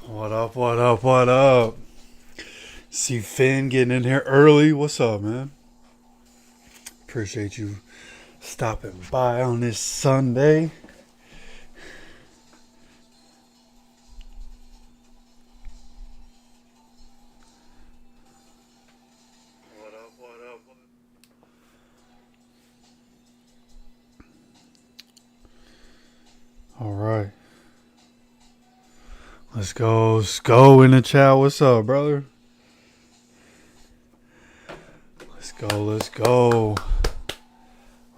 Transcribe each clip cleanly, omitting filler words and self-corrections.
What up, what up, what up? See Finn getting in here early. What's up, man? Appreciate you stopping by on this Sunday. What up, what up, what up? All right. Let's go. Sko in the chat. What's up, brother? Let's go. Let's go.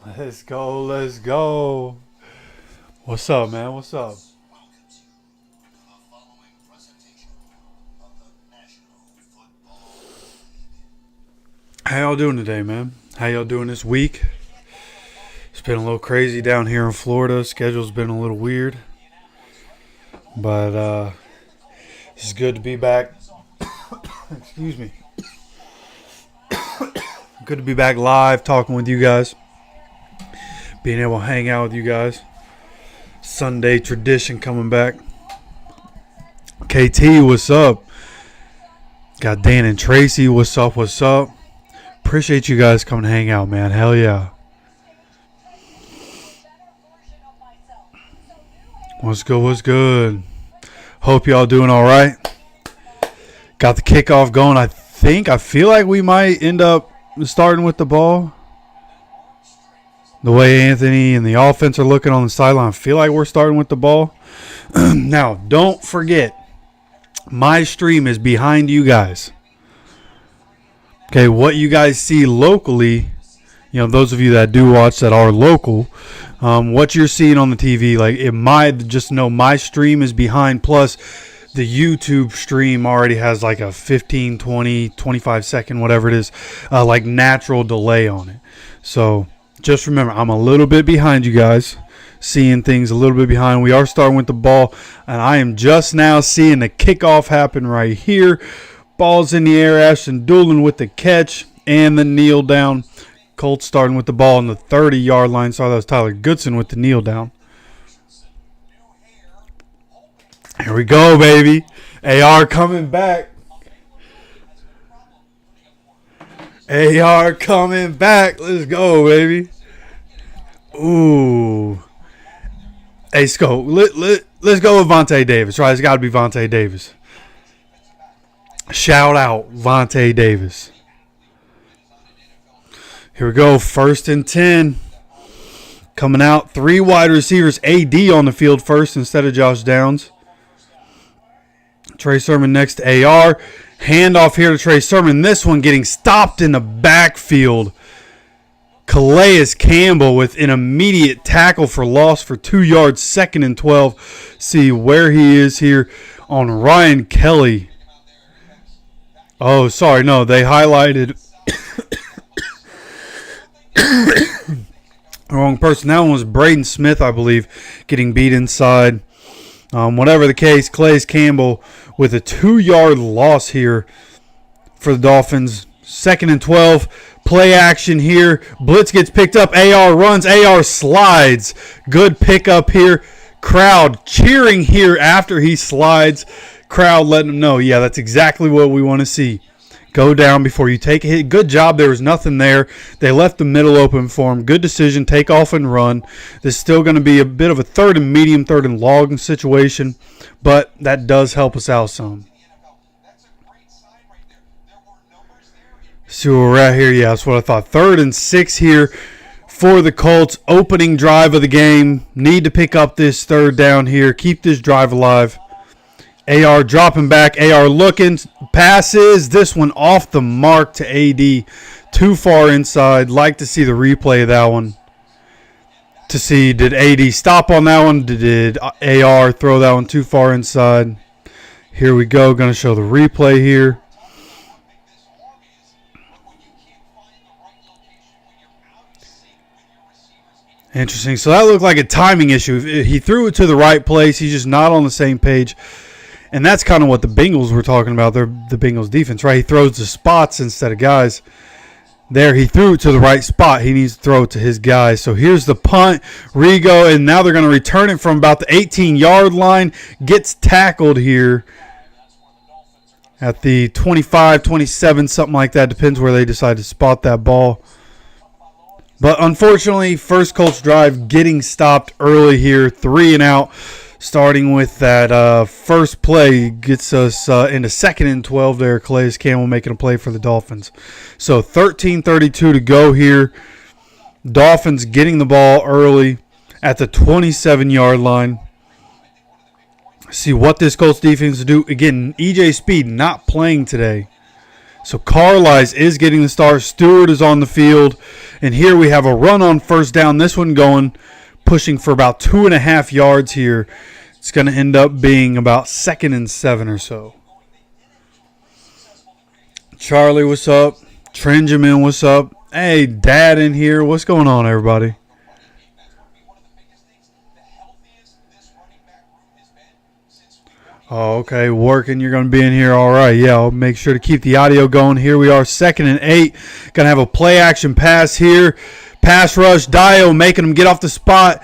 Let's go. Let's go. What's up, man? What's up? How y'all doing today, man? How y'all doing this week? It's been a little crazy down here in Florida. Schedule's been a little weird. But it's good to be back. Excuse me. Good to be back live talking with you guys. Being able to hang out with you guys. Sunday tradition coming back. KT, what's up? Got Dan and Tracy, what's up, what's up? Appreciate you guys coming to hang out, man. Hell yeah. What's good, what's good? Hope y'all doing all right. Got the kickoff going. I feel like we might end up starting with the ball. The way Anthony and the offense are looking on the sideline, I feel like we're starting with the ball. Now, don't forget, my stream is behind you guys. Okay, what you guys see locally, those of you that do watch that are local, what you're seeing on the TV, just know my stream is behind, plus the YouTube stream already has like a 15, 20, 25 second, whatever it is, natural delay on it. So just remember, I'm a little bit behind you guys, seeing things a little bit behind. We are starting with the ball, and I am just now seeing the kickoff happen right here. Ball's in the air, Ashton Doolin with the catch and the kneel down. Colts starting with the ball on the 30-yard line. Sorry, that was Tyler Goodson with the kneel down. Here we go, baby. AR coming back. AR coming back. Let's go, baby. Ooh. Hey, Sco, let's go with Vontae Davis, right? It's got to be Vontae Davis. Shout out Vontae Davis. Here we go, 1st and 10. Coming out, 3 wide receivers. AD on the field first instead of Josh Downs. Trey Sermon next to AR. Handoff here to Trey Sermon. This one getting stopped in the backfield. Calais Campbell with an immediate tackle for loss for 2 yards. 2nd and 12. See where he is here on Ryan Kelly. Oh, sorry. No, they highlighted wrong person. That one was Braden Smith, I believe, getting beat inside. Whatever the case, Calais Campbell with a 2-yard loss here for the Dolphins. 2nd and 12. Play action here. Blitz gets picked up. AR runs. AR slides. Good pickup here. Crowd cheering here after he slides. Crowd letting him know, yeah, that's exactly what we want to see. Go down before you take a hit. Good job. There was nothing there. They left the middle open for him. Good decision. Take off and run. This is still going to be a bit of a 3rd and medium, 3rd and long situation, but that does help us out some. See where we're at here. Yeah, that's what I thought. 3rd and 6 here for the Colts. Opening drive of the game. Need to pick up this 3rd down here. Keep this drive alive. AR dropping back. AR looking. Passes. This one off the mark to AD. Too far inside. Like to see the replay of that one. To see, did AD stop on that one? Did AR throw that one too far inside? Here we go. Going to show the replay here. Interesting. So that looked like a timing issue. He threw it to the right place. He's just not on the same page. And that's kind of what the Bengals were talking about. They're the Bengals defense, right? He throws to spots instead of guys. There, he threw it to the right spot. He needs to throw it to his guys. So here's the punt. Rigo, and now they're going to return it from about the 18-yard line. Gets tackled here at the 25, 27, something like that. Depends where they decide to spot that ball. But unfortunately, first Colts drive getting stopped early here, 3 and out. Starting with that first play gets us into 2nd and 12 there. Calais Campbell making a play for the Dolphins. So 13:32 to go here. Dolphins getting the ball early at the 27-yard line. See what this Colts defense do. Again, EJ Speed not playing today. So Carlisle is getting the start. Stewart is on the field. And here we have a run on first down. This one going, pushing for about 2.5 yards here. It's going to end up being about 2nd and 7 or so. Charlie, what's up? Trenjamin, what's up? Hey, Dad in here. What's going on, everybody? Oh, okay, working. You're going to be in here. All right, yeah, I'll make sure to keep the audio going. Here we are, 2nd and 8. Going to have a play-action pass here. Pass rush, Dio making him get off the spot.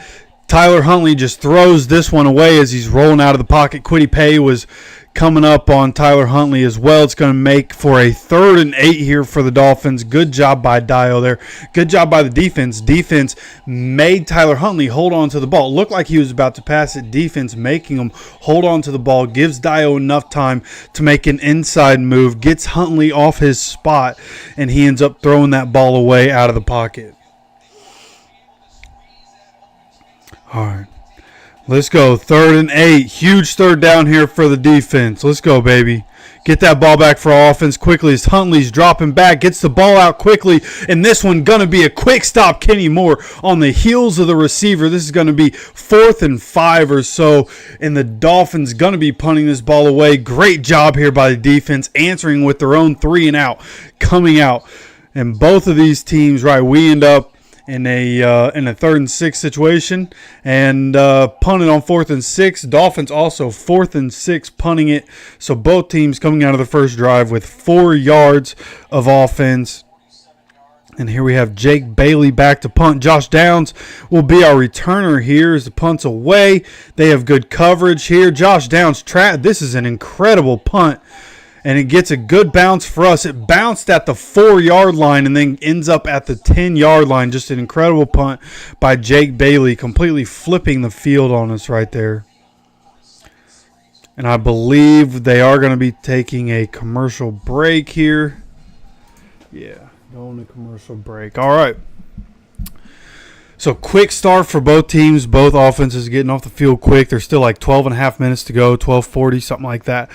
Tyler Huntley just throws this one away as he's rolling out of the pocket. Quiddy Pay was coming up on Tyler Huntley as well. It's going to make for a 3rd and 8 here for the Dolphins. Good job by Dio there. Good job by the defense. Defense made Tyler Huntley hold on to the ball. It looked like he was about to pass it. Defense making him hold on to the ball. Gives Dio enough time to make an inside move. Gets Huntley off his spot. And he ends up throwing that ball away out of the pocket. All right. Let's go. 3rd and 8. Huge 3rd down here for the defense. Let's go, baby. Get that ball back for offense quickly as Huntley's dropping back. Gets the ball out quickly. And this one going to be a quick stop. Kenny Moore on the heels of the receiver. This is going to be 4th and 5 or so. And the Dolphins going to be punting this ball away. Great job here by the defense. Answering with their own 3 and out. Coming out. And both of these teams, right, we end up in a 3rd and 6 situation and punted on 4th and 6. Dolphins also 4th and 6 punting it. So both teams coming out of the first drive with 4 yards of offense. And here we have Jake Bailey back to punt. Josh Downs will be our returner here as the punt's away. They have good coverage here. Josh Downs, this is an incredible punt. And it gets a good bounce for us. It bounced at the 4-yard line and then ends up at the 10-yard line. Just an incredible punt by Jake Bailey, completely flipping the field on us right there. And I believe they are going to be taking a commercial break here. Yeah, going to commercial break. All right. So quick start for both teams. Both offenses getting off the field quick. There's still like 12 and a half minutes to go, 12:40, something like that.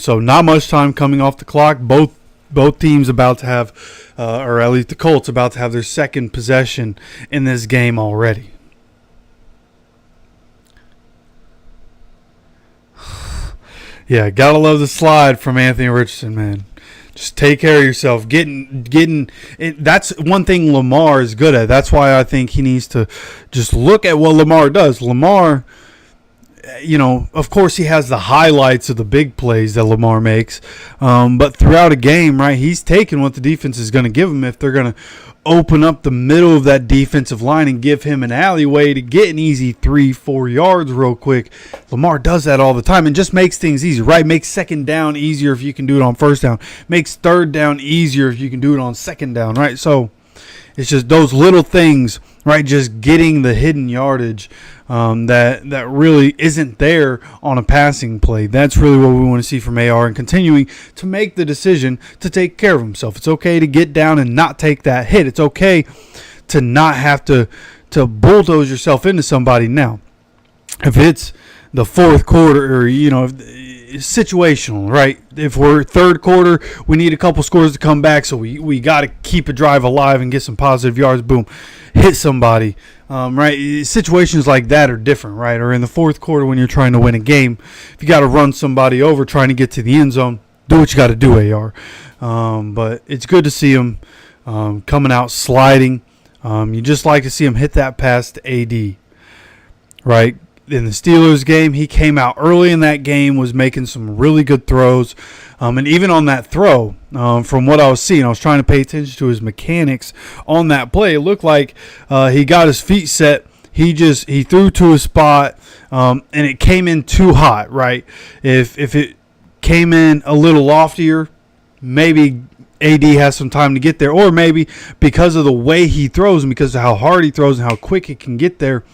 So not much time coming off the clock. Both teams about to have, or at least the Colts about to have their second possession in this game already. Yeah, gotta love the slide from Anthony Richardson, man. Just take care of yourself. Getting it, that's one thing Lamar is good at. That's why I think he needs to just look at what Lamar does. Lamar, of course he has the highlights of the big plays that Lamar makes. But throughout a game, right, he's taking what the defense is going to give him. If they're going to open up the middle of that defensive line and give him an alleyway to get an easy 3-4 yards real quick, Lamar does that all the time and just makes things easy, right? Makes second down easier if you can do it on first down. Makes third down easier if you can do it on second down, right? So it's just those little things, right? Just getting the hidden yardage that really isn't there on a passing play. That's really what we want to see from AR, and continuing to make the decision to take care of himself. It's okay to get down and not take that hit. It's okay to not have to bulldoze yourself into somebody. Now, if it's the fourth quarter, or situational, right? If we're third quarter, we need a couple scores to come back, so we got to keep a drive alive and get some positive yards. Boom, hit somebody, right? Situations like that are different, right? Or in the fourth quarter when you're trying to win a game, if you got to run somebody over trying to get to the end zone, do what you got to do, AR. But it's good to see him coming out sliding. You just like to see him hit that pass to AD, right? In the Steelers game, he came out early in that game, was making some really good throws. And even on that throw, from what I was seeing, I was trying to pay attention to his mechanics on that play. It looked like he got his feet set. He threw to a spot, and it came in too hot, right? If it came in a little loftier. Maybe AD has some time to get there, or maybe because of the way he throws and because of how hard he throws and how quick he can get there,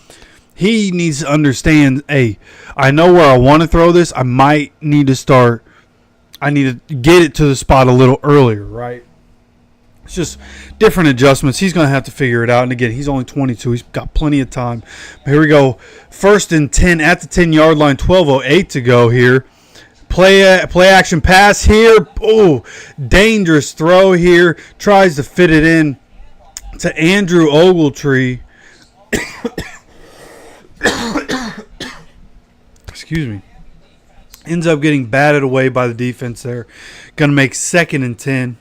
he needs to understand, hey, I know where I want to throw this. I might need to start. I need to get it to the spot a little earlier, right? It's just different adjustments. He's going to have to figure it out. And again, he's only 22. He's got plenty of time. But here we go. 1st and 10 at the 10-yard line. 12:08 to go here. Play action pass here. Oh, dangerous throw here. Tries to fit it in to Andrew Ogletree. Excuse me. Ends up getting batted away by the defense there. Going to make 2nd and 10.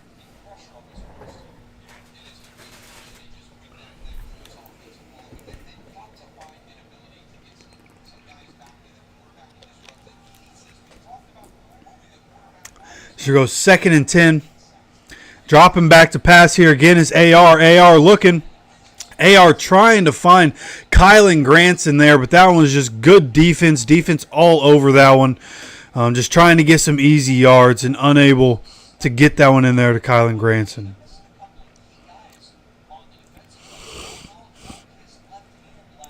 So goes 2nd and 10. Dropping back to pass here again is AR. AR looking. AR trying to find Kylan Granson there, but that one was just good defense. Defense all over that one. Just trying to get some easy yards and unable to get that one in there to Kylan Granson.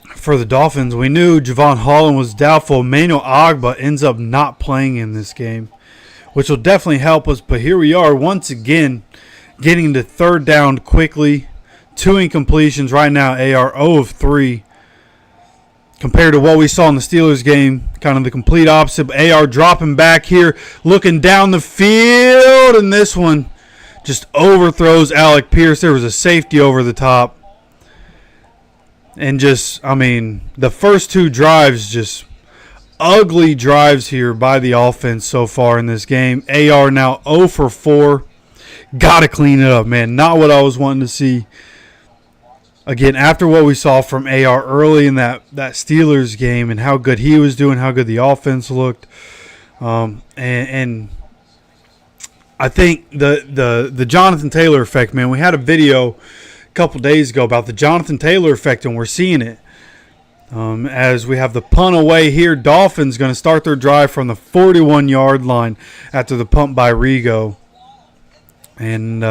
For the Dolphins, we knew Javon Holland was doubtful. Emmanuel Agba ends up not playing in this game, which will definitely help us. But here we are once again getting to 3rd down quickly. 2 incompletions right now. AR 0 of 3. Compared to what we saw in the Steelers game, kind of the complete opposite. AR dropping back here, looking down the field, and this one just overthrows Alec Pierce. There was a safety over the top. And just, I mean, the first 2 drives, just ugly drives here by the offense so far in this game. AR now 0 for 4. Got to clean it up, man. Not what I was wanting to see. Again, after what we saw from AR early in that Steelers game and how good he was doing, how good the offense looked, and I think the Jonathan Taylor effect, man. We had a video a couple days ago about the Jonathan Taylor effect, and we're seeing it. As we have the punt away here, Dolphins going to start their drive from the 41-yard line after the punt by Rigo. And,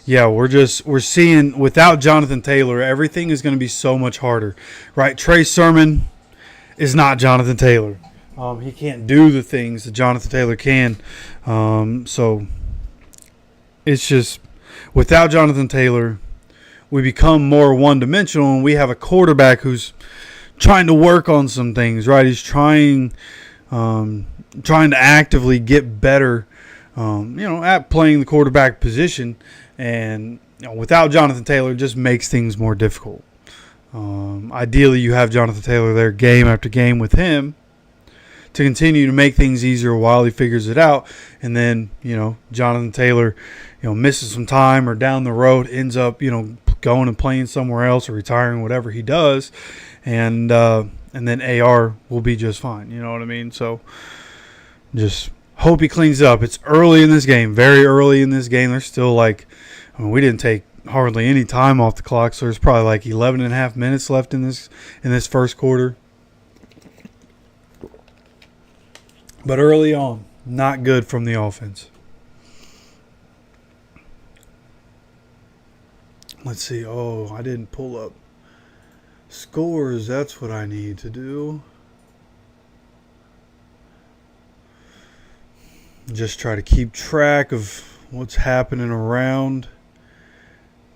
yeah, we're seeing without Jonathan Taylor, everything is going to be so much harder, right? Trey Sermon is not Jonathan Taylor. He can't do the things that Jonathan Taylor can. So it's just without Jonathan Taylor, we become more one-dimensional, and we have a quarterback who's trying to work on some things, right? He's trying to actively get better, at playing the quarterback position. And without Jonathan Taylor, it just makes things more difficult. Ideally, you have Jonathan Taylor there game after game with him to continue to make things easier while he figures it out. And then, Jonathan Taylor, misses some time or down the road ends up, going and playing somewhere else or retiring, whatever he does. And then AR will be just fine. You know what I mean? So just hope he cleans up. It's early in this game, very early in this game. There's still we didn't take hardly any time off the clock, so there's probably 11 and a half minutes left in this first quarter. But early on, not good from the offense. Let's see. Oh, I didn't pull up scores. That's what I need to do. Just try to keep track of what's happening around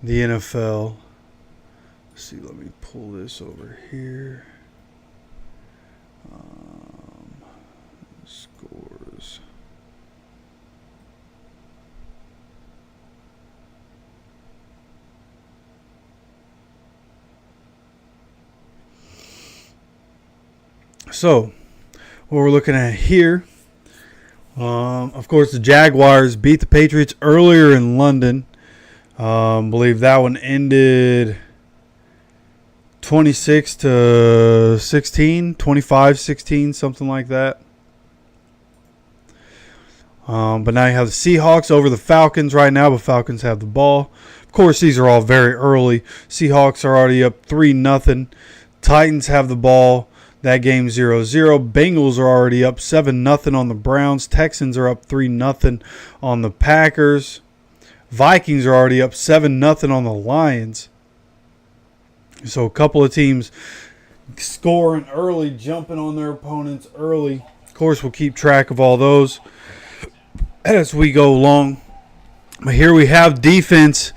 the NFL. Let's see, let me pull this over here. Scores. So, what we're looking at here, of course, the Jaguars beat the Patriots earlier in London. Believe that one ended 26-16, 25-16, something like that. But now you have the Seahawks over the Falcons right now, but Falcons have the ball. Of course, these are all very early. Seahawks are already up 3-0. Titans have the ball. That game 0-0. Bengals are already up 7-0 on the Browns. Texans are up 3-0 on the Packers. Vikings are already up 7-0 on the Lions. So a couple of teams scoring early, jumping on their opponents early. Of course, we'll keep track of all those as we go along. But here we have defense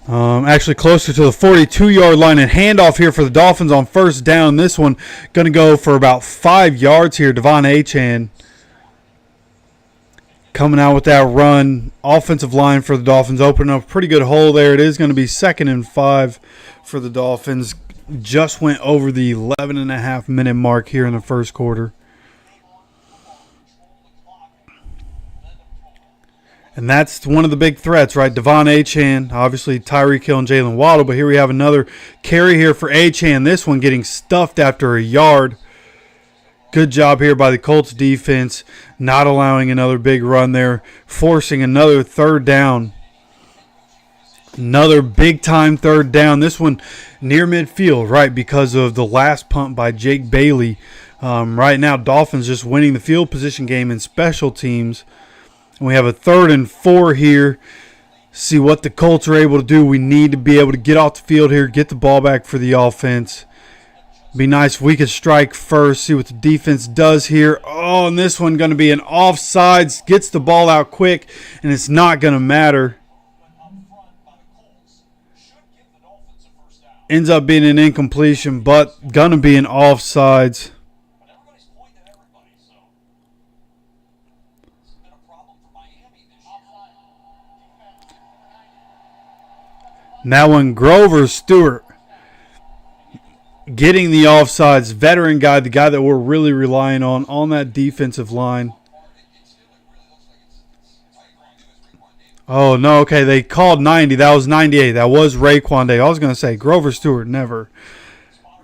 actually closer to the 42-yard line, and handoff here for the Dolphins on first down. This one going to go for about 5 yards here. Devon Achane coming out with that run. Offensive line for the Dolphins opening up a pretty good hole there. It is going to be 2nd and 5 for the Dolphins. Just went over the 11.5-minute mark here in the first quarter. And that's one of the big threats, right? Devon Achane, obviously Tyreek and Jalen Waddle. But here we have another carry here for Achane. This one getting stuffed after a yard. Good job here by the Colts defense, not allowing another big run there, forcing another third down. Another big-time third down. This one near midfield, right, because of the last punt by Jake Bailey. Right now, Dolphins just winning the field position game in special teams. And we have a 3rd and 4 here. See what the Colts are able to do. We need to be able to get off the field here, get the ball back for the offense. Be nice if we could strike first, see what the defense does here. Oh, and this one going to be an offsides. Gets the ball out quick, and it's not going to matter. Ends up being an incompletion, but going to be an offsides. Now when Grover Stewart getting the offsides, veteran guy, the guy that we're really relying on that defensive line. Oh, no, okay, they called 90. That was 98. That was Raekwon Davis. I was going to say, Grover Stewart never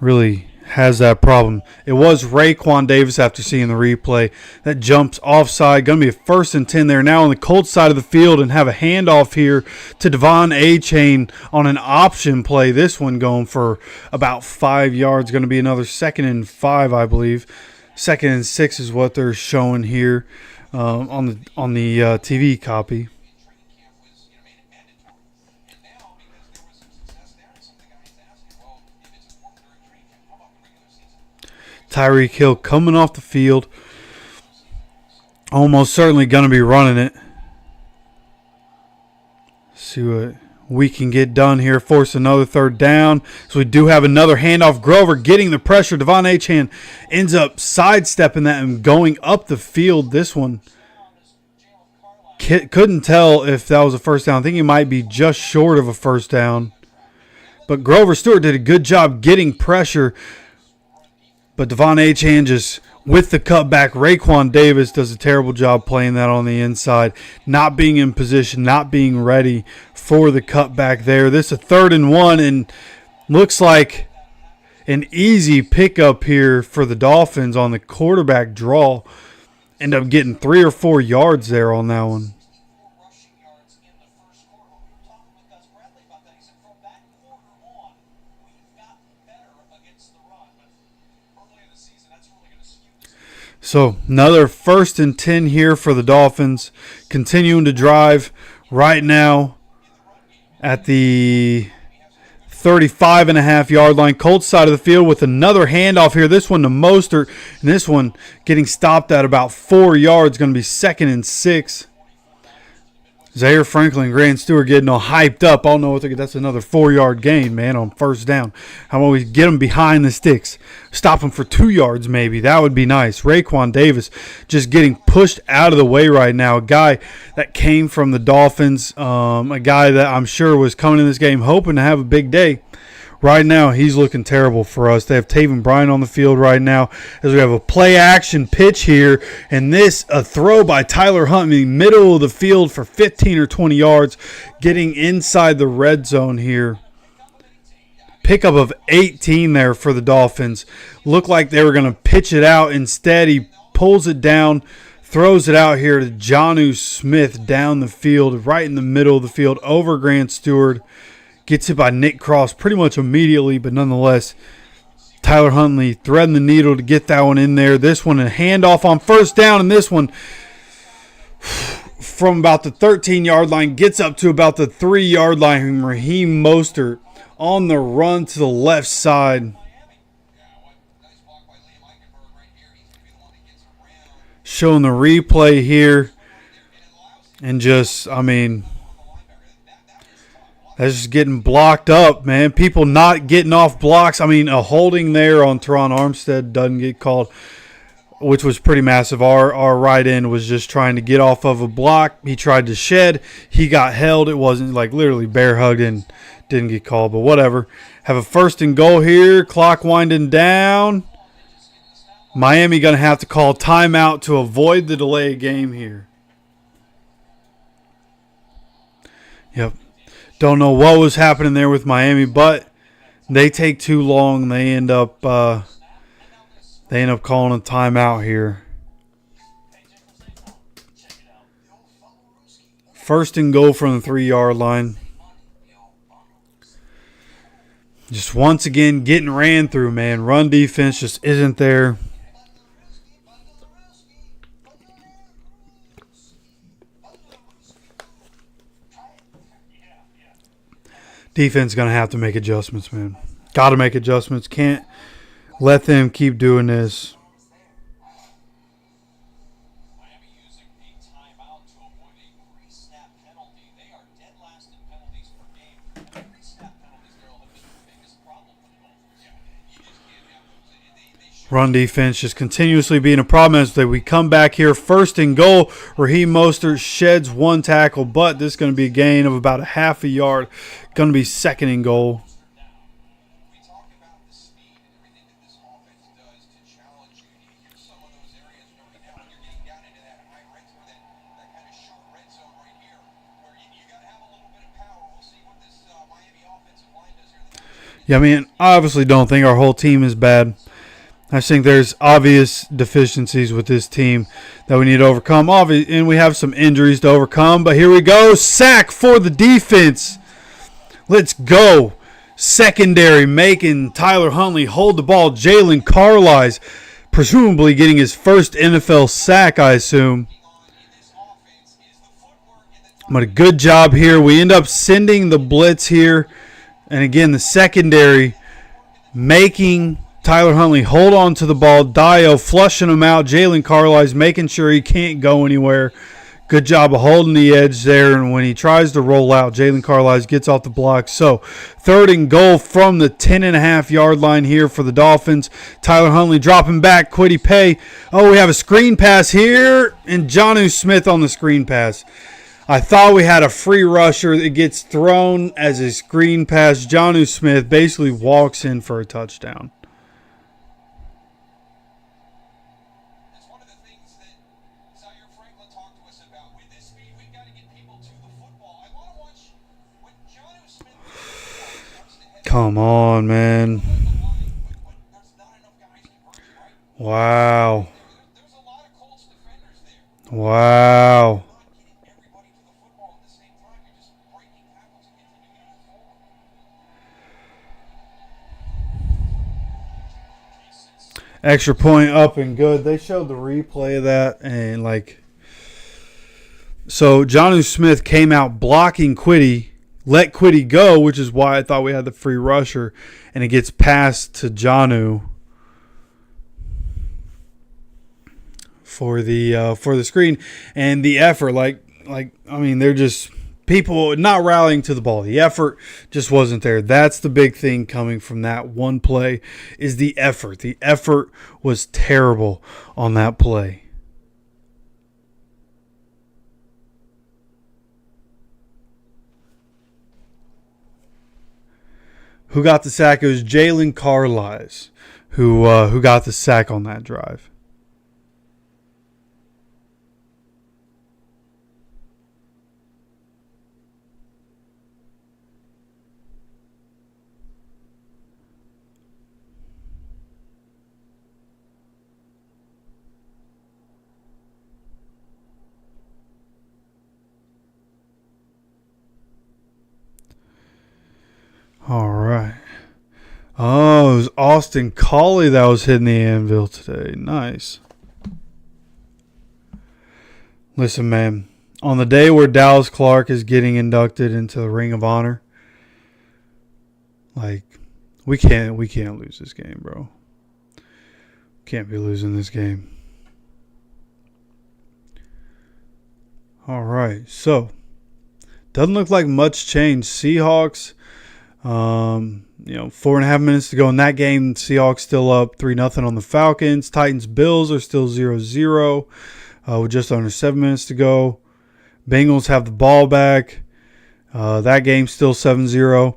really has that problem. It was Raekwon Davis after seeing the replay. That jumps offside. Going to be a 1st and 10 there now on the Colts side of the field, and have a handoff here to Devon Achane on an option play. This one going for about 5 yards. Going to be another 2nd and 5, I believe. 2nd and 6 is what they're showing here on the TV copy. Tyreek Hill coming off the field. Almost certainly going to be running it. See what we can get done here. Force another 3rd down. So we do have another handoff. Grover getting the pressure. Devon Achane ends up sidestepping that and going up the field. This one couldn't tell if that was a first down. I think he might be just short of a first down. But Grover Stewart did a good job getting pressure. But Devon Achane just with the cutback. Raekwon Davis does a terrible job playing that on the inside. Not being in position, not being ready for the cutback there. This is a 3rd and 1, and looks like an easy pickup here for the Dolphins on the quarterback draw. End up getting 3 or 4 yards there on that one. So another 1st and 10 here for the Dolphins. Continuing to drive right now at the 35.5-yard line. Colts side of the field with another handoff here. This one to Mostert. And this one getting stopped at about 4 yards. Going to be 2nd and 6. Zaire Franklin, Grant Stewart getting all hyped up. I don't know what that's another 4-yard gain, man, on first down. How about we get them behind the sticks? Stop them for 2 yards maybe. That would be nice. Raekwon Davis just getting pushed out of the way right now. A guy that came from the Dolphins, a guy that I'm sure was coming in this game hoping to have a big day. Right now, he's looking terrible for us. They have Taven Bryan on the field right now as we have a play-action pitch here. And this, a throw by Tyler Hunt in the middle of the field for 15 or 20 yards, getting inside the red zone here. Pickup of 18 there for the Dolphins. Looked like they were going to pitch it out. Instead, he pulls it down, throws it out here to Jonnu Smith down the field, right in the middle of the field, over Grant Stewart. Gets hit by Nick Cross pretty much immediately, but nonetheless, Tyler Huntley threading the needle to get that one in there. This one a handoff on first down, and this one from about the 13-yard line gets up to about the 3-yard line. Raheem Mostert on the run to the left side. Showing the replay here. And just, I mean, that's just getting blocked up, man. People not getting off blocks. I mean, a holding there on Teron Armstead doesn't get called, which was pretty massive. Our right end was just trying to get off of a block. He tried to shed. He got held. It wasn't like literally bear hugged and didn't get called, but whatever. Have a 1st and goal here. Clock winding down. Miami going to have to call timeout to avoid the delay of game here. Yep. Don't know what was happening there with Miami, but they take too long. They end up calling a timeout here. 1st and goal from the 3-yard line. Just once again getting ran through, man. Run defense just isn't there. Defense going to have to make adjustments, man. Got to make adjustments. Can't let them keep doing this. Miami using a timeout to avoid a pre-snap penalty. They are dead last in penalties per game. Pre-snap penalties, Daryl, have been the biggest problem for the Dolphins. Yeah, you just can't have those. Run defense just continuously being a problem as we come back here. 1st and goal. Raheem Mostert sheds 1 tackle, but this is going to be a gain of about a half a yard. Going to be 2nd and goal. We talk about the speed and everything that this offense does to challenge you. Here's some of those areas right now when you're getting down into that high red zone, that kind of short red zone right here, where you got to have a little bit of power. We'll see what this Miami offensive line does here. Yeah, I mean, I obviously don't think our whole team is bad. I think there's obvious deficiencies with this team that we need to overcome. And we have some injuries to overcome. But here we go. Sack for the defense. Let's go. Secondary making Tyler Huntley hold the ball. Jalen Carlisle presumably getting his first NFL sack, I assume. But a good job here. We end up sending the blitz here. And again, the secondary making Tyler Huntley hold on to the ball. Dio flushing him out. Jalen Carlisle making sure he can't go anywhere. Good job of holding the edge there. And when he tries to roll out, Jalen Carlisle gets off the block. So 3rd and goal from the 10.5-yard line here for the Dolphins. Tyler Huntley dropping back. Kwity Paye. Oh, we have a screen pass here. And Jonnu Smith on the screen pass. I thought we had a free rusher. It gets thrown as a screen pass. Jonnu Smith basically walks in for a touchdown. Come on, man. Wow. Wow. Extra point up and good. They showed the replay of that and so Jonnu Smith came out blocking Kwity. Let Kwity go, which is why I thought we had the free rusher, and it gets passed to Jonnu for the screen and the effort. I mean, they're just people not rallying to the ball. The effort just wasn't there. That's the big thing coming from that one play is the effort. The effort was terrible on that play. Who got the sack? It was Jalen Carlisle who got the sack on that drive. All right. Oh, it was Austin Collie that was hitting the anvil today. Nice. Listen, man. On the day where Dallas Clark is getting inducted into the Ring of Honor, like, we can't lose this game, bro. Can't be losing this game. All right, so doesn't look like much change. Seahawks, 4.5 minutes to go in that game. Seahawks still up 3-0 on the Falcons. Titans Bills are still 0-0 with just under 7 minutes to go. Bengals have the ball back. That game still 7-0.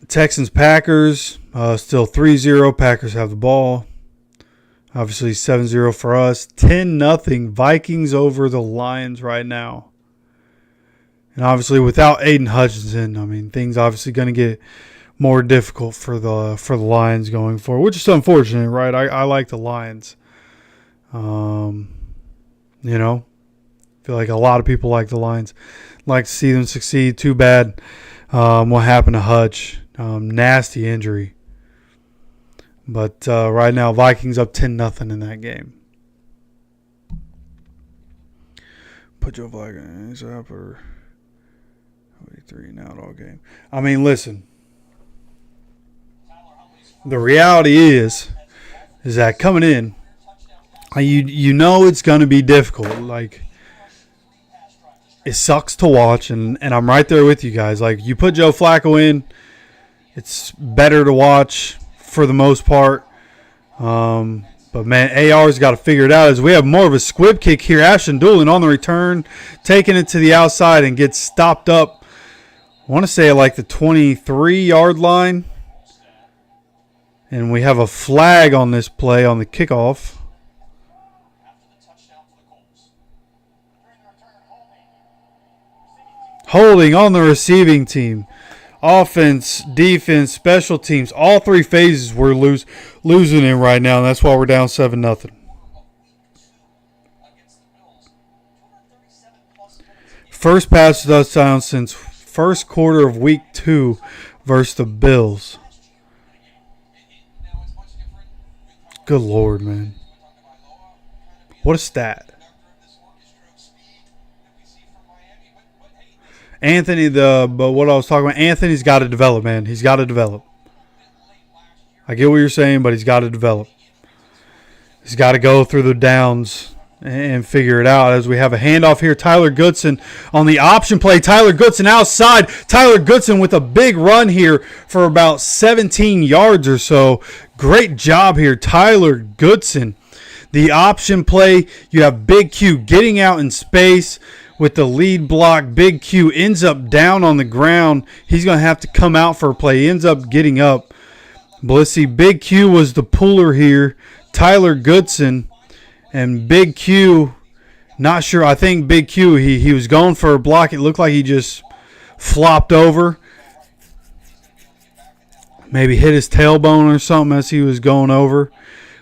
Texans Packers still 3-0. Packers have the ball. Obviously 7-0 for us. 10-0 Vikings over the Lions right now. And obviously without Aiden Hutchinson, I mean, things obviously going to get more difficult for the Lions going forward, which is unfortunate, right? I like the Lions. Feel like a lot of people like the Lions. Like to see them succeed. Too bad what happened to Hutch. Nasty injury. But right now, Vikings up 10-0 in that game. Put Joe Flacco in his up or 3 and out all game. I mean, listen. The reality is that coming in, you know it's going to be difficult. Like, it sucks to watch, and I'm right there with you guys. Like, you put Joe Flacco in, it's better to watch for the most part. But, man, AR's got to figure it out as we have more of a squib kick here. Ashton Doolin on the return, taking it to the outside and gets stopped up, I want to say like the 23-yard line. And we have a flag on this play on the kickoff. Holding on the receiving team. Offense, defense, special teams. All three phases we're losing in right now, and that's why we're down 7-0. First pass touchdown since first quarter of week 2 versus the Bills. Good Lord, man. What a stat. But what I was talking about, Anthony's got to develop, man. He's got to develop. I get what you're saying, but he's got to develop. He's got to go through the downs and figure it out as we have a handoff here. Tyler Goodson on the option play. Tyler Goodson outside. Tyler Goodson with a big run here for about 17 yards or so. Great job here, Tyler Goodson. The option play, you have Big Q getting out in space with the lead block. Big Q ends up down on the ground. He's going to have to come out for a play. He ends up getting up. But let's see, Big Q was the puller here. Tyler Goodson and Big Q, not sure. I think Big Q, he was going for a block. It looked like he just flopped over. Maybe hit his tailbone or something as he was going over.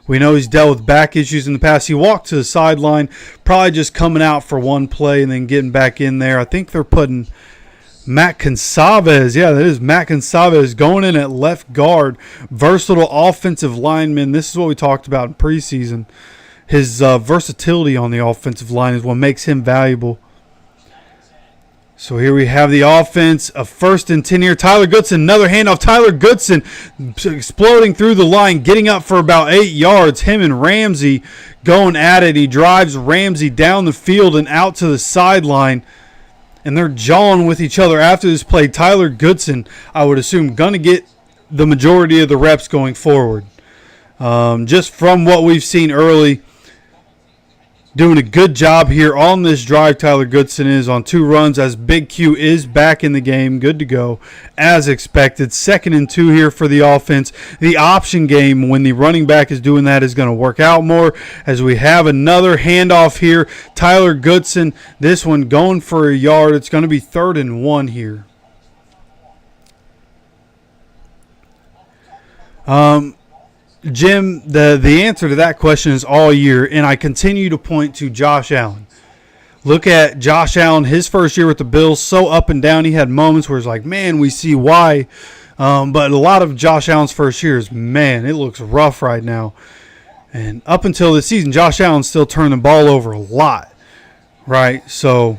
We know he's dealt with back issues in the past. He walked to the sideline, probably just coming out for one play and then getting back in there. I think they're putting Matt Consalves. Yeah, that is Matt Consalves going in at left guard. Versatile offensive lineman. This is what we talked about in preseason. His versatility on the offensive line is what makes him valuable. So here we have the offense, a 1st and 10 here. Tyler Goodson, another handoff. Tyler Goodson exploding through the line, getting up for about 8 yards. Him and Ramsey going at it. He drives Ramsey down the field and out to the sideline. And they're jawing with each other after this play. Tyler Goodson, I would assume, going to get the majority of the reps going forward. Just from what we've seen early, doing a good job here on this drive. Tyler Goodson is on 2 runs as Big Q is back in the game. Good to go as expected. 2nd and 2 here for the offense. The option game, when the running back is doing that, is going to work out more as we have another handoff here. Tyler Goodson, this one going for a yard. It's going to be 3rd and 1 here. Jim, the answer to that question is all year, and I continue to point to Josh Allen. Look at Josh Allen, his first year with the Bills, so up and down. He had moments where it's like, man, we see why But a lot of Josh Allen's first years, man, it looks rough right now. And up until this season, Josh Allen's still turning the ball over a lot, right? So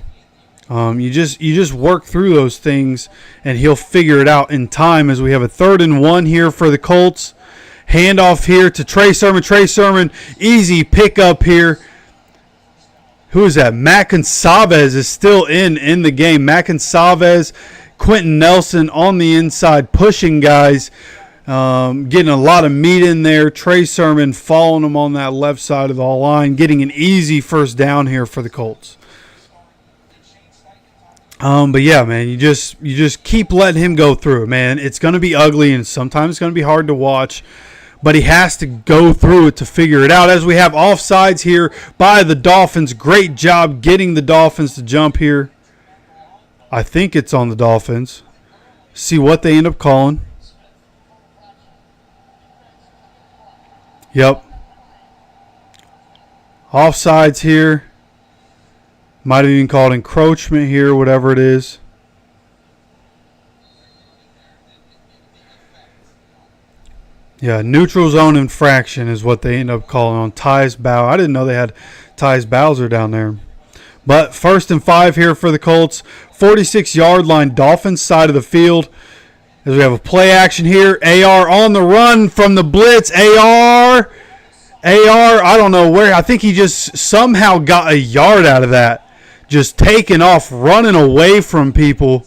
you just work through those things, and he'll figure it out in time. As we have a 3rd and 1 here for the Colts. Handoff here to Trey Sermon. Trey Sermon, easy pickup here. Who is that? Matt Gonsalves is still in the game. Matt Gonsalves, Quentin Nelson on the inside, pushing guys, getting a lot of meat in there. Trey Sermon following him on that left side of the line, getting an easy first down here for the Colts. But yeah, man, you just keep letting him go through it, man. It's going to be ugly, and sometimes it's going to be hard to watch. But he has to go through it to figure it out. As we have offsides here by the Dolphins. Great job getting the Dolphins to jump here. I think it's on the Dolphins. See what they end up calling. Yep. Offsides here. Might have even called encroachment here, whatever it is. Yeah, neutral zone infraction is what they end up calling on Tyus Bow. I didn't know they had Tyus Bowser down there. But 1st and 5 here for the Colts. 46-yard line, Dolphins side of the field. As we have a play action here. AR on the run from the blitz. AR, I don't know where. I think he just somehow got a yard out of that. Just taking off, running away from people.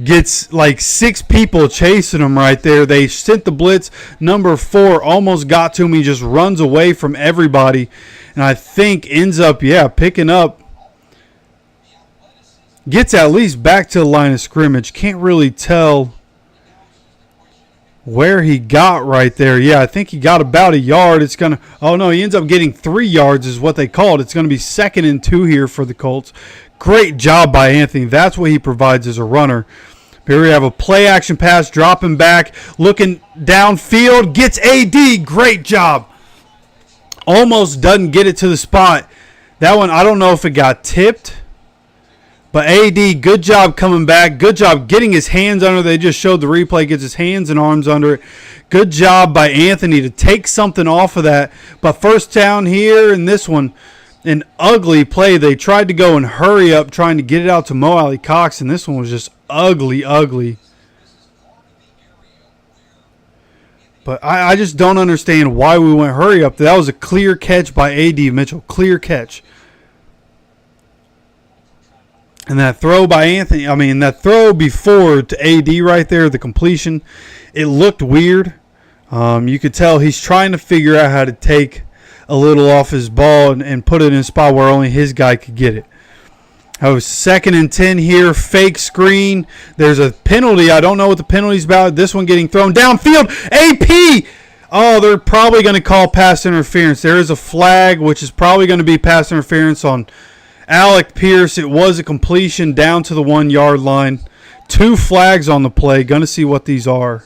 Gets like 6 people chasing him right there. They sent the blitz. Number 4 almost got to him. He just runs away from everybody. And I think ends up, picking up. Gets at least back to the line of scrimmage. Can't really tell where he got right there. Yeah, I think he got about a yard. It's going to, oh no, he ends up getting 3 yards is what they called. It's going to be 2nd and 2 here for the Colts. Great job by Anthony. That's what he provides as a runner. Here we have a play action pass, dropping back, looking downfield, gets AD. Great job. Almost doesn't get it to the spot. That one, I don't know if it got tipped. But AD, good job coming back. Good job getting his hands under. They just showed the replay. Gets his hands and arms under it. Good job by Anthony to take something off of that. But first down here in this one, an ugly play. They tried to go and hurry up trying to get it out to Mo Alley Cox, and this one was just ugly. But I just don't understand why we went hurry up. That was a clear catch by A.D. Mitchell. Clear catch. And that throw by Anthony, that throw before to A.D. right there, the completion, it looked weird. You could tell he's trying to figure out how to take a little off his ball and put it in a spot where only his guy could get it. That was 2nd and 10 here. Fake screen. There's a penalty. I don't know what the penalty's about. This one getting thrown downfield. AP! Oh, they're probably going to call pass interference. There is a flag, which is probably going to be pass interference on Alec Pierce. It was a completion down to the 1-yard line. 2 flags on the play. Going to see what these are.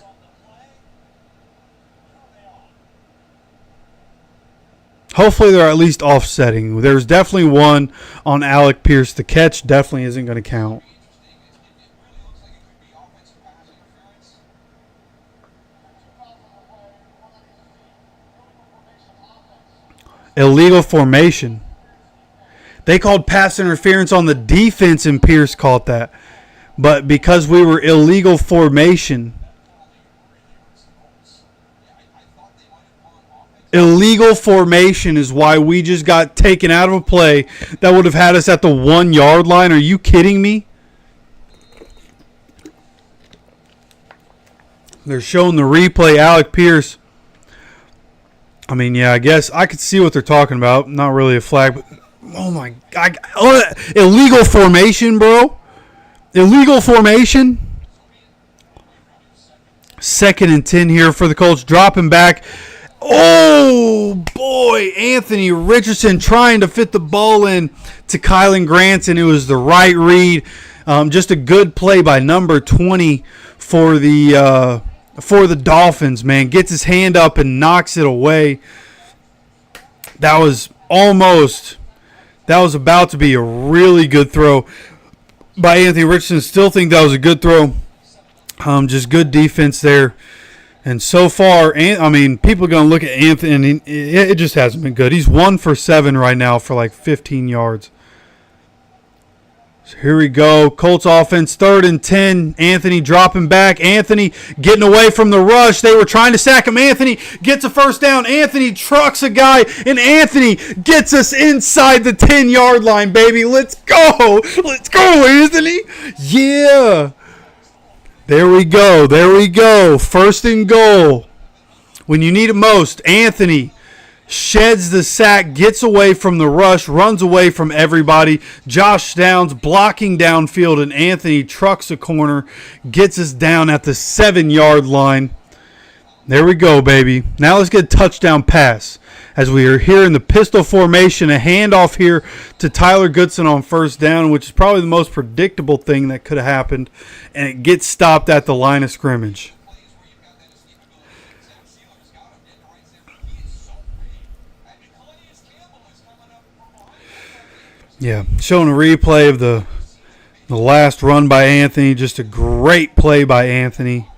Hopefully they're at least offsetting. There's definitely one on Alec Pierce. The catch definitely isn't going to count. Illegal formation. They called pass interference on the defense, and Pierce caught that. But because we were illegal formation, illegal formation is why we just got taken out of a play that would have had us at the 1-yard line. Are you kidding me? They're showing the replay. Alec Pierce. I guess I could see what they're talking about. Not really a flag, but oh my God. Illegal formation, bro. Illegal formation. 2nd and 10 here for the Colts. Dropping back. Oh, boy. Anthony Richardson trying to fit the ball in to Kylan Granson. It was the right read. Just a good play by number 20 for the Dolphins, man. Gets his hand up and knocks it away. That was about to be a really good throw by Anthony Richardson. Still think that was a good throw. Just good defense there. And so far, I mean, people are going to look at Anthony, and it just hasn't been good. He's 1 for 7 right now for like 15 yards. So here we go. Colts offense, 3rd and 10. Anthony dropping back. Anthony getting away from the rush. They were trying to sack him. Anthony gets a first down. Anthony trucks a guy, and Anthony gets us inside the 10-yard line, baby. Let's go. Let's go, Anthony. Yeah. There we go. There we go. 1st and goal. When you need it most, Anthony sheds the sack, gets away from the rush, runs away from everybody. Josh Downs blocking downfield, and Anthony trucks a corner, gets us down at the 7-yard line. There we go, baby. Now let's get a touchdown pass. As we are here in the pistol formation, a handoff here to Tyler Goodson on 1st down, which is probably the most predictable thing that could have happened, and it gets stopped at the line of scrimmage. Yeah, showing a replay of the last run by Anthony. Just a great play by Anthony.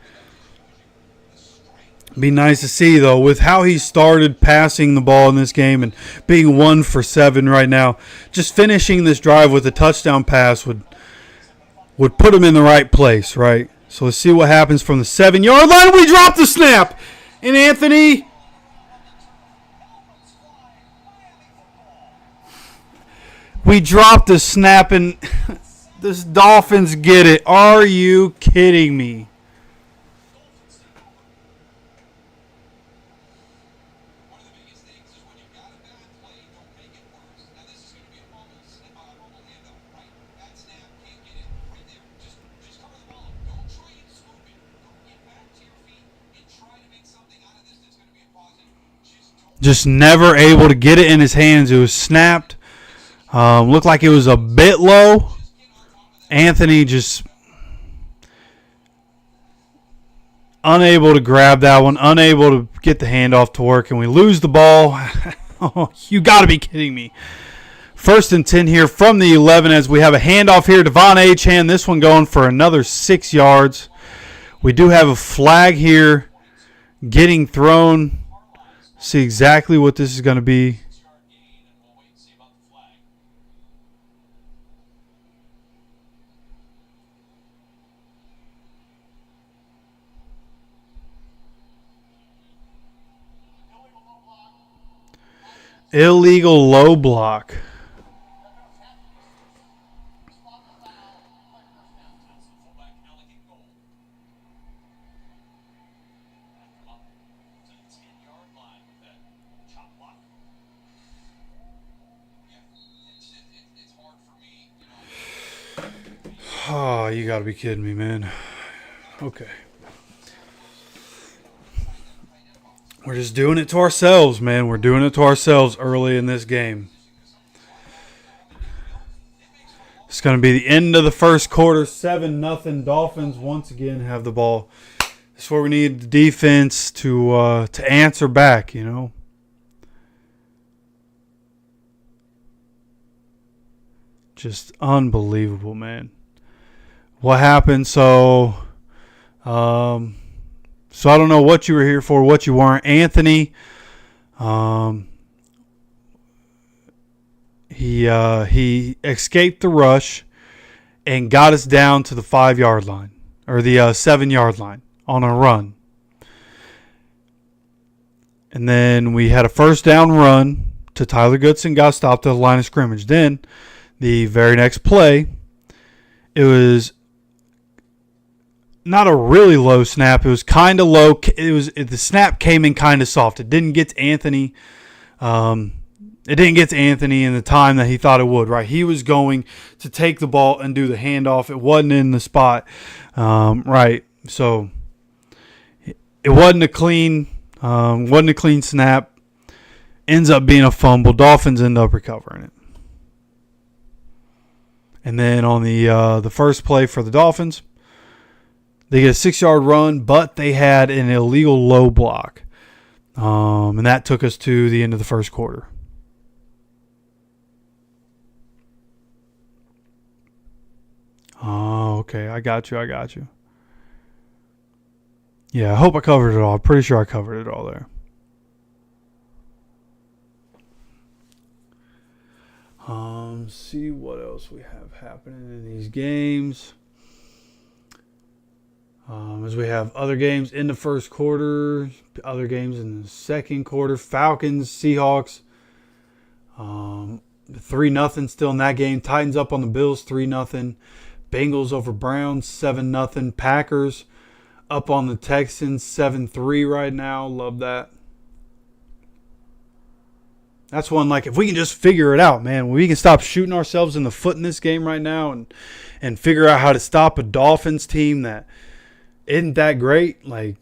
Be nice to see, though, with how he started passing the ball in this game and being 1 for 7 right now, just finishing this drive with a touchdown pass would put him in the right place, right? So let's see what happens from the 7-yard line. We drop the snap, and Anthony... We dropped the snap, and the Dolphins get it. Are you kidding me? One of the biggest things is when you've got a bad play, don't make it worse. Now this is going to be a fumble handoff, right? Bad snap, can't get it right there. Just cover the ball. Don't try and scoop it. Don't get back to your feet and try to make something out of this that's going to be a positive. Just never able to get it in his hands. It was snapped. Looked like it was a bit low. Anthony just unable to grab that one, unable to get the handoff to work, and we lose the ball. Oh, you got to be kidding me. 1st and 10 here from the 11 as we have a handoff here to Devon Achane. This one going for another 6 yards. We do have a flag here getting thrown. See exactly what this is going to be. Illegal low block. Oh, you got to be kidding me, man. Okay. We're just doing it to ourselves, man. We're doing it to ourselves early in this game. It's going to be the end of the first quarter. 7-0. Dolphins once again have the ball. This is where we need the defense to answer back, you know. Just unbelievable, man. What happened? So I don't know what you were here for, what you weren't. Anthony, he escaped the rush and got us down to the 5-yard line or the 7-yard line on a run. And then we had a 1st down run to Tyler Goodson, got stopped at the line of scrimmage. Then the very next play, it was not a really low snap. It was kind of low. The snap came in kind of soft. It didn't get to Anthony. It didn't get to Anthony in the time that he thought it would. Right, he was going to take the ball and do the handoff. It wasn't in the spot. Right, so it wasn't a clean snap. Ends up being a fumble. Dolphins end up recovering it. And then on the first play for the Dolphins, they get a 6-yard run, but they had an illegal low block. And that took us to the end of the first quarter. Oh, okay. I got you. Yeah, I hope I covered it all. I'm pretty sure I covered it all there. See what else we have happening in these games. As we have other games in the first quarter, other games in the second quarter. Falcons, Seahawks, 3-0 still in that game. Titans up on the Bills, 3-0. Bengals over Browns, 7-0. Packers up on the Texans, 7-3 right now. Love that. That's one, like, if we can just figure it out, man, we can stop shooting ourselves in the foot in this game right now and figure out how to stop a Dolphins team that isn't that great. Like,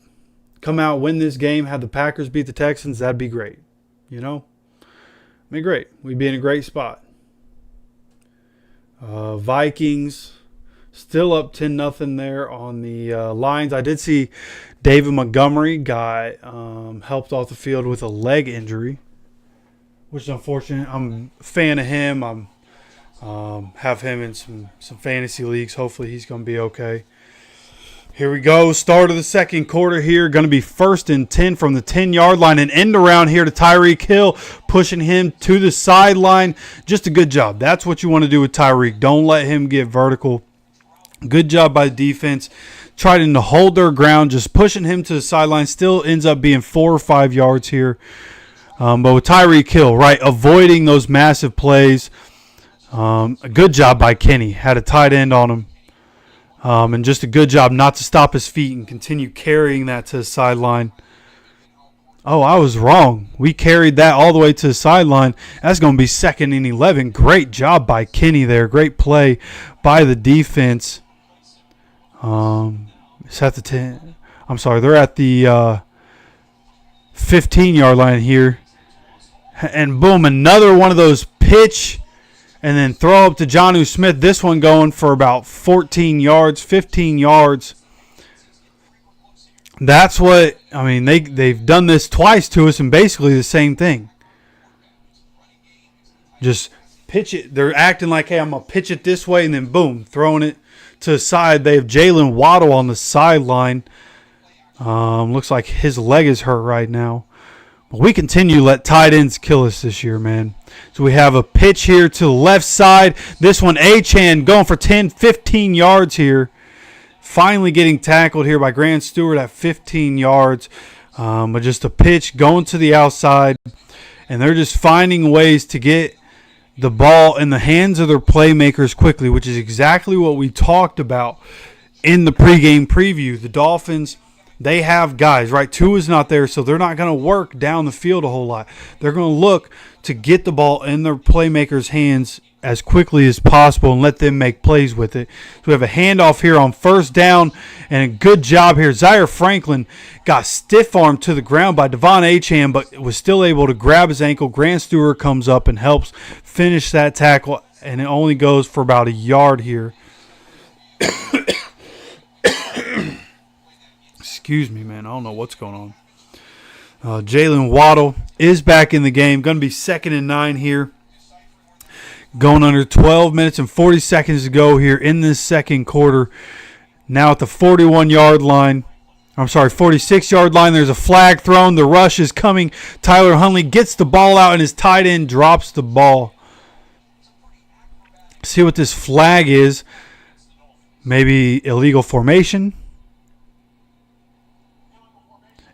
come out, win this game, have the Packers beat the Texans, that'd be great. You know? I mean, great. We'd be in a great spot. Vikings still up 10-0 there on the Lions. I did see David Montgomery got helped off the field with a leg injury, which is unfortunate. I'm a fan of him. I'm have him in some fantasy leagues. Hopefully he's going to be okay. Here we go. Start of the second quarter here. Going to be 1st and 10 from the 10-yard line. And end around here to Tyreek Hill, pushing him to the sideline. Just a good job. That's what you want to do with Tyreek. Don't let him get vertical. Good job by the defense. Trying to hold their ground, just pushing him to the sideline. Still ends up being 4 or 5 yards here. But with Tyreek Hill, right, avoiding those massive plays. A good job by Kenny. Had a tight end on him. And just a good job not to stop his feet and continue carrying that to the sideline. Oh, I was wrong. We carried that all the way to the sideline. That's going to be 2nd and 11. Great job by Kenny there. Great play by the defense. It's at the 10. I'm sorry, they're at the 15-yard line here. And boom, another one of those pitch and then throw up to Jonnu Smith. This one going for about 14 yards, 15 yards. That's what, I mean, they've done this twice to us and basically the same thing. Just pitch it. They're acting like, hey, I'm going to pitch it this way, and then boom, throwing it to the side. They have Jalen Waddle on the sideline. Looks like his leg is hurt right now. But we continue to let tight ends kill us this year, man. So we have a pitch here to the left side. This one, Achane going for 10, 15 yards here. Finally getting tackled here by Grant Stewart at 15 yards. But just a pitch going to the outside. And they're just finding ways to get the ball in the hands of their playmakers quickly, which is exactly what we talked about in the pregame preview. The Dolphins, they have guys, right? Tua is not there, so they're not going to work down the field a whole lot. They're going to look to get the ball in their playmakers' hands as quickly as possible and let them make plays with it. So we have a handoff here on 1st down, and a good job here. Zaire Franklin got stiff-armed to the ground by Devon Achane, but was still able to grab his ankle. Grant Stewart comes up and helps finish that tackle, and it only goes for about a yard here. Excuse me, man. I don't know what's going on. Jalen Waddle is back in the game. Going to be 2nd and 9 here. Going under 12 minutes and 40 seconds to go here in this second quarter. Now at the 41-yard line. I'm sorry, 46-yard line. There's a flag thrown. The rush is coming. Tyler Huntley gets the ball out, and his tight end drops the ball. See what this flag is. Maybe illegal formation.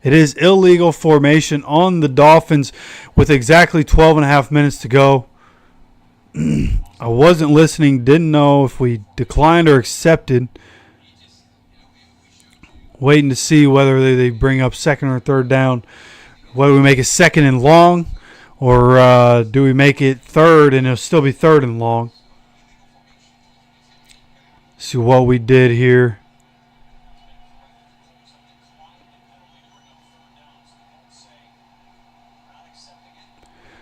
It is illegal formation on the Dolphins with exactly 12 and a half minutes to go. I wasn't listening, didn't know if we declined or accepted. Waiting to see whether they bring up 2nd or 3rd down. Whether we make it 2nd and long, or do we make it 3rd and it'll still be 3rd and long. See what we did here.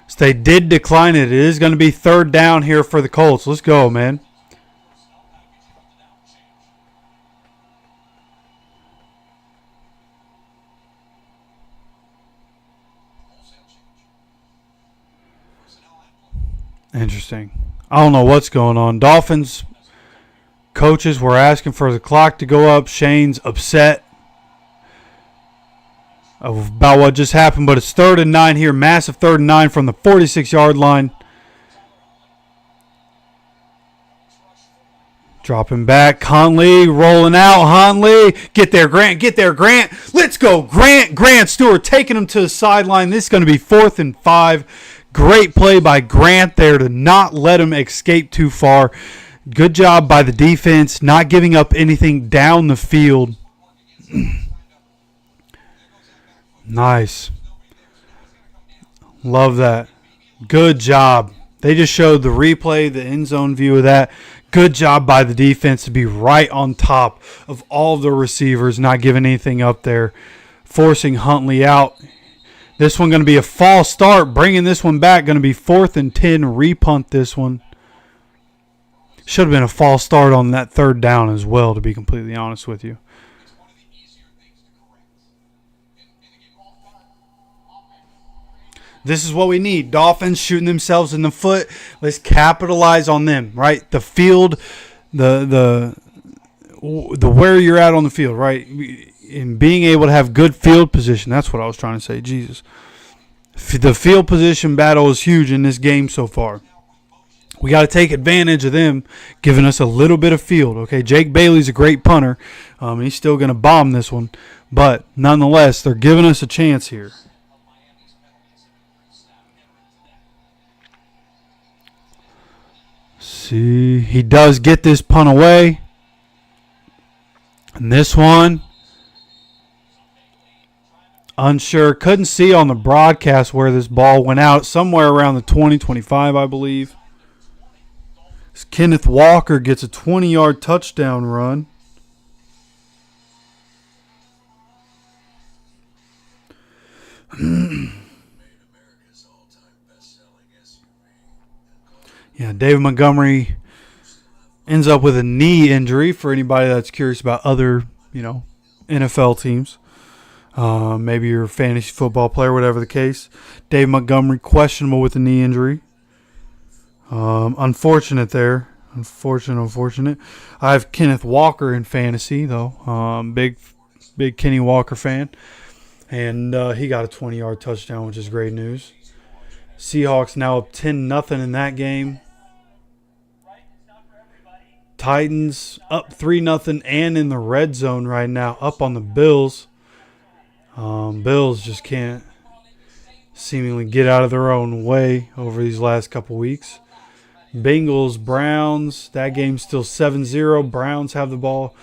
So they did decline it. It is going to be 3rd down here for the Colts. Let's go, man. Interesting. I don't know what's going on. Dolphins coaches were asking for the clock to go up. Shane's upset. of about what just happened, but it's 3rd and 9 here. Massive 3rd and 9 from the 46-yard line. Dropping back. Huntley rolling out. Huntley. Get there, Grant. Get there, Grant. Let's go, Grant. Grant Stewart taking him to the sideline. This is going to be 4th and 5. Great play by Grant there to not let him escape too far. Good job by the defense, not giving up anything down the field. Nice. Love that. Good job. They just showed the replay, the end zone view of that. Good job by the defense to be right on top of all the receivers, not giving anything up there, forcing Huntley out. This one going to be a false start, bringing this one back. Going to be 4th and 10, repunt this one. Should have been a false start on that 3rd down as well, to be completely honest with you. This is what we need. Dolphins shooting themselves in the foot. Let's capitalize on them, right? The field, the where you're at on the field, right? And being able to have good field position. That's what I was trying to say. Jesus. The field position battle is huge in this game so far. We got to take advantage of them giving us a little bit of field, okay? Jake Bailey's a great punter. He's still going to bomb this one. But nonetheless, they're giving us a chance here. See, he does get this punt away. And this one, unsure. Couldn't see on the broadcast where this ball went out. Somewhere around the 20-25, I believe. Kenneth Walker gets a 20-yard touchdown run. Yeah, David Montgomery ends up with a knee injury for anybody that's curious about other, NFL teams. Maybe you're a fantasy football player, whatever the case. Dave Montgomery questionable with a knee injury. Unfortunate there. Unfortunate. I have Kenneth Walker in fantasy, though. Big Kenny Walker fan. And he got a 20-yard touchdown, which is great news. Seahawks now up 10-0 in that game. Titans up 3-0 and in the red zone right now, up on the Bills. Bills just can't seemingly get out of their own way over these last couple weeks. Bengals, Browns, that game's still 7-0. Browns have the ball.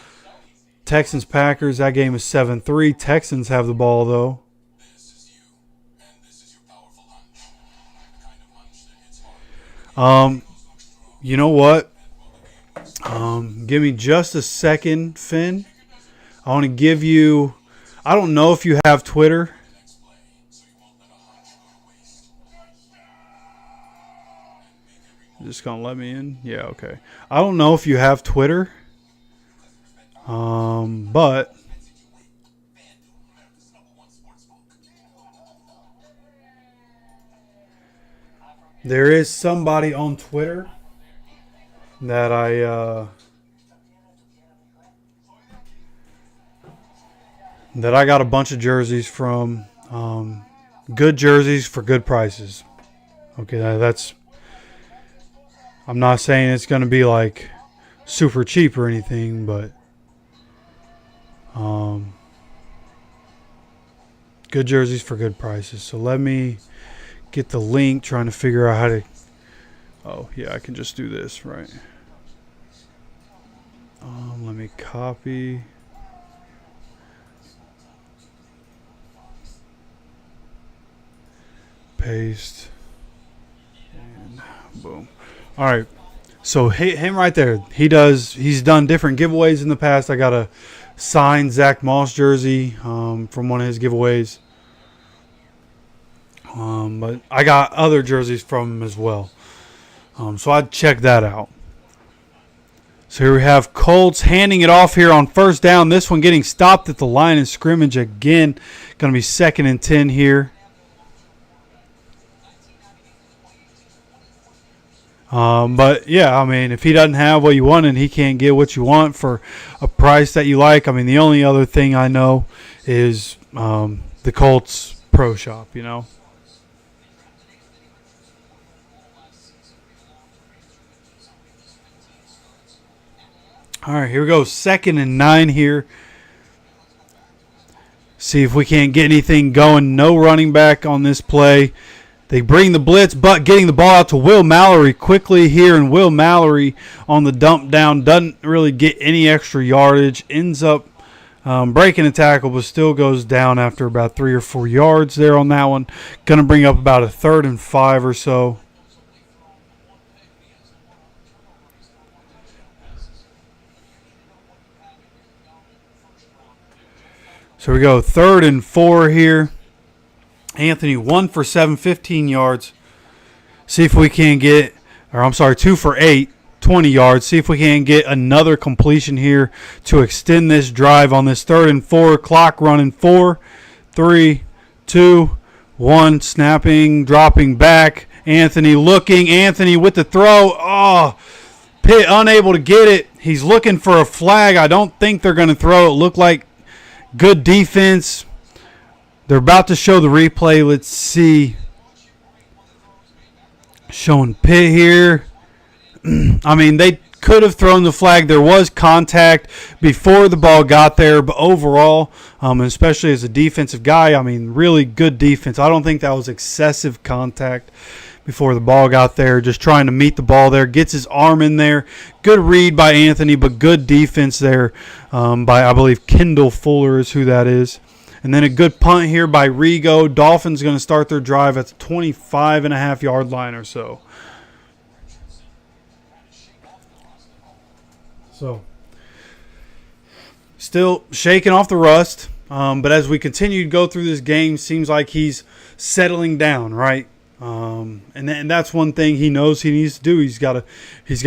Texans, Packers, that game is 7-3. Texans have the ball, though. You know what? Give me just a second, Finn. I want to give you... I don't know if you have Twitter. Just going to let me in? Yeah, okay. I don't know if you have Twitter. But... there is somebody on Twitter that I got a bunch of jerseys from. Good jerseys for good prices. Okay, that's... I'm not saying it's going to be like super cheap or anything, but good jerseys for good prices. So let me get the link, trying to figure out how to... oh, yeah, I can just do this, right? Let me copy. Paste. And boom. All right. So him right there, he's done different giveaways in the past. I got a signed Zach Moss jersey from one of his giveaways. But I got other jerseys from him as well. So I'd check that out. So here we have Colts handing it off here on first down. This one getting stopped at the line of scrimmage again. Going to be 2nd and 10 here. But yeah, I mean, if he doesn't have what you want and he can't get what you want for a price that you like, I mean, the only other thing I know is the the Colts pro shop, you know. All right, here we go. 2nd and 9 here. See if we can't get anything going. No running back on this play. They bring the blitz, but getting the ball out to Will Mallory quickly here, and Will Mallory on the dump down doesn't really get any extra yardage. Ends up breaking a tackle, but still goes down after about 3 or 4 yards there on that one. Going to bring up about a 3rd and 5 or so. So we go 3rd and 4 here. Anthony 1 for 7, 15 yards. See if we can get, 2 for 8, 20 yards. See if we can get another completion here to extend this drive on this 3rd and 4. Clock running 4, 3, 2, 1. Snapping, dropping back. Anthony looking. Anthony with the throw. Oh, Pitt unable to get it. He's looking for a flag. I don't think they're going to throw it. Looked like good defense. They're about to show the replay. Let's see. Showing Pitt here. I mean, they could have thrown the flag. There was contact before the ball got there, but overall, especially as a defensive guy, I mean, really good defense. I don't think that was excessive contact before the ball got there. Just trying to meet the ball there. Gets his arm in there. Good read by Anthony, but good defense there by, I believe, Kendall Fuller is who that is. And then a good punt here by Rigo. Dolphins going to start their drive at the 25.5-yard line or so. So, still shaking off the rust. But as we continue to go through this game, seems like he's settling down, right? And that's one thing he knows he needs to do. He's got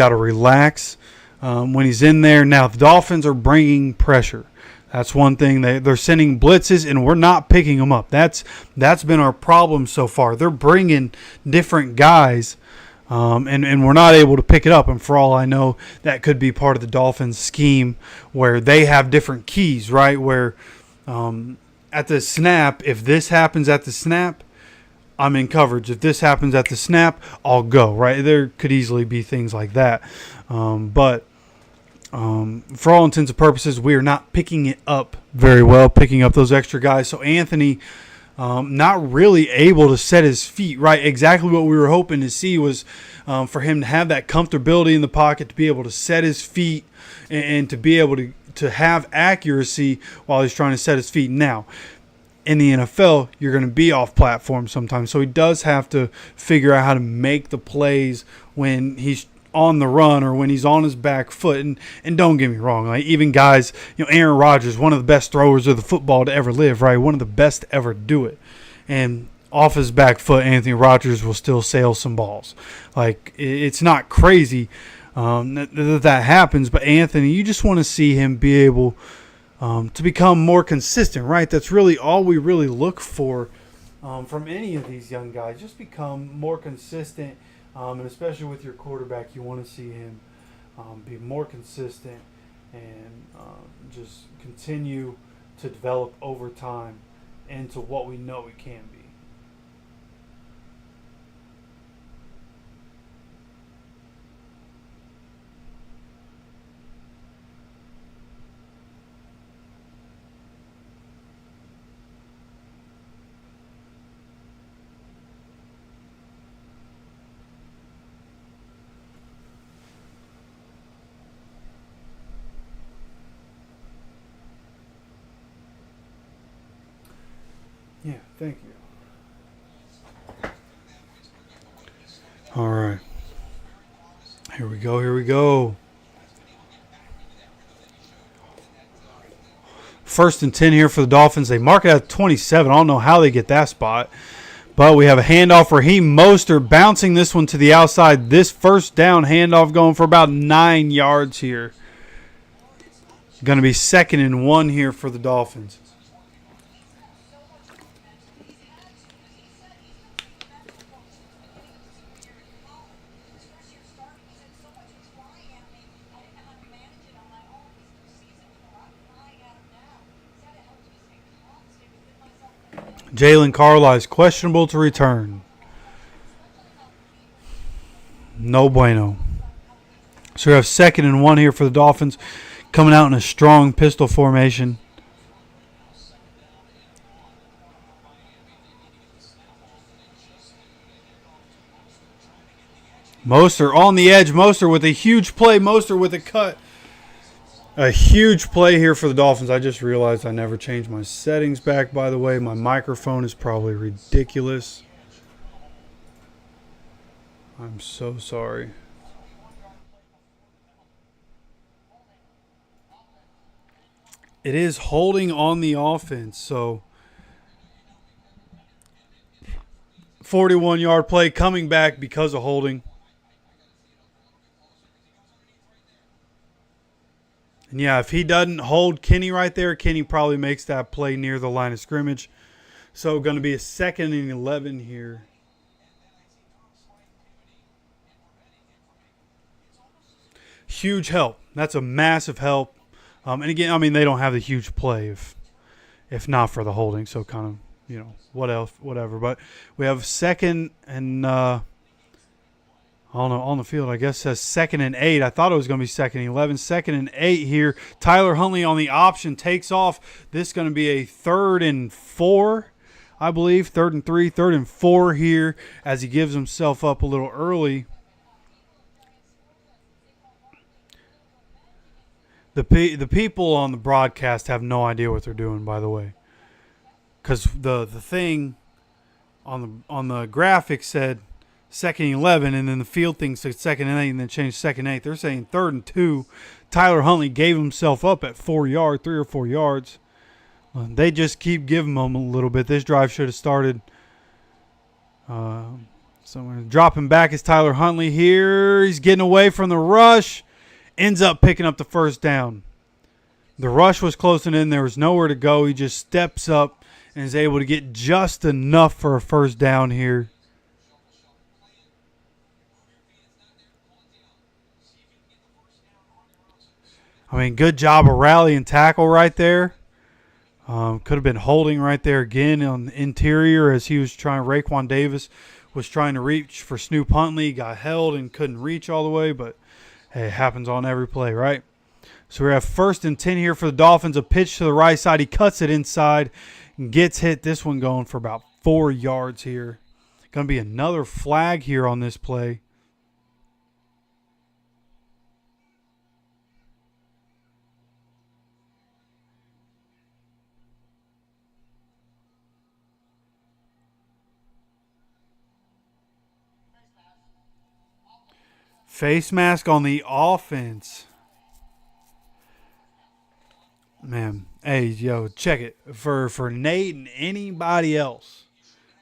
to relax when he's in there. Now, the Dolphins are bringing pressure. That's one thing. They're sending blitzes, and we're not picking them up. That's been our problem so far. They're bringing different guys, and we're not able to pick it up. And for all I know, that could be part of the Dolphins' scheme where they have different keys, right? Where at the snap, if this happens at the snap, I'm in coverage. If this happens at the snap, I'll go, right? There could easily be things like that. But for all intents and purposes, we are not picking it up very well, picking up those extra guys. So Anthony not really able to set his feet, right? Exactly what we were hoping to see was for him to have that comfortability in the pocket, to be able to set his feet and to be able to have accuracy while he's trying to set his feet. Now, in the NFL, you're going to be off platform sometimes. So he does have to figure out how to make the plays when he's on the run or when he's on his back foot. And don't get me wrong, like even guys, Aaron Rodgers, one of the best throwers of the football to ever live, right? One of the best to ever do it. And off his back foot, Anthony Rodgers will still sail some balls. Like, it's not crazy that happens, but Anthony, you just want to see him be able to become more consistent, right? That's really all we really look for from any of these young guys. Just become more consistent. And especially with your quarterback, you want to see him be more consistent and just continue to develop over time into what we know he can be. Yeah, thank you. All right. Here we go. 1st and 10 here for the Dolphins. They mark it at 27. I don't know how they get that spot. But we have a handoff for Raheem Mostert bouncing this one to the outside. This first down handoff going for about 9 yards here. Going to be 2nd and 1 here for the Dolphins. Jalen Carlisle is questionable to return. No bueno. So we have 2nd and 1 here for the Dolphins, coming out in a strong pistol formation. Mostert on the edge. Mostert with a huge play. Mostert with a cut. A huge play here for the Dolphins. I just realized I never changed my settings back, by the way. My microphone is probably ridiculous. I'm so sorry. It is holding on the offense, so 41-yard play coming back because of holding. And yeah, if he doesn't hold Kenny right there, Kenny probably makes that play near the line of scrimmage. So going to be a 2nd and 11 here. Huge help. That's a massive help. And again, I mean, they don't have the huge play if not for the holding. So kind of, you know, what else, whatever. But we have 2nd and on the field, I guess says 2nd and 8. I thought it was going to be 2nd and 11. 2nd and 8 here. Tyler Huntley on the option takes off. This is going to be a 3rd and 4, I believe. 3rd and 3, 3rd and 4 here as he gives himself up a little early. The people on the broadcast have no idea what they're doing, by the way, because the thing on the graphic said 2nd and 11, and then the field thing said 2nd and 8, and then changed 2nd and 8. They're saying 3rd and 2. Tyler Huntley gave himself up at 3 or 4 yards. They just keep giving them a little bit. This drive should have started. Somewhere dropping back is Tyler Huntley here. He's getting away from the rush. Ends up picking up the 1st down. The rush was closing in. There was nowhere to go. He just steps up and is able to get just enough for a 1st down here. I mean, good job of rally and tackle right there. Could have been holding right there again on the interior as he was trying. Raekwon Davis was trying to reach for Snoop Huntley. Got held and couldn't reach all the way, but hey, it happens on every play, right? So we have 1st and 10 here for the Dolphins. A pitch to the right side. He cuts it inside and gets hit. This one going for about 4 yards here. Going to be another flag here on this play. Face mask on the offense. Man, hey, yo, check it. For Nate and anybody else.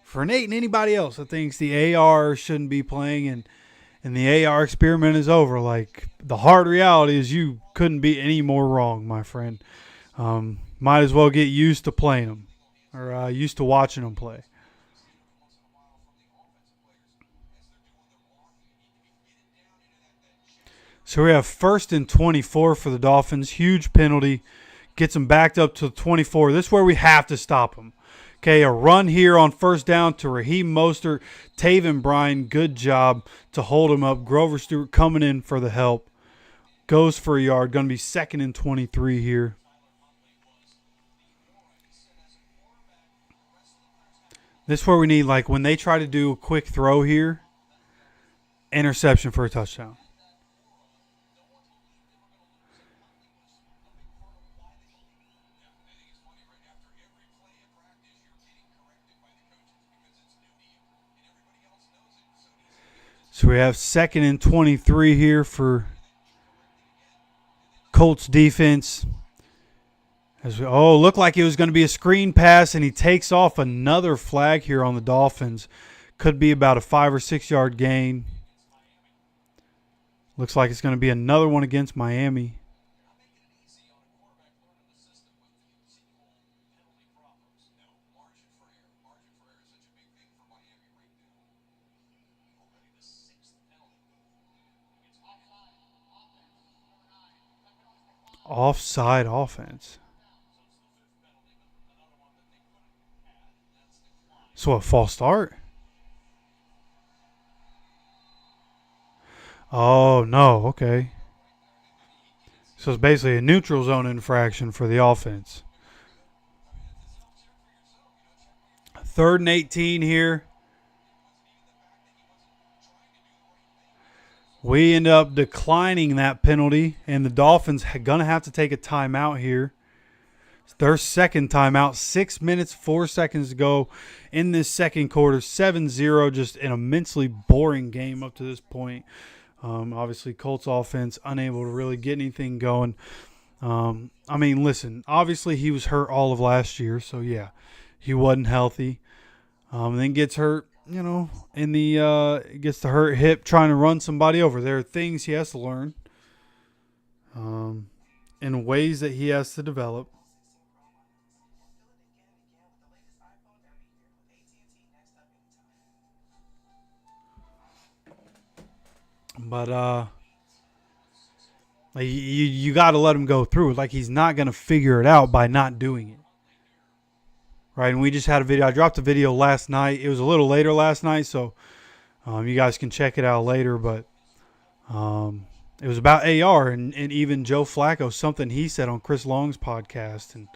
For Nate and anybody else that thinks the AR shouldn't be playing and the AR experiment is over, like, the hard reality is you couldn't be any more wrong, my friend. Might as well get used to playing them or used to watching them play. So we have 1st and 24 for the Dolphins. Huge penalty. Gets them backed up to the 24. This is where we have to stop them. Okay, a run here on 1st down to Raheem Mostert. Taven Bryan, good job to hold him up. Grover Stewart coming in for the help. Goes for a yard. Going to be 2nd and 23 here. This is where we need, like, when they try to do a quick throw here, interception for a touchdown. So we have 2nd and 23 here for Colts defense. Looked like it was going to be a screen pass, and he takes off. Another flag here on the Dolphins. Could be about a 5 or 6 yard gain. Looks like it's going to be another one against Miami. Offside offense. So a false start? Oh, no. Okay. So it's basically a neutral zone infraction for the offense. 3rd and 18 here. We end up declining that penalty, and the Dolphins are going to have to take a timeout here. It's their second timeout. 6 minutes, 4 seconds to go in this second quarter. 7-0, just an immensely boring game up to this point. Obviously, Colts offense unable to really get anything going. I mean, listen, obviously he was hurt all of last year, so yeah, he wasn't healthy. Then gets hurt, in the gets the hurt hip trying to run somebody over. There are things he has to learn, in ways that he has to develop. But you got to let him go through it. Like, he's not going to figure it out by not doing it. Right, and we just had a video. I dropped a video last night. It was a little later last night, so you guys can check it out later. But it was about AR and even Joe Flacco, something he said on Chris Long's podcast, and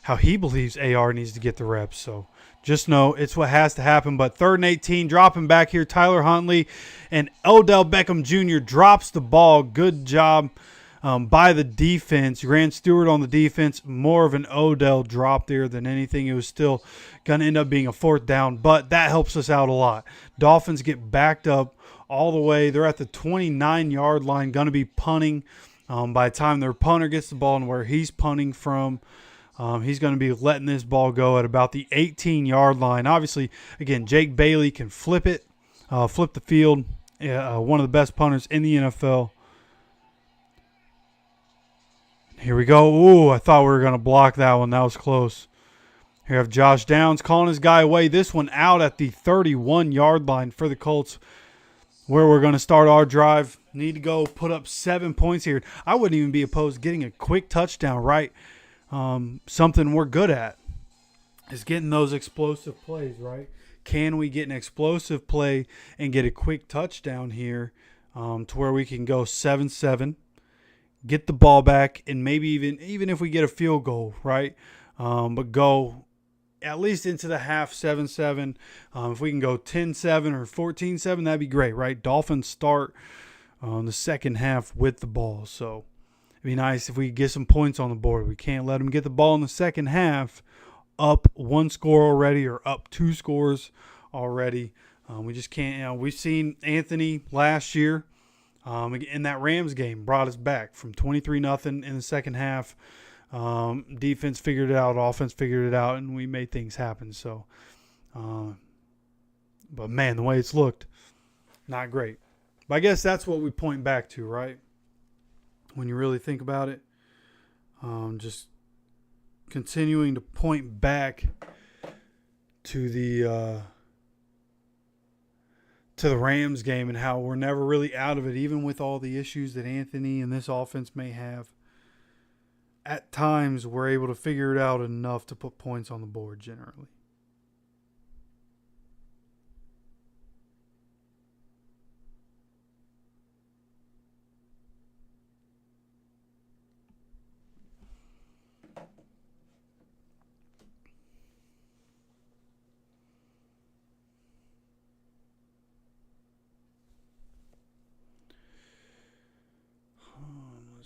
how he believes AR needs to get the reps. So just know it's what has to happen. But 3rd and 18, dropping back here, Tyler Huntley and Odell Beckham Jr. drops the ball. Good job by the defense. Grant Stewart on the defense. More of an Odell drop there than anything. It was still going to end up being a 4th down, but that helps us out a lot. Dolphins get backed up all the way. They're at the 29-yard line, going to be punting. By the time their punter gets the ball and where he's punting from, he's going to be letting this ball go at about the 18-yard line. Obviously, again, Jake Bailey can flip it, flip the field. One of the best punters in the NFL. Here we go. Ooh, I thought we were going to block that one. That was close. Here we have Josh Downs calling his guy away. This one out at the 31-yard line for the Colts, where we're going to start our drive. Need to go put up 7 points here. I wouldn't even be opposed to getting a quick touchdown, right? Something we're good at is getting those explosive plays, right? Can we get an explosive play and get a quick touchdown here to where we can go 7-7, get the ball back, and maybe even if we get a field goal, right? But go at least into the half 7-7. If we can go 10-7 or 14-7, that'd be great, right? Dolphins start the second half with the ball, so it'd be nice if we could get some points on the board. We can't let them get the ball in the second half up 1 score already or up 2 scores already. We just can't. We've seen Anthony last year in that Rams game brought us back from 23-0 in the second half. Defense figured it out, offense figured it out, and we made things happen. So, but man, the way it's looked, not great. But I guess that's what we point back to, right? When you really think about it, just continuing to point back to the Rams game and how we're never really out of it, even with all the issues that Anthony and this offense may have. At times, we're able to figure it out enough to put points on the board generally.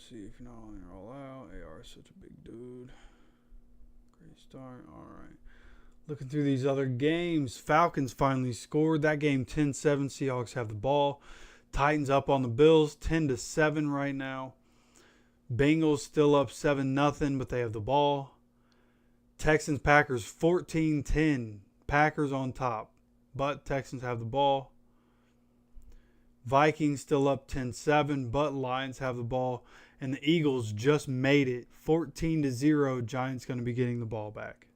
See if you're not on your all out. AR is such a big dude. Great start. All right. Looking through these other games, Falcons finally scored. That game 10-7. Seahawks have the ball. Titans up on the Bills 10-7 right now. Bengals still up 7-0, but they have the ball. Texans Packers 14-10. Packers on top, but Texans have the ball. Vikings still up 10-7, but Lions have the ball. And the Eagles just made it 14-0. Giants going to be getting the ball back.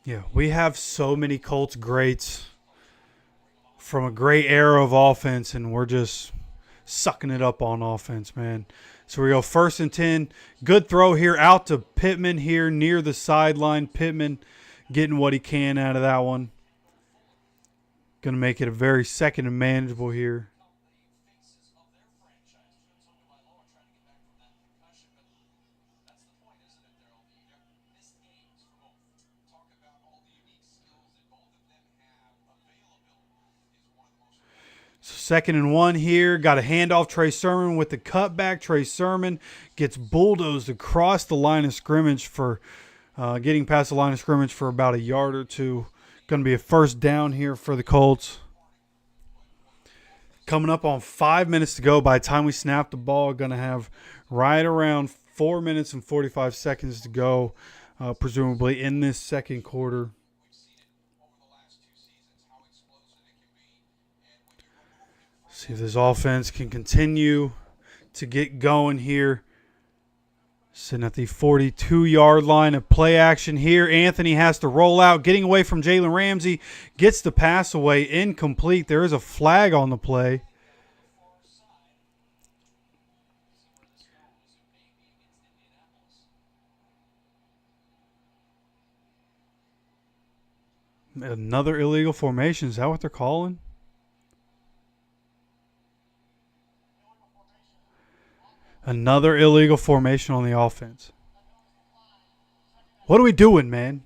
Yeah, we have so many Colts greats from a great era of offense, and we're just sucking it up on offense, man. So we go 1st and 10. Good throw here out to Pittman here near the sideline. Pittman getting what he can out of that one. Going to make it a very second and manageable here. So 2nd and 1 here. Got a handoff. Trey Sermon with the cutback. Trey Sermon gets bulldozed across the line of scrimmage for getting past the line of scrimmage for about a yard or two. Going to be a 1st down here for the Colts. Coming up on 5 minutes to go. By the time we snap the ball, going to have right around 4 minutes and 45 seconds to go, presumably in this second quarter. See if this offense can continue to get going here. Sitting at the 42-yard line of play action here. Anthony has to roll out, getting away from Jalen Ramsey. Gets the pass away, incomplete. There is a flag on the play. Another illegal formation. Is that what they're calling? Another illegal formation on the offense. What are we doing, man?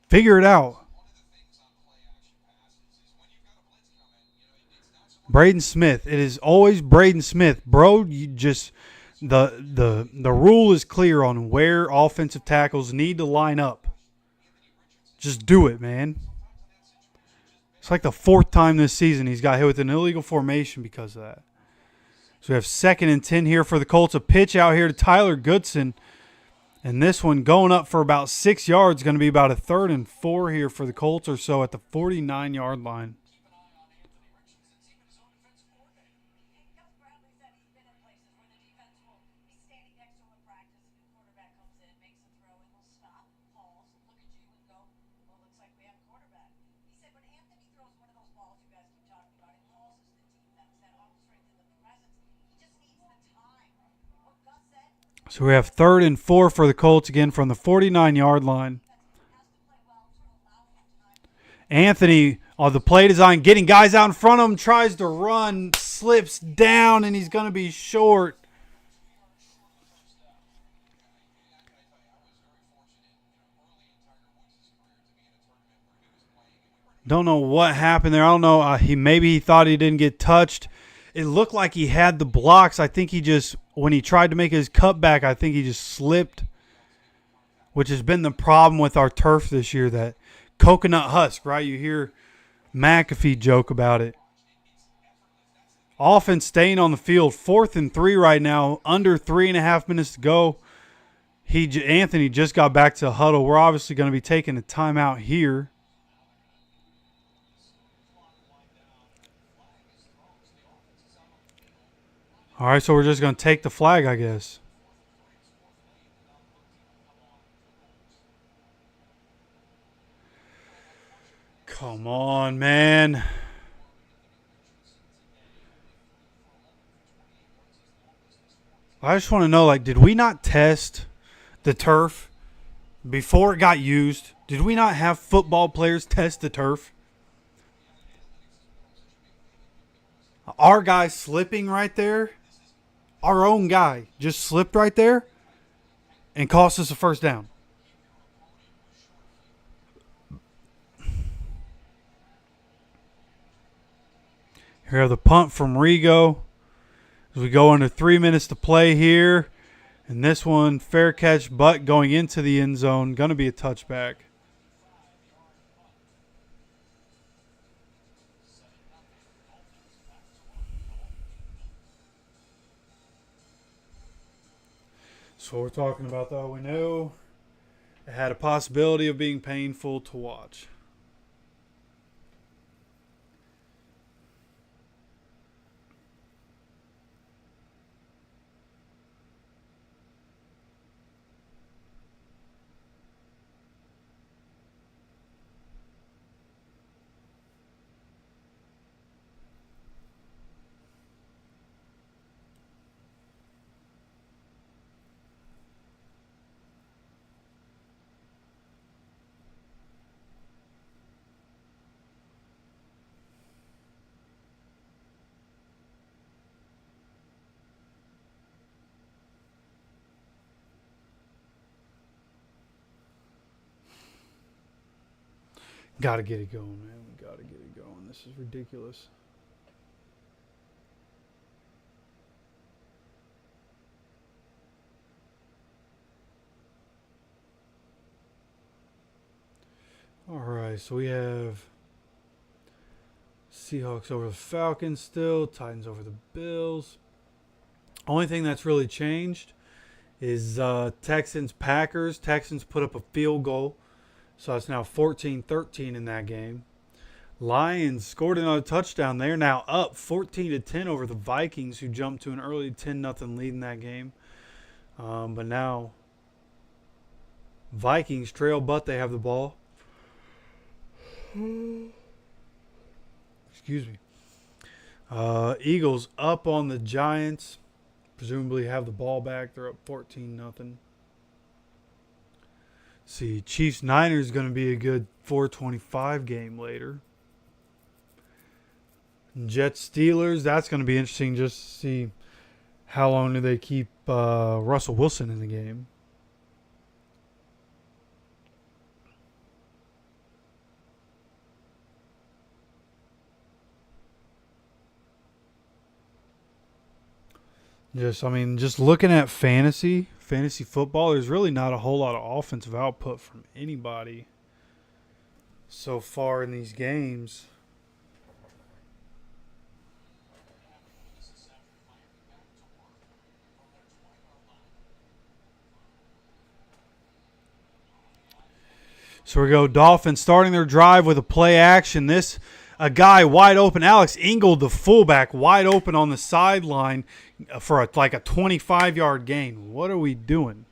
Figure it out. Braden Smith. It is always Braden Smith. Bro, you just the rule is clear on where offensive tackles need to line up. Just do it, man. It's like the 4th time this season he's got hit with an illegal formation because of that. So we have 2nd and 10 here for the Colts. A pitch out here to Tyler Goodson. And this one going up for about 6 yards. Going to be about a 3rd and 4 here for the Colts or so at the 49-yard line. So we have 3rd and 4 for the Colts again from the 49-yard line. Anthony on the play design, getting guys out in front of him, tries to run, slips down, and he's going to be short. Don't know what happened there. I don't know. Maybe he thought he didn't get touched. It looked like he had the blocks. I think he just, when he tried to make his cutback, I think he just slipped, which has been the problem with our turf this year, that coconut husk, right? You hear McAfee joke about it. Offense staying on the field. 4th and 3 right now. Under 3.5 minutes to go. Anthony just got back to the huddle. We're obviously going to be taking a timeout here. All right, so we're just going to take the flag, I guess. Come on, man. I just want to know, did we not test the turf before it got used? Did we not have football players test the turf? Our guy slipping right there, our own guy just slipped right there and cost us a 1st down. Here we have the punt from Rigo. As we go into 3 minutes to play here. And this one, fair catch, but going into the end zone. Going to be a touchback. So what we're talking about, though, we knew it had a possibility of being painful to watch. Gotta get it going, man. We gotta get it going. This is ridiculous. All right, so we have Seahawks over the Falcons still, Titans over the Bills. Only thing that's really changed is Texans-Packers. Texans put up a field goal, so it's now 14-13 in that game. Lions scored another touchdown. They're now up 14-10 over the Vikings, who jumped to an early 10-0 lead in that game. But now Vikings trail, but they have the ball. Excuse me. Eagles up on the Giants. Presumably have the ball back. They're up 14-0. See, Chiefs-Niners is going to be a good 4:25 game later. Jets-Steelers, that's going to be interesting just to see how long do they keep Russell Wilson in the game. Just looking at fantasy football, there's really not a whole lot of offensive output from anybody so far in these games. So we go Dolphins starting their drive with a play action. A guy wide open, Alex Ingold, the fullback, wide open on the sideline for a 25-yard gain. What are we doing?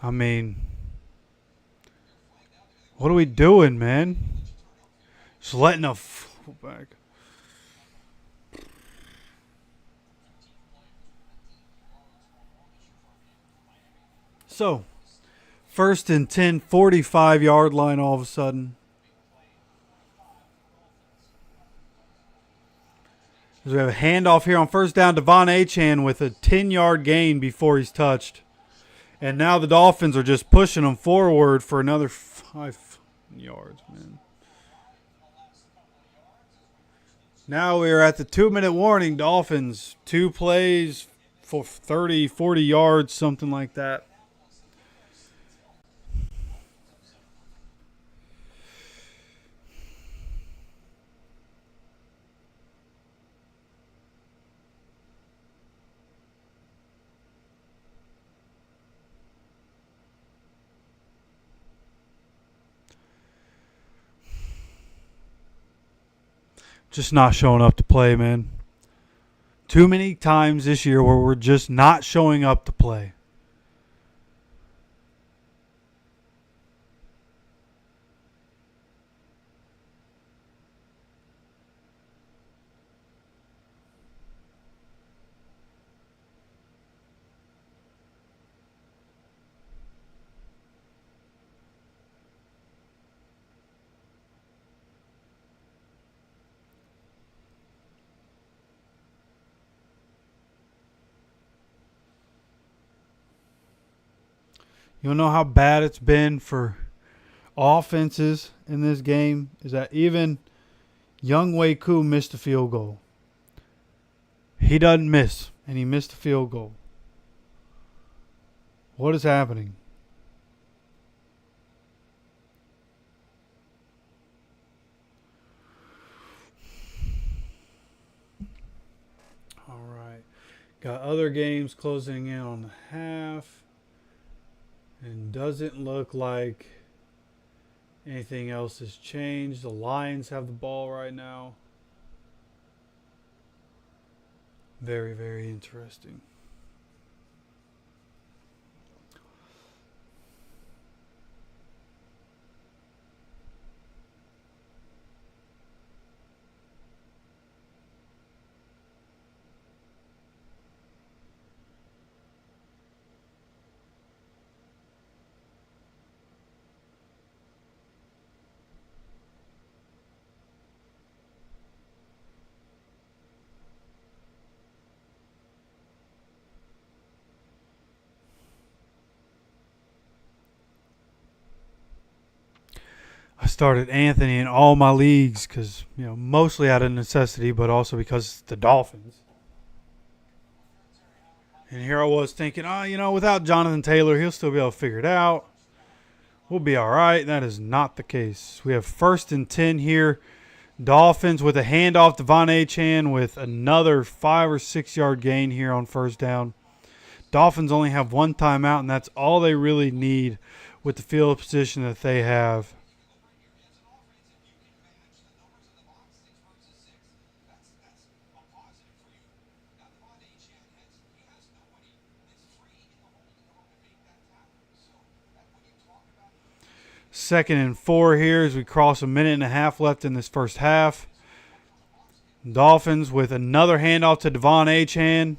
I mean, what are we doing, man? Just letting a fullback. So, 1st and 10, 45-yard line all of a sudden. As we have a handoff here on first down, Devon Achane with a 10-yard gain before he's touched. And now the Dolphins are just pushing him forward for another 5 yards, man. Now we're at the 2-minute warning. Dolphins, 2 plays for 30, 40 yards, something like that. Just not showing up to play, man. Too many times this year where we're just not showing up to play. You know how bad it's been for offenses in this game? Is that even Young Wei Koo missed a field goal. He doesn't miss, and he missed a field goal. What is happening? All right. Got other games closing in on the half. And doesn't look like anything else has changed. The Lions have the ball right now. Very, very interesting. I started Anthony in all my leagues because, mostly out of necessity, but also because it's the Dolphins. And here I was thinking, without Jonathan Taylor, he'll still be able to figure it out. We'll be all right. That is not the case. We have 1st and 10 here. Dolphins with a handoff to Achane with another 5 or 6 yard gain here on 1st down. Dolphins only have 1 timeout, and that's all they really need with the field position that they have. Second and 4 here as we cross a minute and a half left in this first half. Dolphins with another handoff to Devon Achane.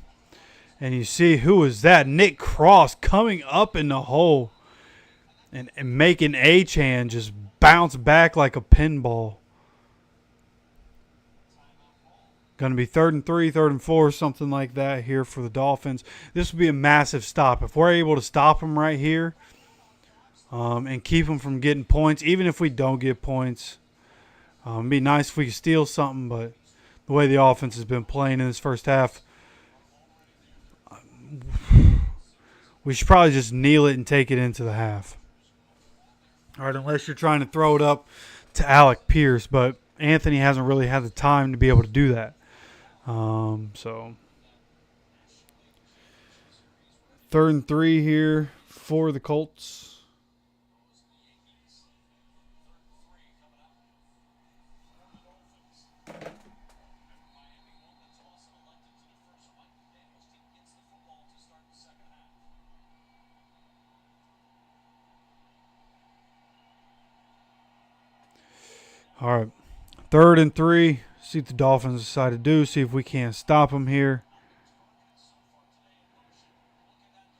And you see, who is that? Nick Cross coming up in the hole and making Achane just bounce back like a pinball. Going to be 3rd and 3, 3rd and 4, something like that here for the Dolphins. This would be a massive stop. If we're able to stop them right here and keep them from getting points, even if we don't get points, it'd be nice if we could steal something, but the way the offense has been playing in this first half, we should probably just kneel it and take it into the half. All right, unless you're trying to throw it up to Alec Pierce, but Anthony hasn't really had the time to be able to do that. So 3rd and 3 here for the Colts. All right, 3rd and 3. See what the Dolphins decide to do. See if we can't stop them here.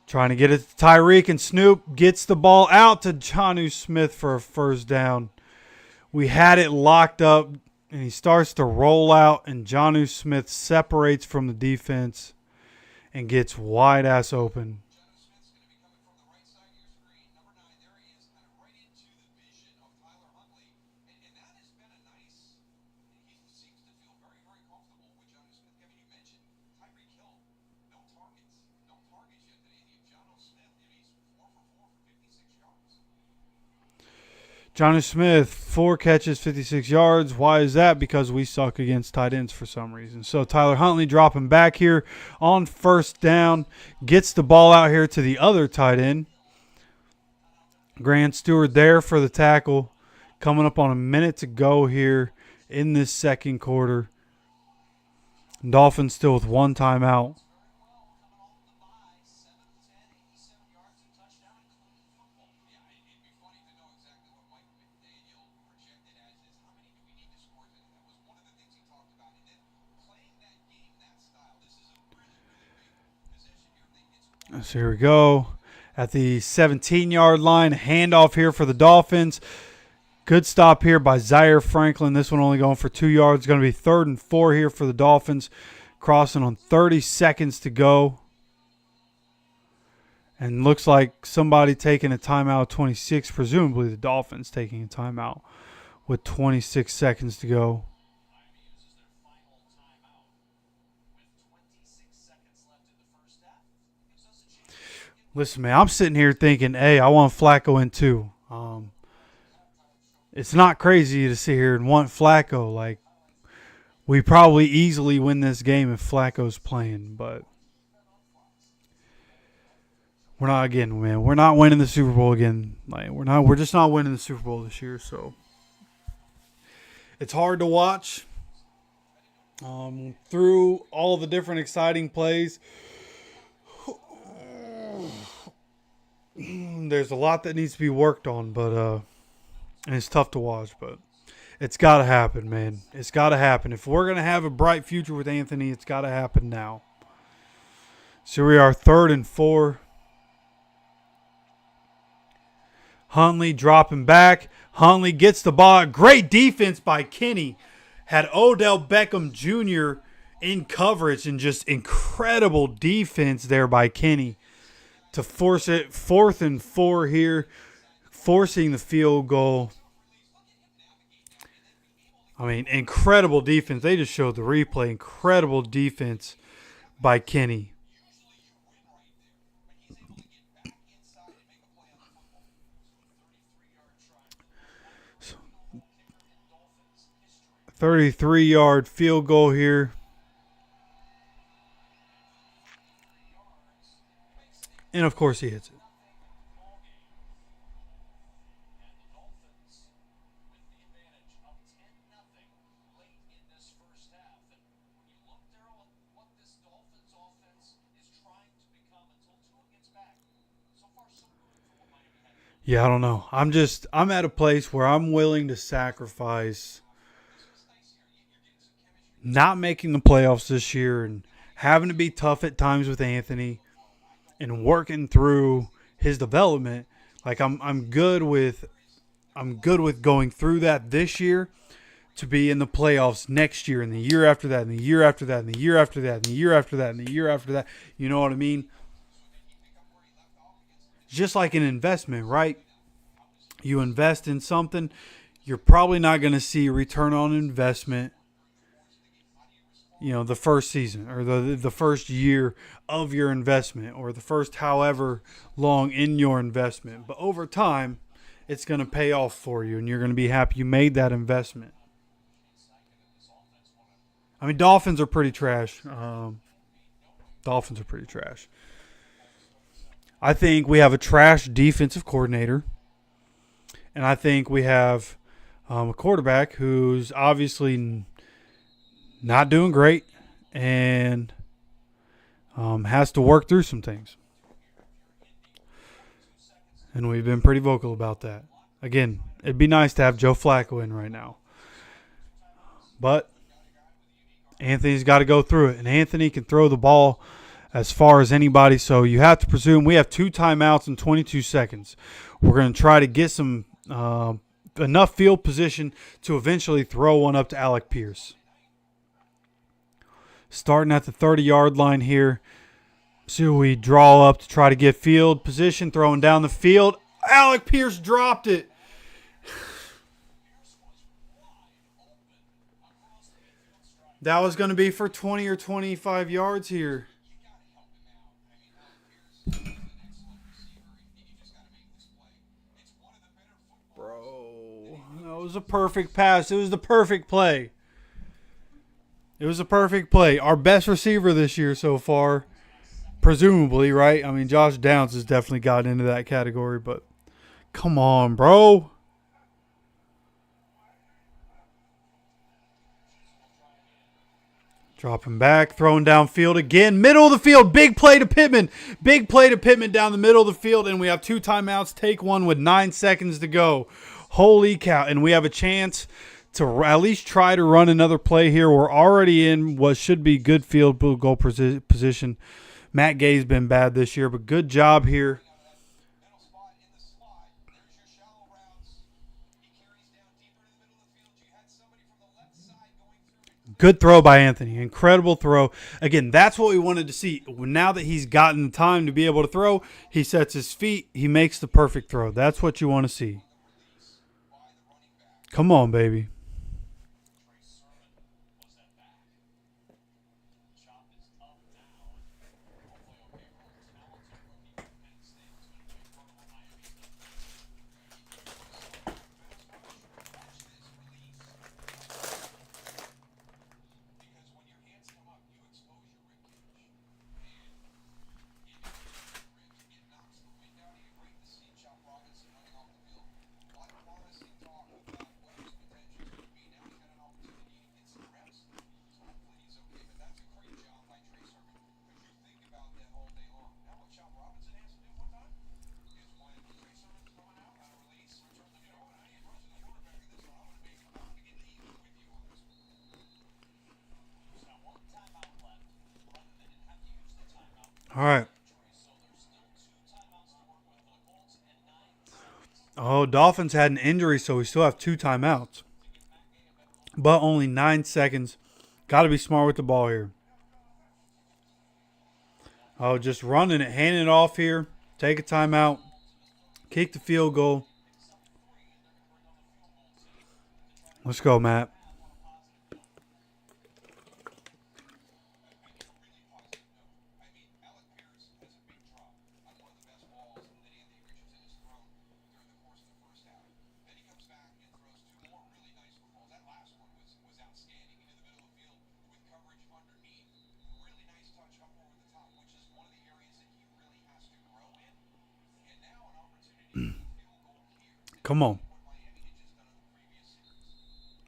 Trying to get it to Tyreek, and Snoop gets the ball out to Jonnu Smith for a 1st down. We had it locked up, and he starts to roll out, and Jonnu Smith separates from the defense and gets wide-ass open. Jonnu Smith, 4 catches, 56 yards. Why is that? Because we suck against tight ends for some reason. So Tyler Huntley dropping back here on 1st down. Gets the ball out here to the other tight end. Grant Stewart there for the tackle. Coming up on a minute to go here in this 2nd quarter. Dolphins still with 1 timeout. So here we go. At the 17-yard line, handoff here for the Dolphins. Good stop here by Zaire Franklin. This one only going for 2 yards. Going to be 3rd and 4 here for the Dolphins. Crossing on 30 seconds to go. And looks like somebody taking a timeout 26. Presumably the Dolphins taking a timeout with 26 seconds to go. Listen, man, I'm sitting here thinking, hey, I want Flacco in too. It's not crazy to sit here and want Flacco. Like, we probably easily win this game if Flacco's playing, but we're not again, man. We're not winning the Super Bowl again. Like, we're just not winning the Super Bowl this year, so it's hard to watch. Through all the different exciting plays, there's a lot that needs to be worked on, but and it's tough to watch, but it's got to happen, man. It's got to happen. If we're going to have a bright future with Anthony, it's got to happen now. So we are 3rd and 4. Huntley dropping back. Huntley gets the ball. Great defense by Kenny. Had Odell Beckham Jr. in coverage, and just incredible defense there by Kenny to force it. 4th and 4 here, forcing the field goal. I mean, incredible defense. They just showed the replay. Incredible defense by Kenny. 33-yard field goal here. And, of course, he hits it. Yeah, I don't know. I'm at a place where I'm willing to sacrifice not making the playoffs this year and having to be tough at times with Anthony and working through his development. Like I'm good with going through that this year to be in the playoffs next year and the year after that and the year after that and the year after that and the year after that and the year after that. You know what I mean? Just like an investment, right? You invest in something, you're probably not going to see return on investment, the first season or the first year of your investment or the first however long in your investment. But over time, it's going to pay off for you and you're going to be happy you made that investment. I mean, Dolphins are pretty trash. I think we have a trash defensive coordinator. And I think we have a quarterback who's obviously not doing great and has to work through some things. And we've been pretty vocal about that. Again, it'd be nice to have Joe Flacco in right now. But Anthony's got to go through it. And Anthony can throw the ball as far as anybody. So you have to presume we have 2 timeouts in 22 seconds. We're going to try to get some enough field position to eventually throw one up to Alec Pierce. Starting at the 30-yard line here. So we draw up to try to get field position, throwing down the field. Alec Pierce dropped it. That was going to be for 20 or 25 yards here. It was a perfect pass. It was the perfect play. Our best receiver this year so far, presumably, right? I mean, Josh Downs has definitely gotten into that category, but come on, bro. Dropping back, throwing downfield again. Middle of the field, big play to Pittman. Big play to Pittman down the middle of the field, and we have 2 timeouts. Take one with 9 seconds to go. Holy cow. And we have a chance to at least try to run another play here. We're already in what should be good field goal position. Matt Gay's been bad this year, but good job here. Good throw by Anthony. Incredible throw. Again, that's what we wanted to see. Now that he's gotten the time to be able to throw, he sets his feet. He makes the perfect throw. That's what you want to see. Come on, baby. All right. Oh, Dolphins had an injury, so we still have 2 timeouts. But only 9 seconds. Got to be smart with the ball here. Oh, just running it, handing it off here. Take a timeout. Kick the field goal. Let's go, Matt. touch up over the top, which is one of the areas that he really has to grow in. And now an opportunity for a field goal here. Come on. What Miami had just done in the previous series.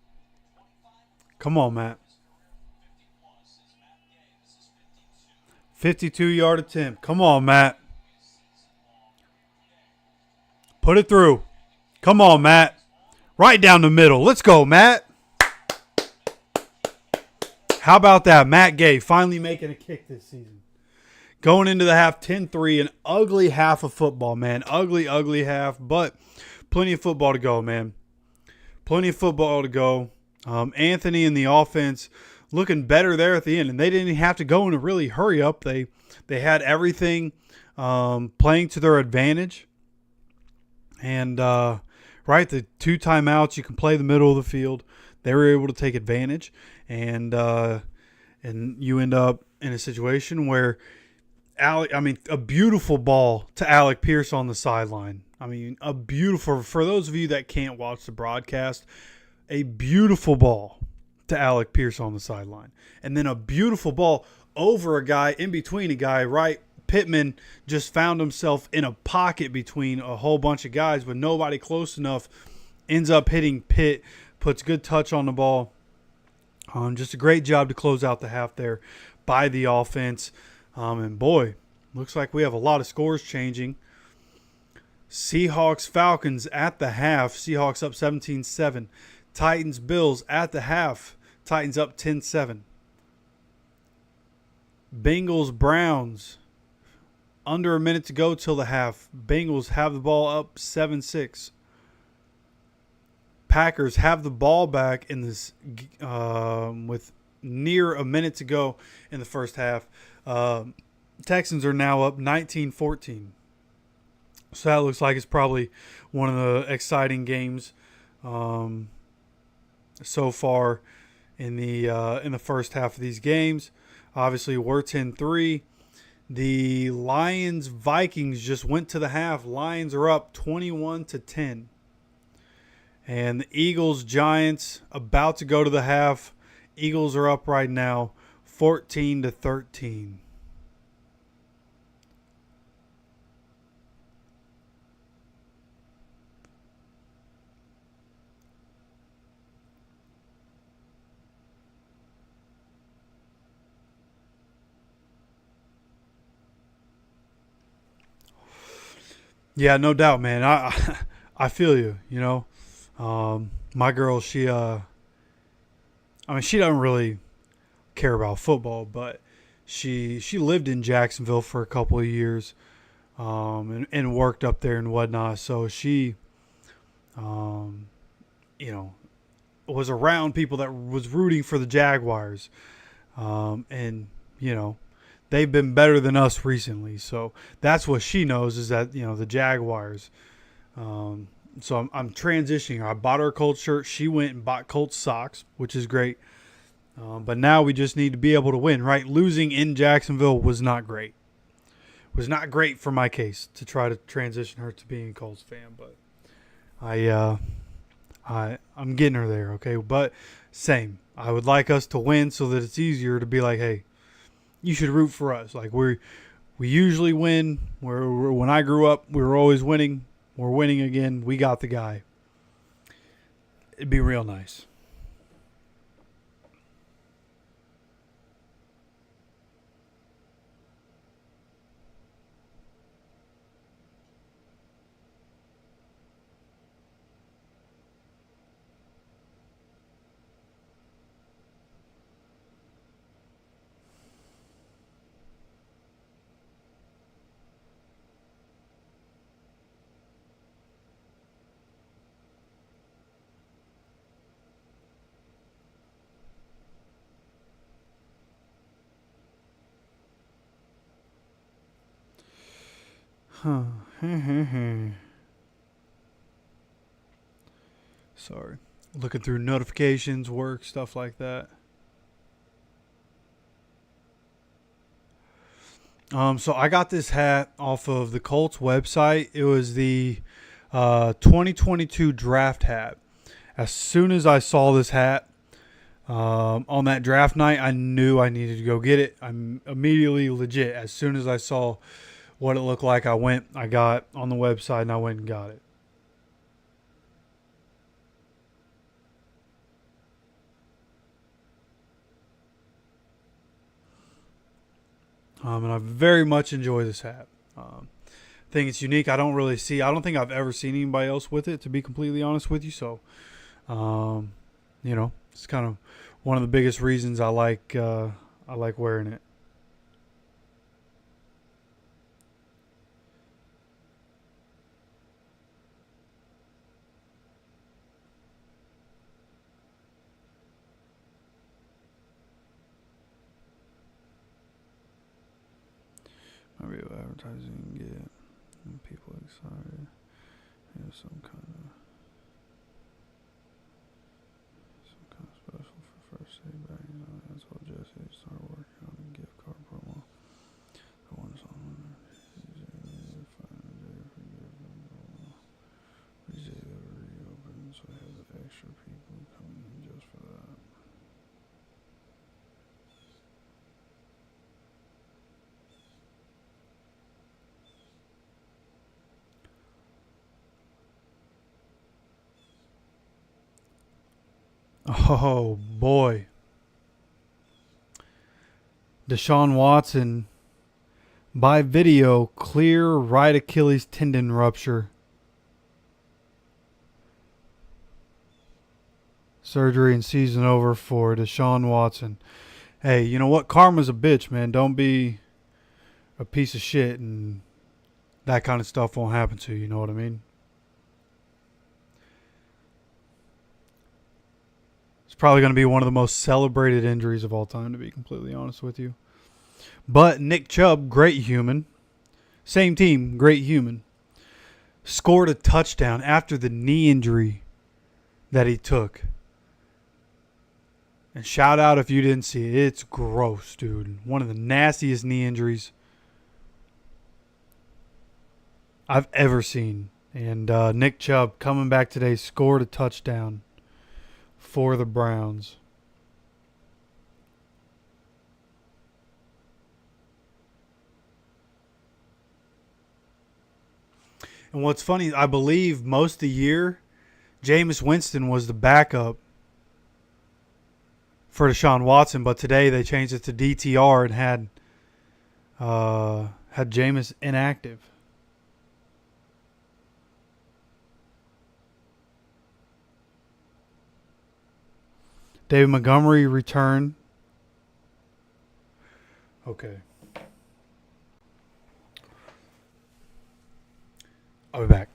Come on, Matt. His career 50 plus is Matt Gay. This is 52. 52-yard attempt. Come on, Matt. Put it through. Come on, Matt. Right down the middle. Let's go, Matt. How about that? Matt Gay finally making a kick this season. Going into the half 10-3, an ugly half of football, man. Ugly, ugly half, but plenty of football to go, man. Plenty of football to go. Anthony and the offense looking better there at the end, and they didn't have to go in a really hurry up. They had everything playing to their advantage. And, right, the 2 timeouts, you can play the middle of the field. They were able to take advantage, and you end up in a situation where a beautiful ball to Alec Pierce on the sideline. I mean, a beautiful, for those of you that can't watch the broadcast, a beautiful ball to Alec Pierce on the sideline. And then a beautiful ball over a guy, in between a guy, right? Pittman just found himself in a pocket between a whole bunch of guys with nobody close enough. Ends up hitting Pitt, puts good touch on the ball. Just a great job to close out the half there by the offense. And boy, looks like we have a lot of scores changing. Seahawks Falcons at the half. Seahawks up 17-7. Titans Bills at the half. Titans up 10-7. Bengals Browns. Under a minute to go till the half. Bengals have the ball up 7-6. Packers have the ball back in this with near a minute to go in the first half. Texans are now up 19-14. So that looks like it's probably one of the exciting games so far in the first half of these games. Obviously, we're 10-3. The Lions-Vikings just went to the half. Lions are up 21-10. And the Eagles-Giants about to go to the half. Eagles are up right now 14-13. Yeah, no doubt, man. I feel you, you know. My girl, she doesn't really care about football, but she lived in Jacksonville for a couple of years, and worked up there and whatnot. So she, was around people that was rooting for the Jaguars, and they've been better than us recently. So that's what she knows, is that the Jaguars. So I'm transitioning her. I bought her a Colts shirt. She went and bought Colts socks, which is great. But now we just need to be able to win, right? Losing in Jacksonville was not great. It was not great for my case to try to transition her to being a Colts fan. But I'm getting her there, okay? But same. I would like us to win so that it's easier to be like, hey, you should root for us. Like we usually win. When I grew up, we were always winning. We're winning again. We got the guy. It'd be real nice. Huh. Sorry. Looking through notifications, work, stuff like that. So I got this hat off of the Colts website. It was the 2022 draft hat. As soon as I saw this hat, On that draft night, I knew I needed to go get it. I'm immediately legit. As soon as I saw what it looked like, I got on the website and I went and got it. And I very much enjoy this hat. I think it's unique. I don't think I've ever seen anybody else with it, to be completely honest with you. So, it's kind of one of the biggest reasons I like wearing it. Maybe advertising get people excited. Some kind of special for first aid bag. That's what Jesse started working on a gift card promo. The one's on reopen, so I have the extra people coming in just for that. Oh boy. Deshaun Watson, by video, clear right Achilles tendon rupture. Surgery and season over for Deshaun Watson. Hey, you know what? Karma's a bitch, man. Don't be a piece of shit and that kind of stuff won't happen to you. You know what I mean? It's probably going to be one of the most celebrated injuries of all time, to be completely honest with you. But Nick Chubb, great human. Same team, great human. Scored a touchdown after the knee injury that he took. And shout out if you didn't see it. It's gross, dude. One of the nastiest knee injuries I've ever seen. And Nick Chubb coming back today scored a touchdown for the Browns. And what's funny, I believe most of the year, Jameis Winston was the backup for Deshaun Watson, but today they changed it to DTR and had Jameis inactive. David Montgomery returned. Okay. I'll be back.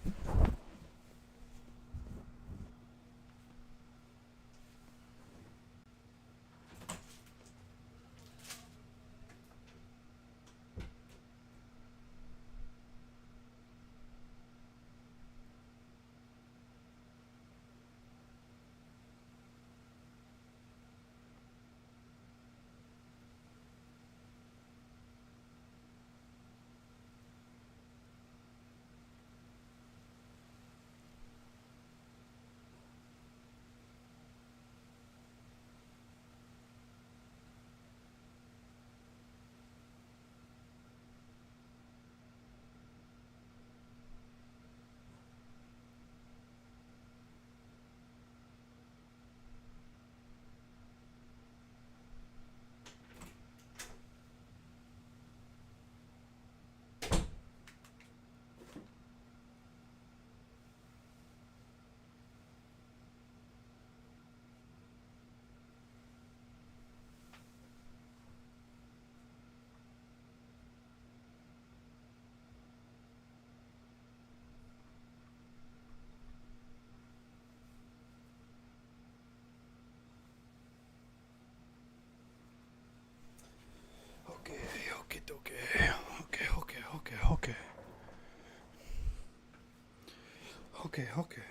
Okay.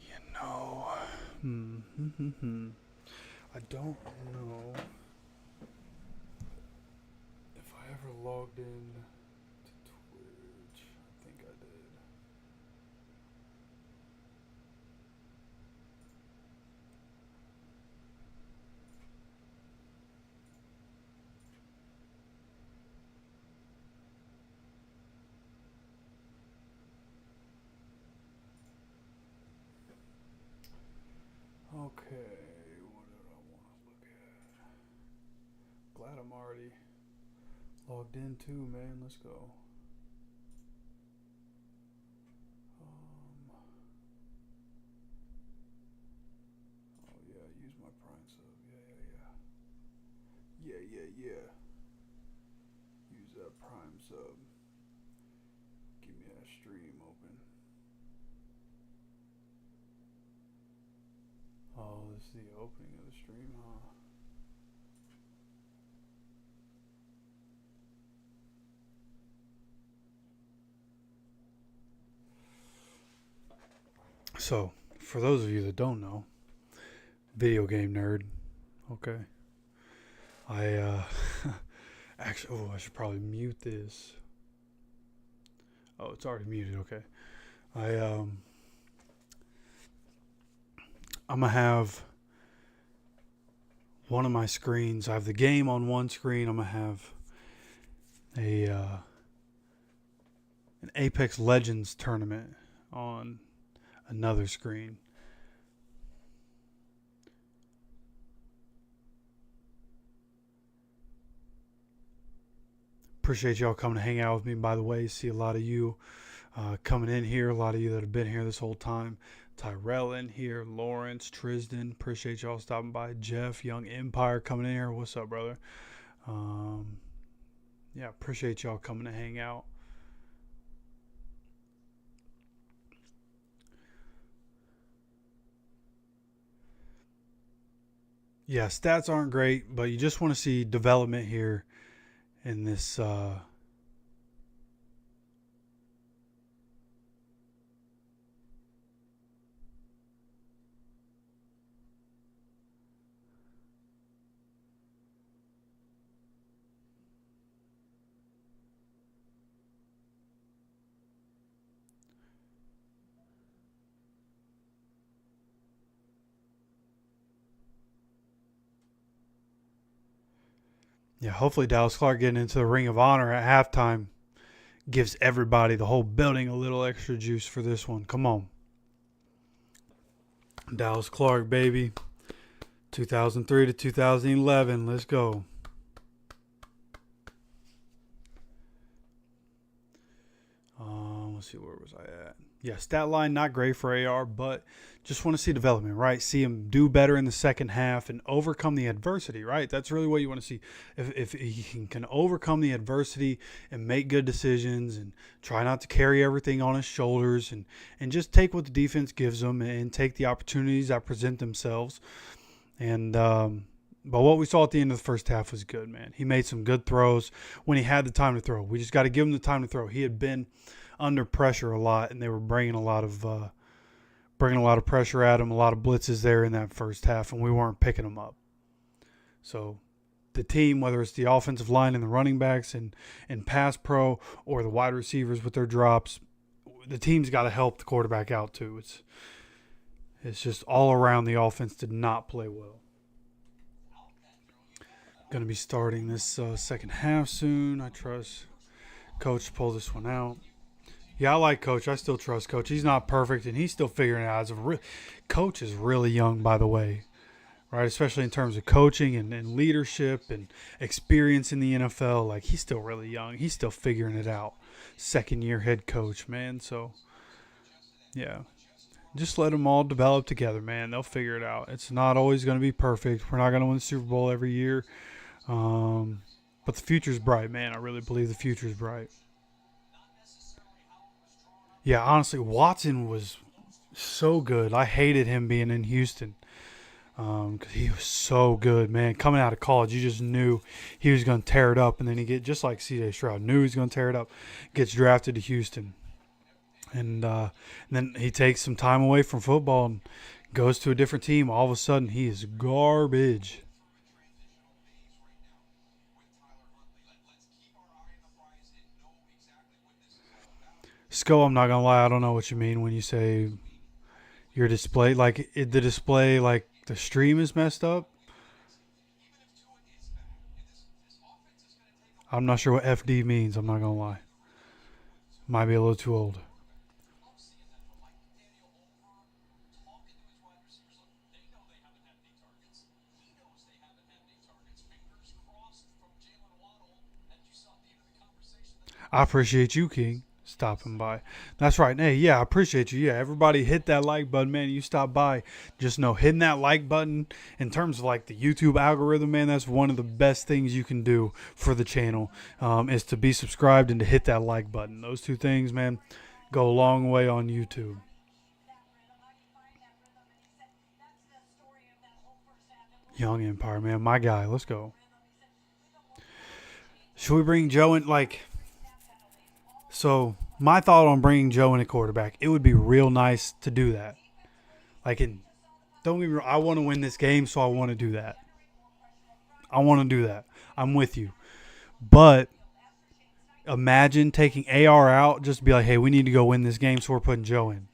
You know, I don't know if I ever logged in to glad I'm already logged in too, man. Let's go. Oh yeah, use my Prime sub. Yeah. Use that Prime sub. Give me that stream open. Oh, this is the opening of the stream, huh? So, for those of you that don't know, video game nerd, okay. I actually, I should probably mute this. Oh, it's already muted. Okay. I'm gonna have one of my screens. I have the game on one screen. I'm gonna have an Apex Legends tournament on another screen. Appreciate y'all coming to hang out with me, by the way. See a lot of you coming in here. A lot of you that have been here this whole time. Tyrell in here. Lawrence, Tristan. Appreciate y'all stopping by. Jeff, Young Empire coming in here. What's up, brother? Yeah, appreciate y'all coming to hang out. Yeah, stats aren't great, but you just want to see development here in this yeah, hopefully Dallas Clark getting into the Ring of Honor at halftime gives everybody, the whole building, a little extra juice for this one. Come on. Dallas Clark, baby. 2003 to 2011. Let's go. Let's see, where was I at? Yeah, stat line not great for AR, but just want to see development, right? See him do better in the second half and overcome the adversity, right? That's really what you want to see. If he can overcome the adversity and make good decisions and try not to carry everything on his shoulders and just take what the defense gives him and take the opportunities that present themselves. And but what we saw at the end of the first half was good, man. He made some good throws when he had the time to throw. We just got to give him the time to throw. He had been under pressure a lot, and they were bringing a lot of pressure at him, a lot of blitzes there in that first half, and we weren't picking them up. So the team, whether it's the offensive line and the running backs and pass pro or the wide receivers with their drops, the team's got to help the quarterback out too. It's just all around the offense did not play well. Going to be starting this second half soon. I trust Coach to pull this one out. Yeah, I like Coach. I still trust Coach. He's not perfect, and he's still figuring it out. Coach is really young, by the way, right? Especially in terms of coaching and leadership and experience in the NFL. Like, he's still really young. He's still figuring it out. Second-year head coach, man. So, yeah. Just let them all develop together, man. They'll figure it out. It's not always going to be perfect. We're not going to win the Super Bowl every year. But the future's bright, man. I really believe the future's bright. Yeah, honestly, Watson was so good. I hated him being in Houston because he was so good, man. Coming out of college, you just knew he was going to tear it up. And then just like C.J. Stroud, knew he was going to tear it up. Gets drafted to Houston. And then he takes some time away from football and goes to a different team. All of a sudden, he is garbage. Sco, I'm not going to lie. I don't know what you mean when you say your display. Like, the display, like, the stream is messed up. I'm not sure what FD means. I'm not going to lie. Might be a little too old. I appreciate you, King, stopping by. That's right. Hey, yeah, I appreciate you. Yeah, everybody hit that like button, man. You stop by. Just know hitting that like button in terms of like the YouTube algorithm, man, that's one of the best things you can do for the channel is to be subscribed and to hit that like button. Those two things, man, go a long way on YouTube. Young Empire, man, my guy. Let's go. Should we bring Joe in? So my thought on bringing Joe in a quarterback, it would be real nice to do that. Don't get me wrong, I want to win this game, so I want to do that. I want to do that. I'm with you. But imagine taking AR out, just be like, hey, we need to go win this game, so we're putting Joe in.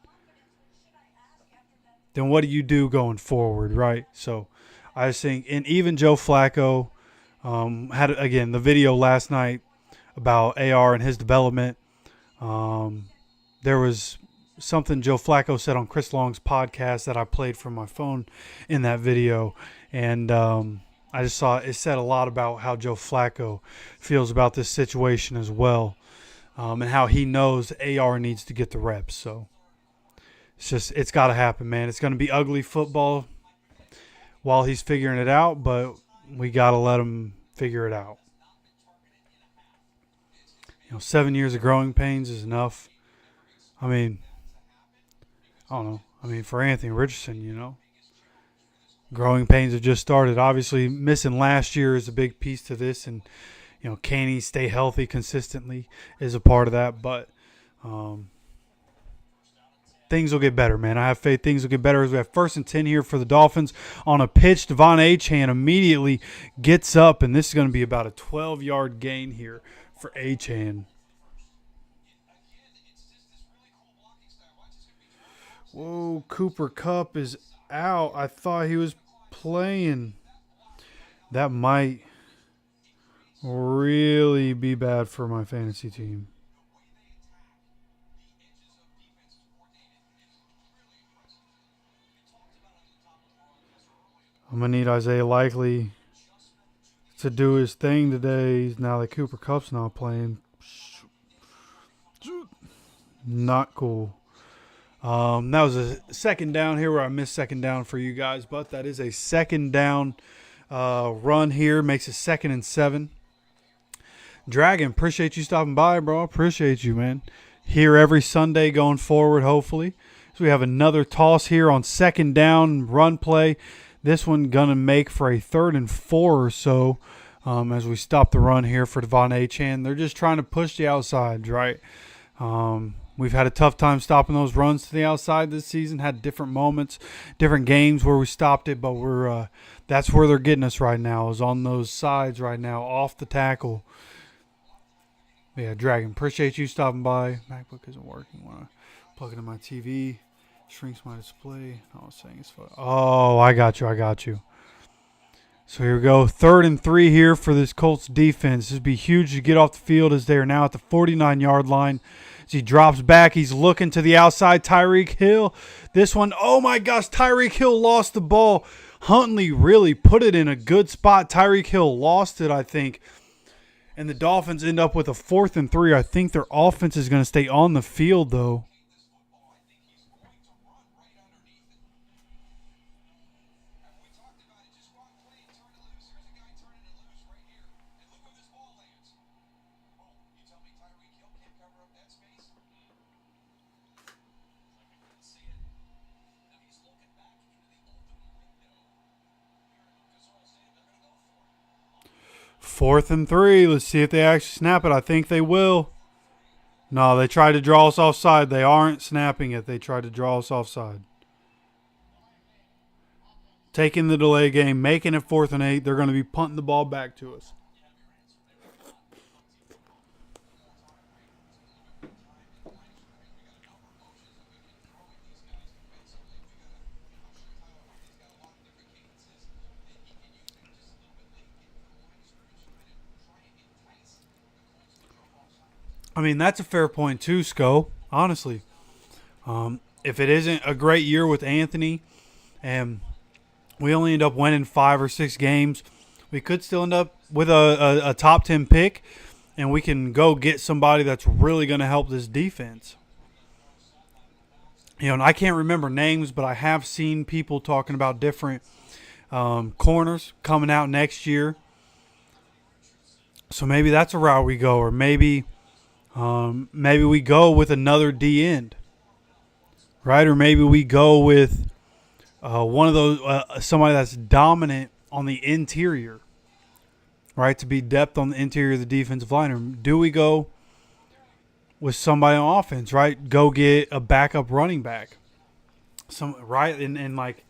Then what do you do going forward, right? So I just think, and even Joe Flacco had, again, the video last night about AR and his development. There was something Joe Flacco said on Chris Long's podcast that I played from my phone in that video. And I just saw it said a lot about how Joe Flacco feels about this situation as well. And how he knows AR needs to get the reps. So it's got to happen, man. It's going to be ugly football while he's figuring it out, but we got to let him figure it out. 7 years of growing pains is enough. I mean, I don't know. I mean, for Anthony Richardson, growing pains have just started. Obviously, missing last year is a big piece to this, and can he stay healthy consistently is a part of that. But things will get better, man. I have faith things will get better as we have 1st and 10 here for the Dolphins on a pitch. Devon Achane immediately gets up, and this is going to be about a 12-yard gain here for Achane. Whoa, Cooper Kupp is out. I thought he was playing. That might really be bad for my fantasy team. I'm going to need Isaiah Likely to do his thing today now that Cooper Kupp's not playing. Not cool. That was a second down here where I missed second down for you guys, but that is a second down run here. Makes it 2nd and 7. Dragon, appreciate you stopping by, bro. Appreciate you, man. Here every Sunday going forward, hopefully. So we have another toss here on 2nd down, run play. This one going to make for a 3rd and 4 or so as we stop the run here for Devon Achane. They're just trying to push the outsides, right? We've had a tough time stopping those runs to the outside this season. Had different moments, different games where we stopped it, but that's where they're getting us right now, is on those sides right now, off the tackle. Yeah, Dragon, appreciate you stopping by. MacBook isn't working. Want to plug it in my TV. Shrinks my display. I was saying it's fun. Oh, I got you. So here we go. 3rd and 3 here for this Colts defense. This would be huge to get off the field as they are now at the 49-yard line. As he drops back, he's looking to the outside. Tyreek Hill. This one, oh my gosh, Tyreek Hill lost the ball. Huntley really put it in a good spot. Tyreek Hill lost it, I think. And the Dolphins end up with a 4th and 3. I think their offense is going to stay on the field, though. Fourth and 3. Let's see if they actually snap it. I think they will. No, they tried to draw us offside. They aren't snapping it. They tried to draw us offside. Taking the delay game, making it 4th and 8. They're going to be punting the ball back to us. I mean, that's a fair point too, Sco. Honestly, if it isn't a great year with Anthony, and we only end up winning 5 or 6 games, we could still end up with a top 10 pick. and we can go get somebody that's really going to help this defense. And I can't remember names, but I have seen people talking about different corners coming out next year. So maybe that's a route we go, or maybe we go with another D end, right? Or maybe we go with one of those somebody that's dominant on the interior, right? To be depth on the interior of the defensive line. Or do we go with somebody on offense, right? Go get a backup running back, right? And like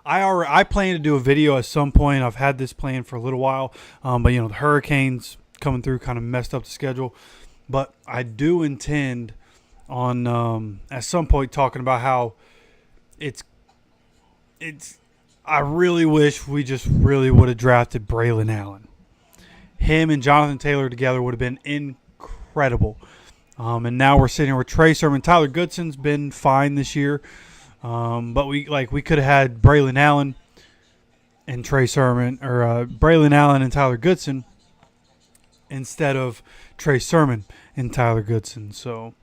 I plan to do a video at some point. I've had this plan for a little while, but the hurricanes coming through kind of messed up the schedule. But I do intend on at some point talking about how it's. I really wish we just really would have drafted Braylon Allen. Him and Jonathan Taylor together would have been incredible. And now we're sitting here with Trey Sermon. Tyler Goodson's been fine this year, but we could have had Braylon Allen and Trey Sermon, or Braylon Allen and Tyler Goodson instead of Trey Sermon and Tyler Goodson. So,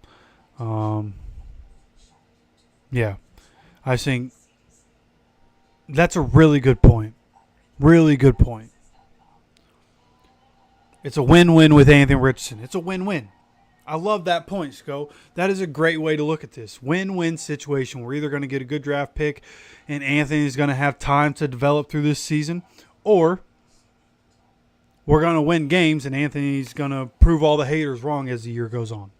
yeah, I think that's a really good point. Really good point. It's a win-win with Anthony Richardson. It's a win-win. I love that point, Sco. That is a great way to look at this. Win-win situation. We're either going to get a good draft pick and Anthony's going to have time to develop through this season, or we're going to win games and Anthony's going to prove all the haters wrong as the year goes on.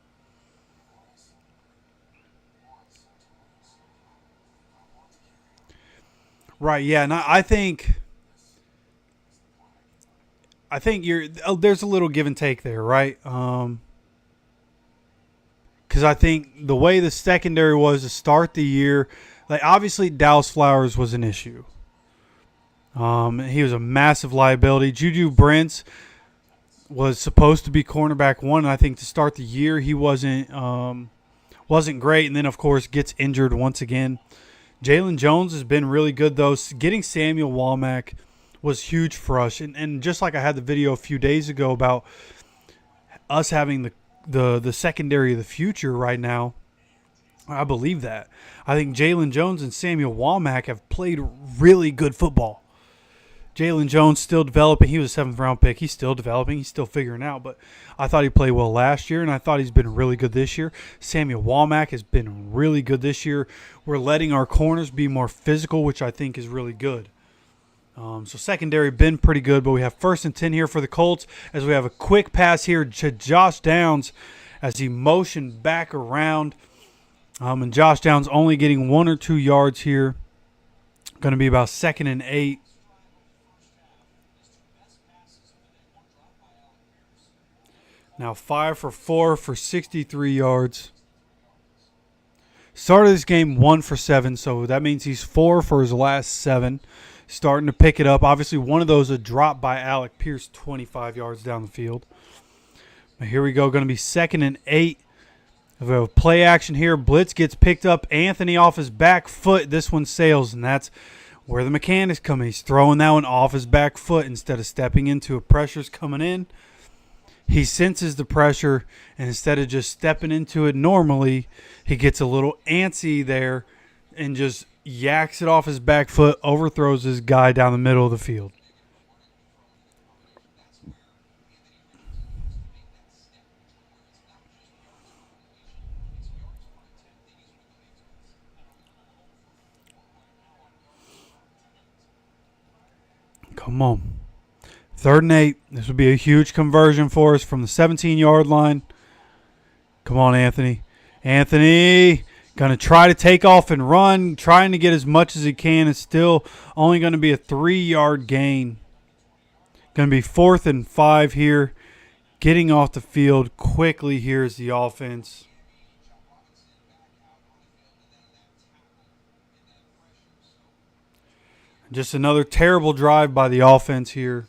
Right, yeah, and I think there's a little give and take there, right? Because I think the way the secondary was to start the year, like obviously Dallas Flowers was an issue. He was a massive liability. Juju Brents was supposed to be cornerback one, and I think to start the year he wasn't great, and then of course gets injured once again. Jalen Jones has been really good though. Getting Samuel Womack was huge for us, and just like I had the video a few days ago about us having the secondary of the future right now, I believe that. I think Jalen Jones and Samuel Womack have played really good football. Jalen Jones still developing. He was a 7th-round pick. He's still developing. He's still figuring out. But I thought he played well last year, and I thought he's been really good this year. Samuel Womack has been really good this year. We're letting our corners be more physical, which I think is really good. So secondary been pretty good, but we have 1st and 10 here for the Colts as we have a quick pass here to Josh Downs as he motioned back around. And Josh Downs only getting 1 or 2 yards here. Going to be about 2nd and 8. Now 5 for 4 for 63 yards. Started this game 1 for 7, so that means he's 4 for his last 7. Starting to pick it up. Obviously, one of those a drop by Alec Pierce 25 yards down the field. But here we go. Going to be 2nd and 8. We have play action here. Blitz gets picked up. Anthony off his back foot. This one sails, and that's where the mechanics come in. He's throwing that one off his back foot instead of stepping into it. Pressure's coming in. He senses the pressure, and instead of just stepping into it normally, he gets a little antsy there and just yaks it off his back foot, overthrows his guy down the middle of the field. Come on. 3rd and 8. This would be a huge conversion for us from the 17-yard line. Come on, Anthony. Anthony going to try to take off and run, trying to get as much as he can. It's still only going to be a 3-yard gain. Going to be 4th and 5 here. Getting off the field quickly here is the offense. Just another terrible drive by the offense here.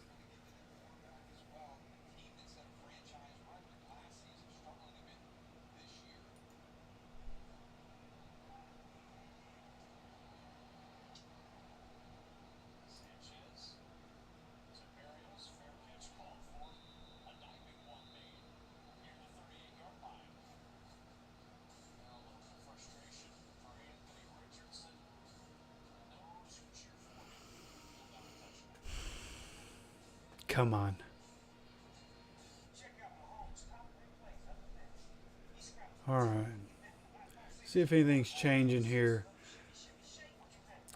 Come on. All right. See if anything's changing here.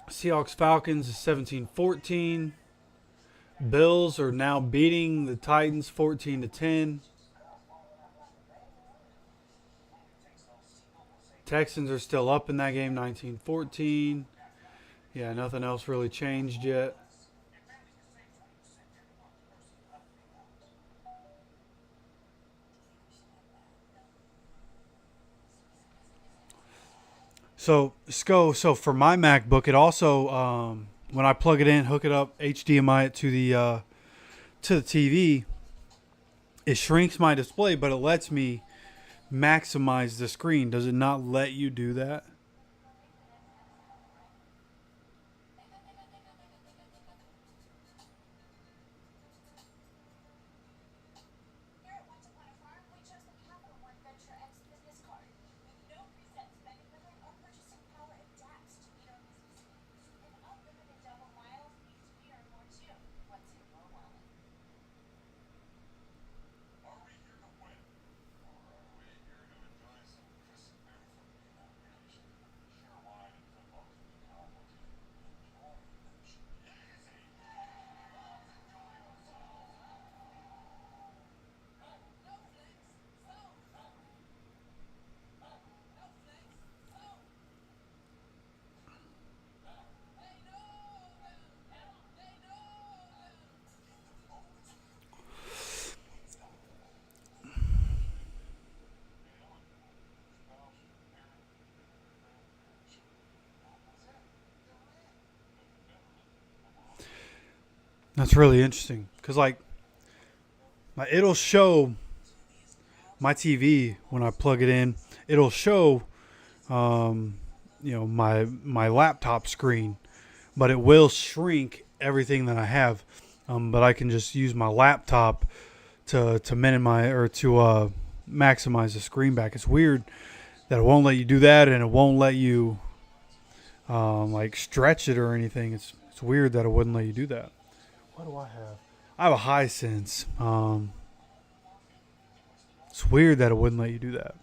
Seahawks Falcons is 17-14. Bills are now beating the Titans 14-10. Texans are still up in that game 19-14. Yeah, nothing else really changed yet. So for my MacBook, it also when I plug it in, hook it up, HDMI it to the TV, it shrinks my display, but it lets me maximize the screen. Does it not let you do that? That's really interesting because it'll show my TV when I plug it in. It'll show, my laptop screen, but it will shrink everything that I have. But I can just use my laptop to minimize or to maximize the screen back. It's weird that it won't let you do that, and it won't let you stretch it or anything. It's weird that it wouldn't let you do that. What do I have? I have a Hisense. It's weird that it wouldn't let you do that.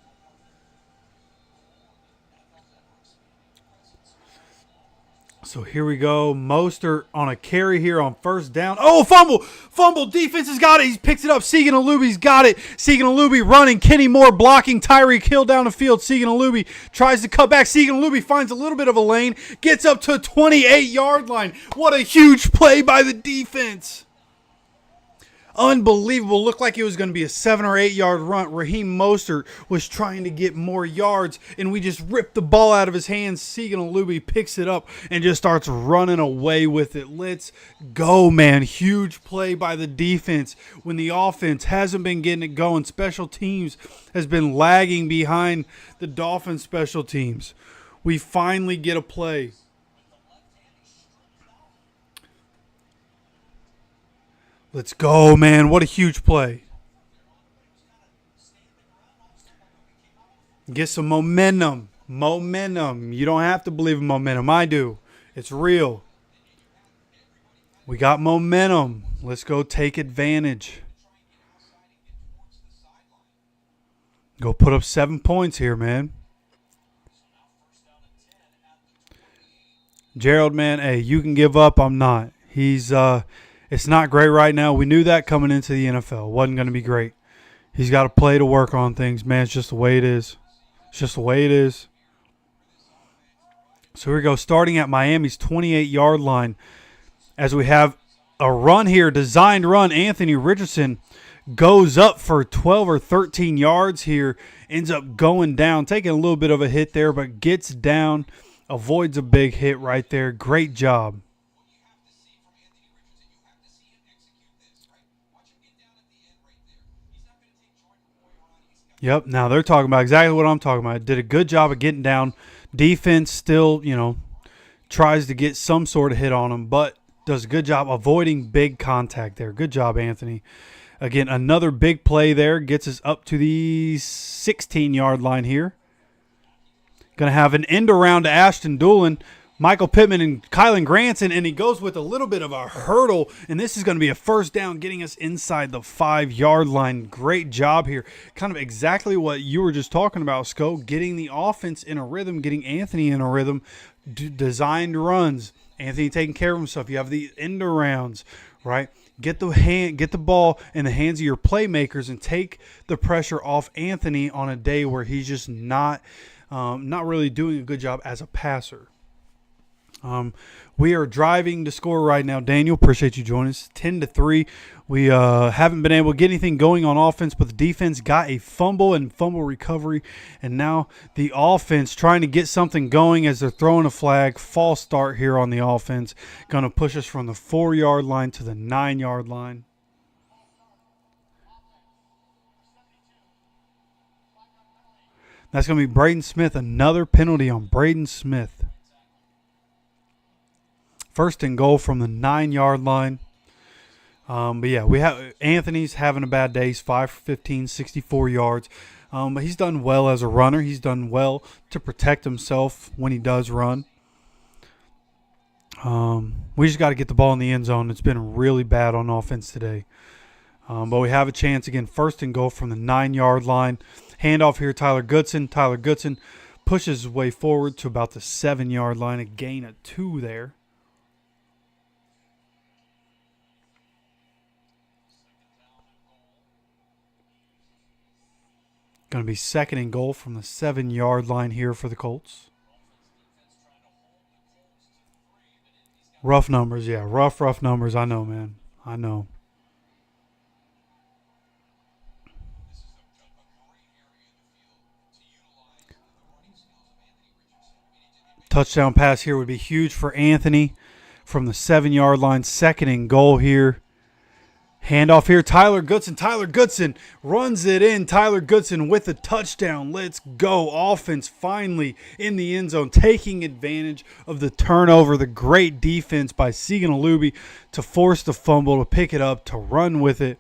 So here we go. Mostert on a carry here on first down. Oh, fumble! Fumble! Defense has got it. He picks it up. Segan Alubi's got it. Segan Alubi running. Kenny Moore blocking. Tyreek Hill down the field. Segan Alubi tries to cut back. Segan Alubi finds a little bit of a lane. Gets up to a 28-yard line. What a huge play by the defense. Unbelievable. Looked like it was going to be a 7 or 8 yard run. Raheem Mostert was trying to get more yards, and we just ripped the ball out of his hands. Segan Alubi picks it up and just starts running away with it. Let's go, man. Huge play by the defense when the offense hasn't been getting it going. Special teams has been lagging behind the Dolphins special teams. We finally get a play. Let's go, man. What a huge play. Get some momentum. Momentum. You don't have to believe in momentum. I do. It's real. We got momentum. Let's go take advantage. Go put up 7 points here, man. Gerald, man, hey, you can give up. I'm not. It's not great right now. We knew that coming into the NFL. It wasn't going to be great. He's got to play to work on things, man. It's just the way it is. It's just the way it is. So here we go. Starting at Miami's 28-yard line as we have a run here, designed run. Anthony Richardson goes up for 12 or 13 yards here. Ends up going down, taking a little bit of a hit there, but gets down. Avoids a big hit right there. Great job. Yep, now they're talking about exactly what I'm talking about. Did a good job of getting down. Defense still, tries to get some sort of hit on him, but does a good job avoiding big contact there. Good job, Anthony. Again, another big play there. Gets us up to the 16-yard line here. Going to have an end around to Ashton Doolin. Michael Pittman and Kylan Granson, and he goes with a little bit of a hurdle, and this is going to be a first down, getting us inside the 5-yard line. Great job here. Kind of exactly what you were just talking about, Sco, getting the offense in a rhythm, getting Anthony in a rhythm, designed runs. Anthony taking care of himself. You have the end arounds, right? Get the ball in the hands of your playmakers and take the pressure off Anthony on a day where he's just not really doing a good job as a passer. We are driving to score right now. Daniel, appreciate you joining us. 10-3. We haven't been able to get anything going on offense, but the defense got a fumble and fumble recovery, and now the offense trying to get something going as they're throwing a flag. False start here on the offense. Going to push us from the 4-yard line to the 9-yard line. That's going to be Braden Smith. Another penalty on Braden Smith. First and goal from the 9-yard line. But yeah, we have Anthony's having a bad day. He's 5 for 15, 64 yards. But he's done well as a runner. He's done well to protect himself when he does run. We just got to get the ball in the end zone. It's been really bad on offense today. But we have a chance again. First and goal from the 9-yard line. Handoff here, Tyler Goodson. Tyler Goodson pushes his way forward to about the 7-yard line. A gain of 2 there. Going to be second and goal from the 7-yard line here for the Colts. Rough numbers, yeah. Rough numbers. I know, man. I know. Touchdown pass here would be huge for Anthony from the 7-yard line. Second and goal here. Handoff here, Tyler Goodson. Tyler Goodson runs it in. Tyler Goodson with a touchdown. Let's go. Offense finally in the end zone, taking advantage of the turnover. The great defense by Segan Alubi to force the fumble, to pick it up, to run with it.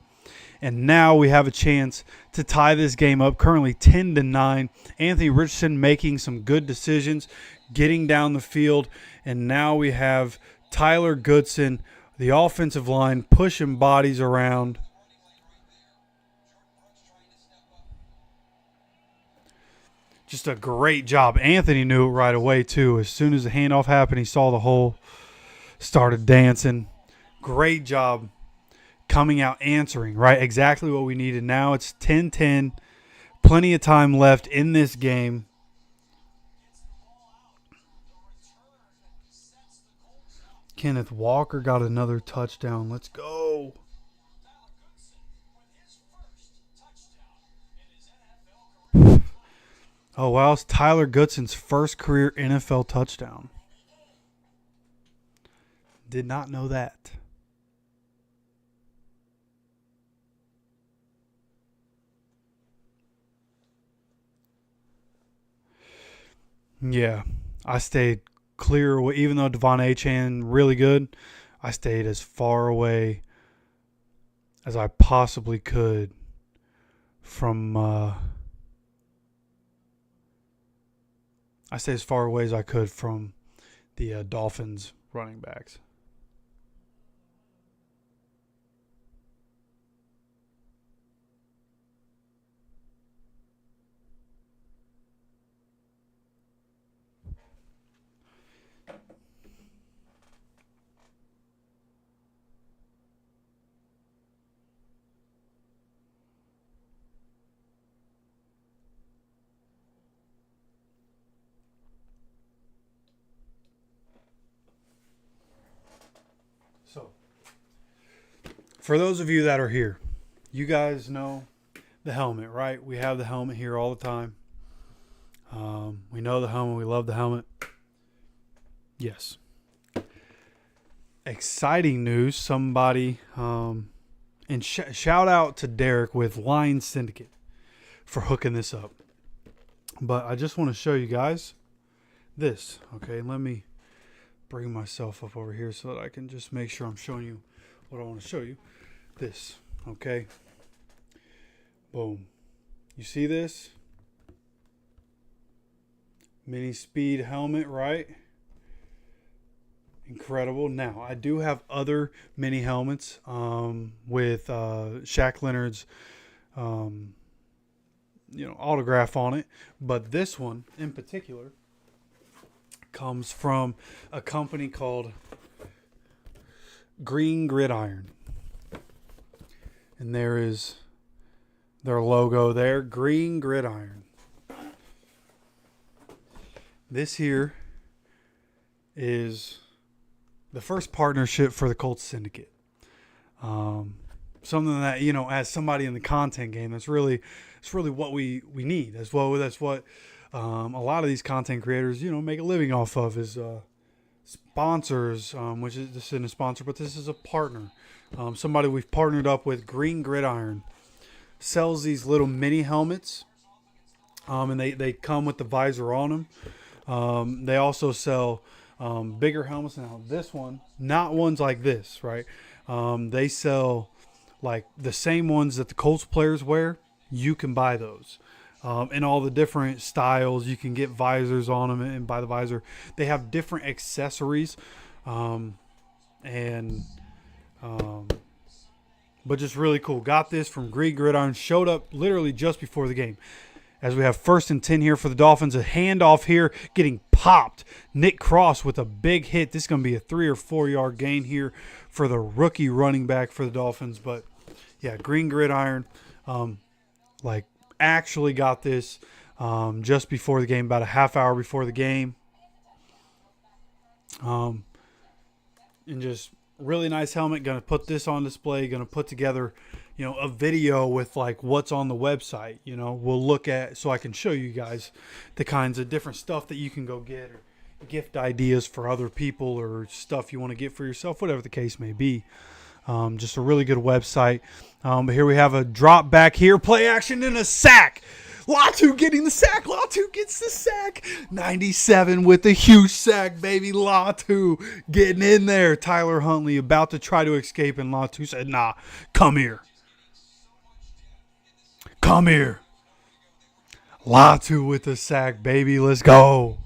And now we have a chance to tie this game up. Currently 10-9. Anthony Richardson making some good decisions, getting down the field. And now we have Tyler Goodson, the offensive line, pushing bodies around. Just a great job. Anthony knew it right away, too. As soon as the handoff happened, he saw the hole, started dancing. Great job coming out answering, right? Exactly what we needed. Now it's 10-10. Plenty of time left in this game. Kenneth Walker got another touchdown. Let's go. Oh, wow. It's Tyler Goodson's first career NFL touchdown. Did not know that. Yeah, I stayed clear away. Even though Devon Achane really good, I stayed as far away as I possibly could from I stayed as far away as I could from the Dolphins running backs. So, for those of you that are here, you guys know the helmet, right? We have the helmet here all the time. We know the helmet. We love the helmet. Yes. Exciting news. Somebody, and shout out to Derek with Line Syndicate for hooking this up. But I just want to show you guys this. Okay, let me bring myself up over here so that I can just make sure I'm showing you what I want to show you. This, okay? Boom. You see this? Mini speed helmet, right? Incredible. Now, I do have other mini helmets with Shaq Leonard's autograph on it, but this one in particular comes from a company called Green Gridiron, and there is their logo there, Green Gridiron. This here is the first partnership for the Colts Syndicate. Something that, as somebody in the content game, it's really what we need. That's what a lot of these content creators, make a living off of is sponsors, which is, this isn't a sponsor, but this is a partner. Somebody we've partnered up with, Green Gridiron, sells these little mini helmets, and they come with the visor on them. They also sell bigger helmets. Now this one, not ones like this, right? They sell like the same ones that the Colts players wear. You can buy those in all the different styles. You can get visors on them and buy the visor. They have different accessories, but just really cool. Got this from Green Gridiron. Showed up literally just before the game. As we have 1st and 10 here for the Dolphins. A handoff here, getting popped. Nick Cross with a big hit. This is going to be a 3 or 4 yard gain here for the rookie running back for the Dolphins. But, yeah, Green Gridiron, actually got this just before the game, about a half hour before the game. And just really nice helmet. Going to put this on display. Going to put together a video with what's on the website. We'll look at, so I can show you guys the kinds of different stuff that you can go get, or gift ideas for other people, or stuff you want to get for yourself, whatever the case may be. Just a really good website. But here we have a drop back here, play action, and a sack. Latu getting the sack. Latu gets the sack. 97 with the huge sack, baby. Latu getting in there. Tyler Huntley about to try to escape, and Latu said, nah, come here. Come here. Latu with the sack, baby. Let's go.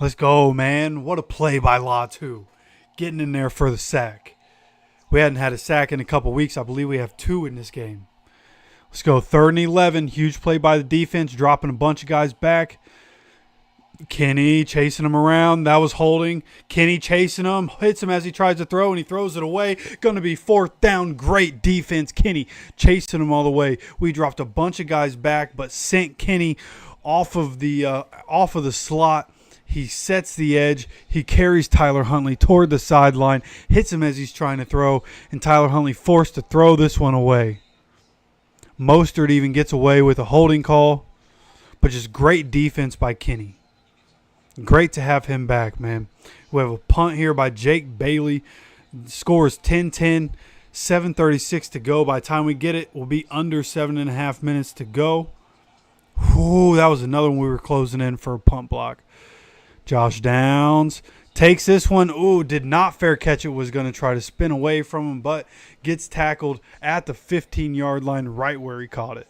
Let's go, man. What a play by Latu. Getting in there for the sack. We hadn't had a sack in a couple weeks. I believe we have 2 in this game. Let's go 3rd and 11. Huge play by the defense, dropping a bunch of guys back. Kenny chasing him around. That was holding. Kenny chasing him. Hits him as he tries to throw, and he throws it away. Going to be 4th down. Great defense. Kenny chasing him all the way. We dropped a bunch of guys back, but sent Kenny off of the slot. He sets the edge. He carries Tyler Huntley toward the sideline. Hits him as he's trying to throw, and Tyler Huntley forced to throw this one away. Mostert even gets away with a holding call, but just great defense by Kenny. Great to have him back, man. We have a punt here by Jake Bailey. Score is 10-10, 7:36 to go. By the time we get it, we'll be under 7.5 minutes to go. Whew, that was another one we were closing in for a punt block. Josh Downs takes this one. Ooh, did not fair catch it. Was going to try to spin away from him, but gets tackled at the 15-yard line right where he caught it.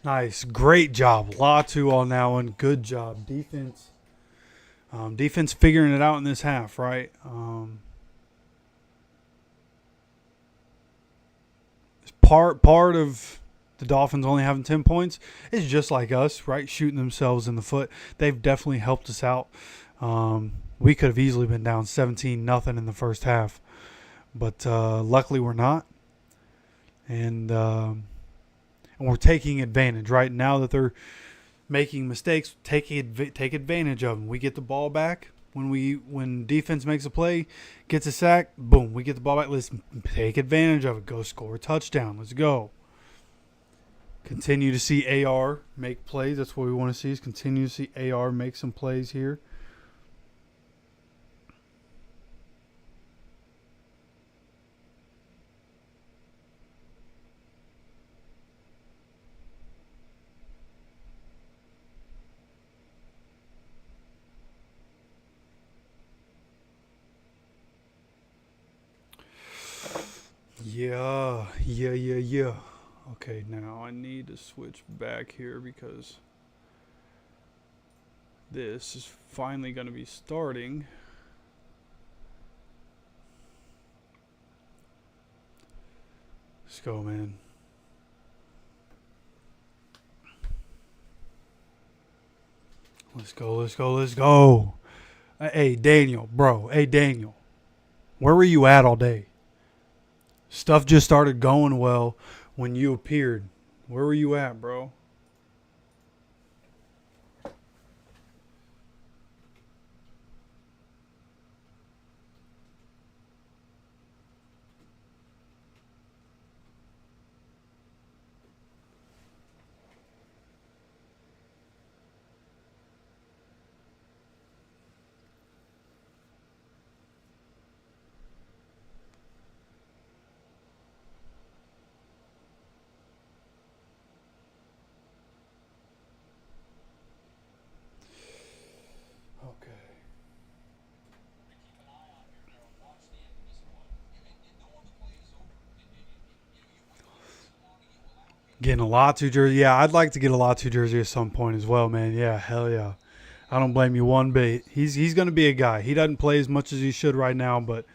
Nice. Great job. Latu on that one. Good job. Defense. Defense figuring it out in this half, right? Part of the Dolphins only having 10 points is just like us, right? Shooting themselves in the foot. They've definitely helped us out. We could have easily been down 17-0 in the first half. But luckily we're not. And we're taking advantage, right? Now that they're making mistakes, take advantage of them. We get the ball back. When defense makes a play, gets a sack, boom, we get the ball back. Let's take advantage of it. Go score a touchdown. Let's go. Continue to see AR make plays. That's what we want to see, is continue to see AR make some plays here. Yeah. Okay, now I need to switch back here because this is finally going to be starting. Let's go, man. Let's go. Hey, Daniel, bro. Hey, Daniel. Where were you at all day? Stuff just started going well when you appeared. Where were you at, bro? Okay. Getting a Latu jersey. Yeah, I'd like to get a Latu jersey at some point as well, man. Yeah, hell yeah. I don't blame you one bit. He's going to be a guy. He doesn't play as much as he should right now, but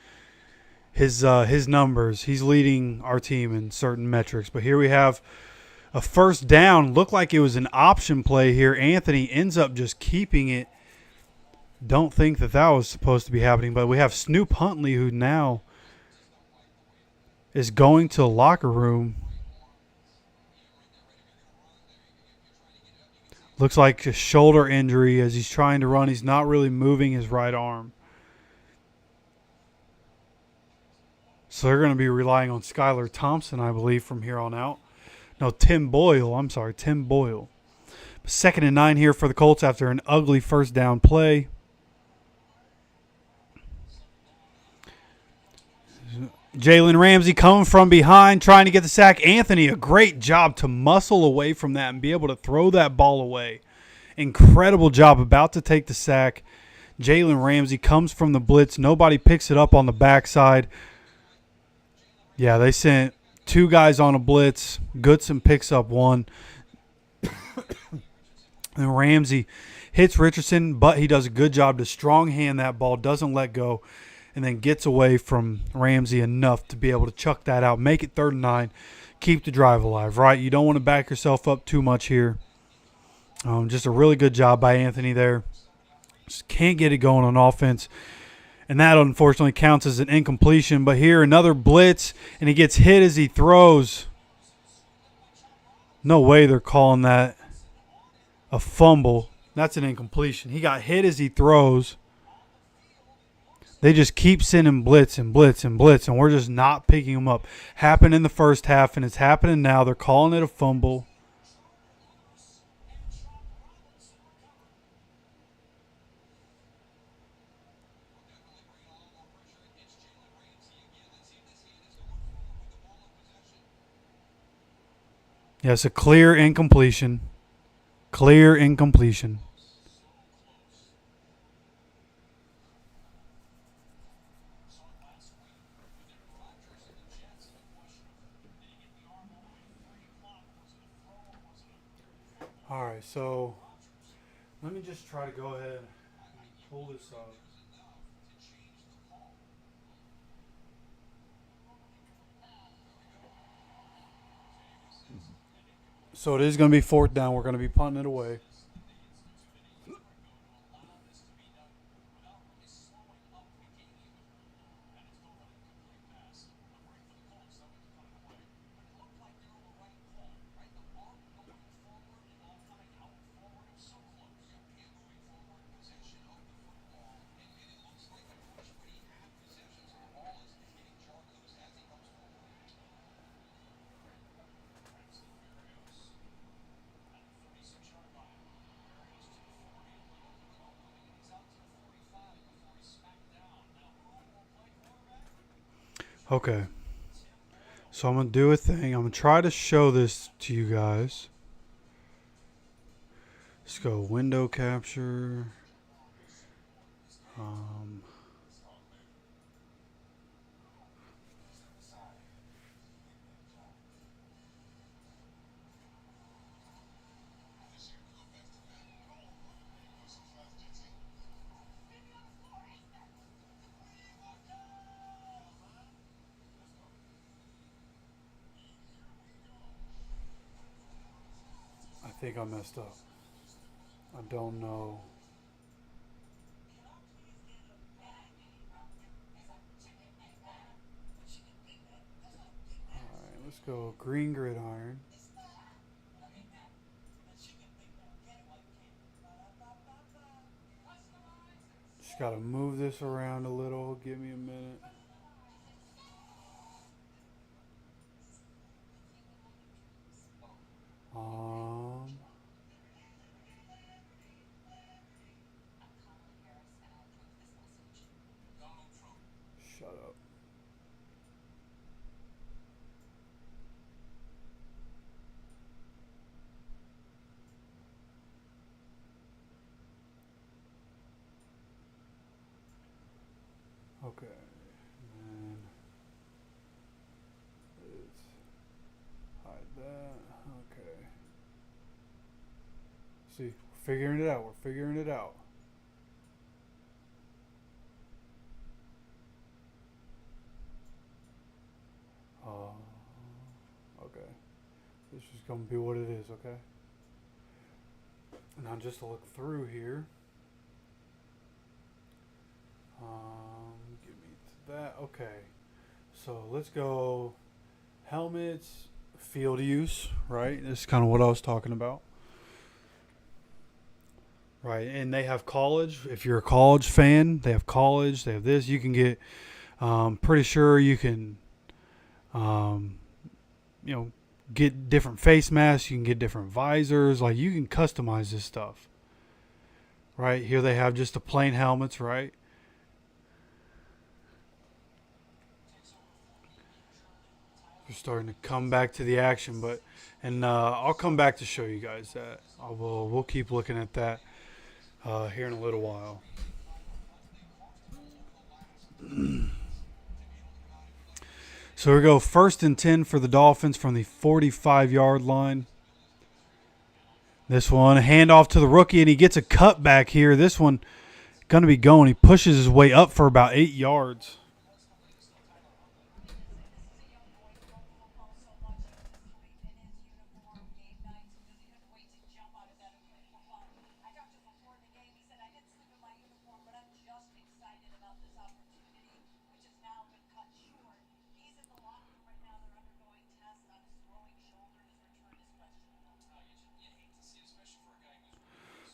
his numbers, he's leading our team in certain metrics. But here we have a first down. Looked like it was an option play here. Anthony ends up just keeping it. Don't think that was supposed to be happening, but we have Snoop Huntley, who now is going to the locker room. Looks like a shoulder injury as he's trying to run. He's not really moving his right arm. So they're going to be relying on Skylar Thompson, I believe, from here on out. No, Tim Boyle. I'm sorry, Tim Boyle. 2nd and 9 here for the Colts after an ugly first down play. Jalen Ramsey coming from behind, trying to get the sack. Anthony, a great job to muscle away from that and be able to throw that ball away. Incredible job, about to take the sack. Jalen Ramsey comes from the blitz. Nobody picks it up on the backside. Yeah, they sent 2 guys on a blitz. Goodson picks up 1. And Ramsey hits Richardson, but he does a good job to strong hand that ball, doesn't let go, and then gets away from Ramsey enough to be able to chuck that out, make it 3rd and 9, keep the drive alive, right? You don't want to back yourself up too much here. Just a really good job by Anthony there. Just can't get it going on offense. And that unfortunately counts as an incompletion. But here, another blitz, and he gets hit as he throws. No way they're calling that a fumble. That's an incompletion. He got hit as he throws. They just keep sending blitz, and we're just not picking them up. Happened in the first half, and it's happening now. They're calling it a fumble. Yes, a clear incompletion. Clear incompletion. All right, so let me just try to go ahead and pull this up. So it is going to be 4th down. We're going to be punting it away. Okay. So I'm going to do a thing. I'm going to try to show this to you guys. Let's go window capture. think I messed up. I don't know. Alright, let's go green gridiron. Just gotta move this around a little. Give me a minute. Shut up. Okay. And let's hide that. Okay. See, we're figuring it out. We're figuring it out. Okay. This is going to be what it is, okay? Now just to look through here. Give me that. Okay. So let's go helmets, field use, right? This is kind of what I was talking about. Right, and they have college. If you're a college fan, they have college. They have this. You can get, pretty sure you can, get different face masks. You can get different visors. Like, you can customize this stuff. Right, here they have just the plain helmets, right? We're starting to come back to the action, and I'll come back to show you guys that. We'll keep looking at that here in a little while. So we go 1st and 10 for the Dolphins from the 45-yard line. This one, a handoff to the rookie, and he gets a cutback here. This one going to be going. He pushes his way up for about 8 yards.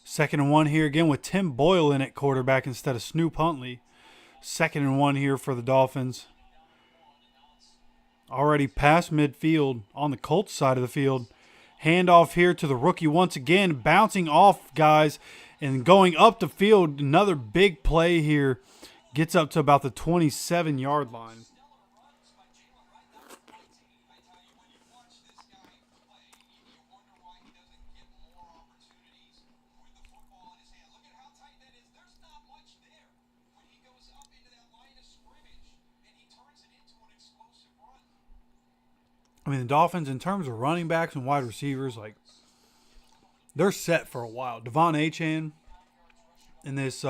Second and 1 here again with Tim Boyle in at quarterback instead of Snoop Huntley. Second and 1 here for the Dolphins. Already past midfield on the Colts side of the field. Handoff here to the rookie once again. Bouncing off guys and going up the field. Another big play here. Gets up to about the 27-yard line. I mean, the Dolphins, in terms of running backs and wide receivers, like, they're set for a while. Devon Achane and this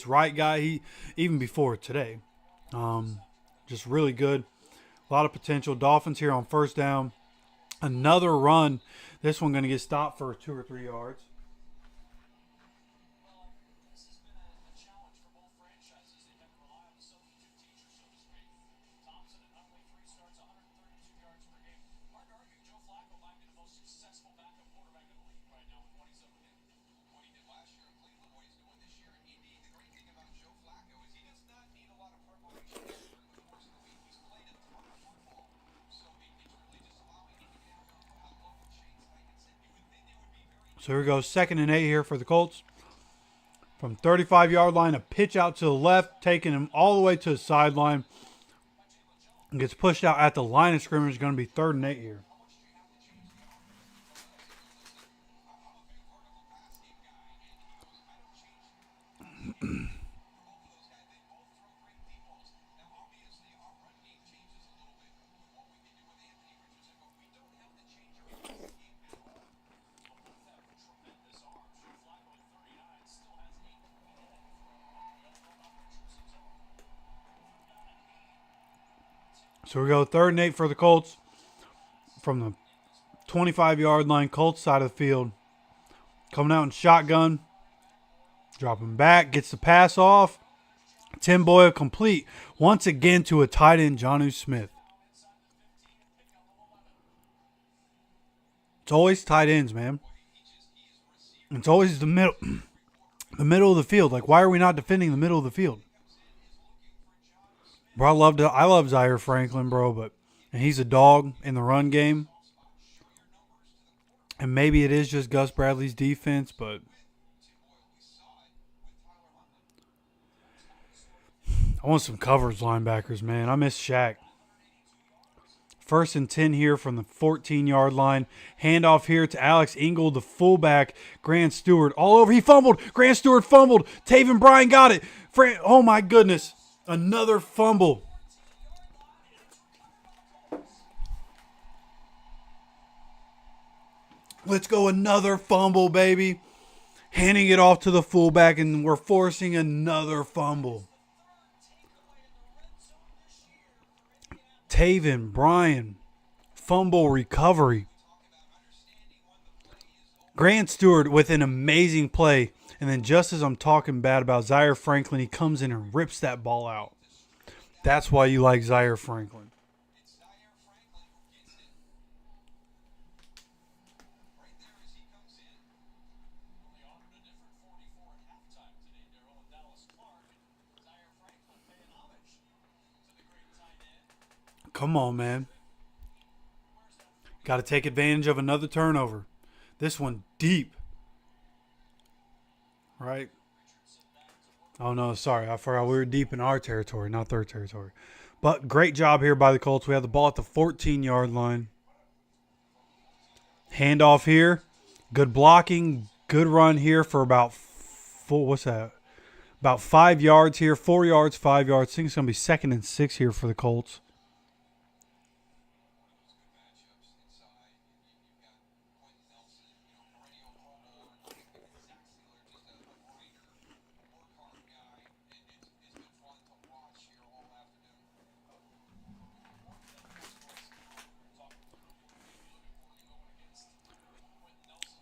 right guy, he even before today, just really good. A lot of potential. Dolphins here on 1st down. Another run. This one going to get stopped for 2 or 3 yards. So here we go, 2nd and 8 here for the Colts. From 35-yard line, a pitch out to the left, taking him all the way to the sideline. And gets pushed out at the line of scrimmage. Going to be 3rd and 8 here. So we go 3rd and 8 for the Colts from the 25-yard line, Colts side of the field. Coming out in shotgun. Dropping back. Gets the pass off. Tim Boyle complete. Once again to a tight end, Jonnu Smith. It's always tight ends, man. It's always the middle, the middle of the field. Like, why are we not defending the middle of the field? Bro, I love Zaire Franklin, bro, and he's a dog in the run game. And maybe it is just Gus Bradley's defense, but I want some coverage linebackers, man. I miss Shaq. 1st and 10 here from the 14-yard line. Handoff here to Alex Ingold, the fullback. Grant Stewart all over. He fumbled. Grant Stewart fumbled. Taven Bryan got it. Oh, my goodness. Another fumble. Let's go. Another fumble, baby. Handing it off to the fullback, and we're forcing another fumble. Taven Bryan, fumble recovery. Grant Stewart with an amazing play. And then just as I'm talking bad about Zaire Franklin, he comes in and rips that ball out. That's why you like Zaire Franklin. Come on, man. Got to take advantage of another turnover. This one deep. Right? Oh, no, sorry. I forgot we were deep in our territory, not their territory. But great job here by the Colts. We have the ball at the 14-yard line. Handoff here. Good blocking. Good run here for about about 5 yards here. 4 yards, 5 yards. I think it's going to be 2nd and 6 here for the Colts.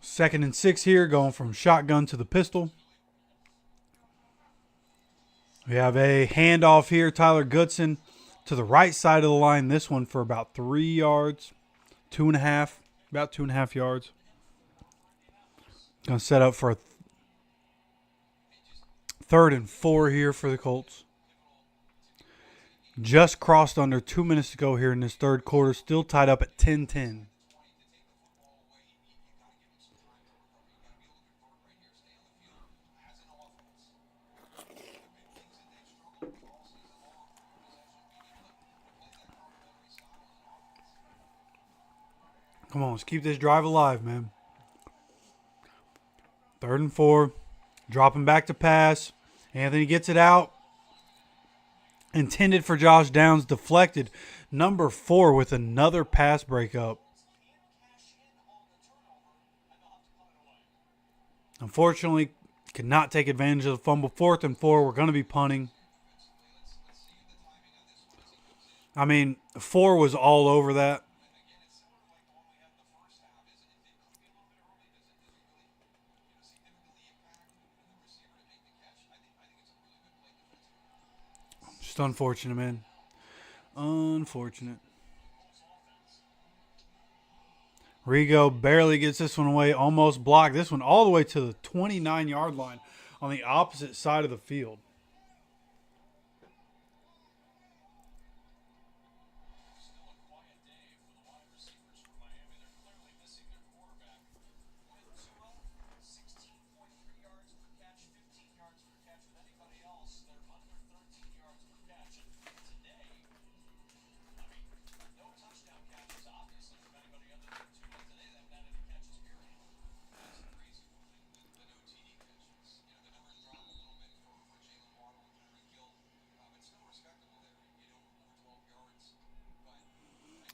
Second and 6 here, going from shotgun to the pistol. We have a handoff here. Tyler Goodson to the right side of the line. This one for about 3 yards. 2.5. About 2.5 yards. Going to set up for a 3rd and 4 here for the Colts. Just crossed under 2 minutes to go here in this third quarter. Still tied up at 10-10. Come on, let's keep this drive alive, man. 3rd and 4. Dropping back to pass. Anthony gets it out. Intended for Josh Downs. Deflected. Number 4 with another pass breakup. Unfortunately, could not take advantage of the fumble. 4th and 4. We're going to be punting. I mean, 4 was all over that. Just unfortunate, man. Unfortunate. Rigo barely gets this one away. Almost blocked. This one all the way to the 29-yard line on the opposite side of the field.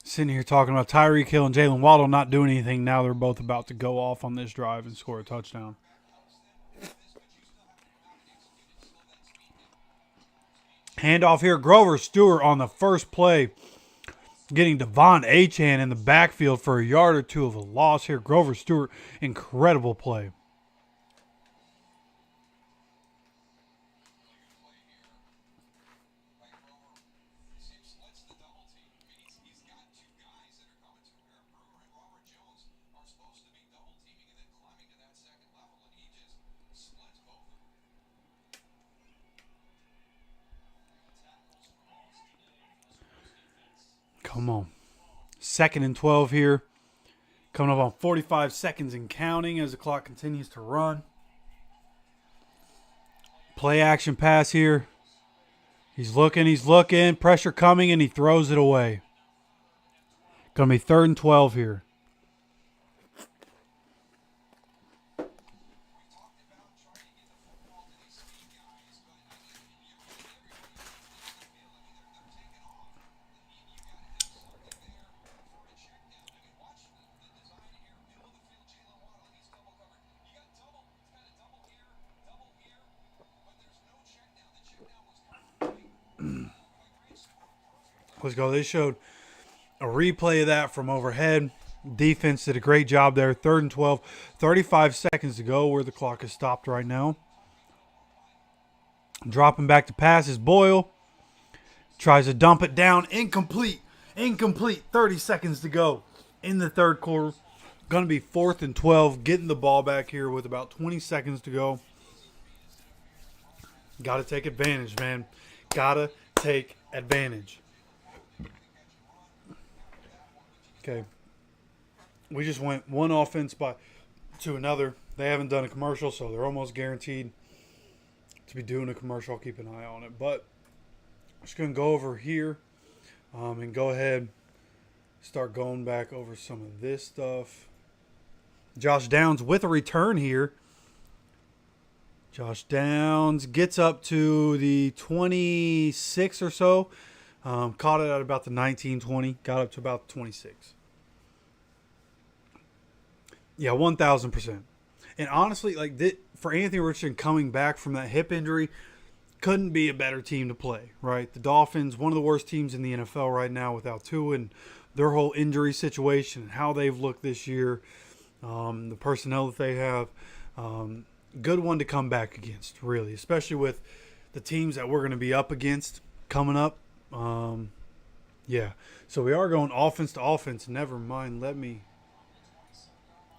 Sitting here talking about Tyreek Hill and Jalen Waddle not doing anything. Now they're both about to go off on this drive and score a touchdown. Handoff here. Grover Stewart on the first play. Getting Devon Achane in the backfield for a yard or two of a loss here. Grover Stewart, incredible play. Come on. 2nd and 12 here. Coming up on 45 seconds and counting as the clock continues to run. Play action pass here. He's looking. Pressure coming, and he throws it away. Going to be 3rd and 12 here. Let's go. They showed a replay of that from overhead. Defense did a great job there. 3rd and 12. 35 seconds to go where the clock is stopped right now. Dropping back to pass is Boyle. Tries to dump it down. Incomplete. 30 seconds to go in the 3rd quarter. Going to be 4th and 12. Getting the ball back here with about 20 seconds to go. Got to take advantage, man. Got to take advantage. Okay. We just went one offense to another. They haven't done a commercial, so they're almost guaranteed to be doing a commercial. I'll keep an eye on it. But I'm just going to go over here and go ahead, start going back over some of this stuff. Josh Downs with a return here. Josh Downs gets up to the 26 or so. Caught it at about the 19-20. Got up to about 26. Yeah, 1,000%. And honestly, like for Anthony Richardson coming back from that hip injury, couldn't be a better team to play, right? The Dolphins, one of the worst teams in the NFL right now without Tua and their whole injury situation and how they've looked this year, the personnel that they have. Good one to come back against, really, especially with the teams that we're going to be up against coming up. Yeah, so we are going offense to offense. Never mind, let me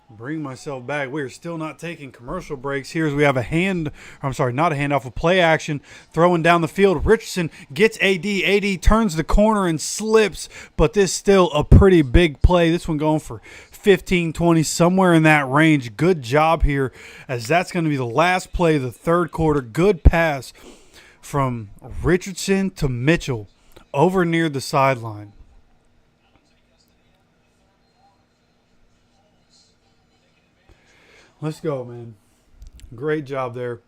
bring myself back. We are still not taking commercial breaks. Here as we have a play action, throwing down the field. Richardson gets AD. AD turns the corner and slips, but this still a pretty big play. This one going for 15, 20, somewhere in that range. Good job here, as that's going to be the last play of the 3rd quarter. Good pass from Richardson to Mitchell over near the sideline. Let's go, man. Great job there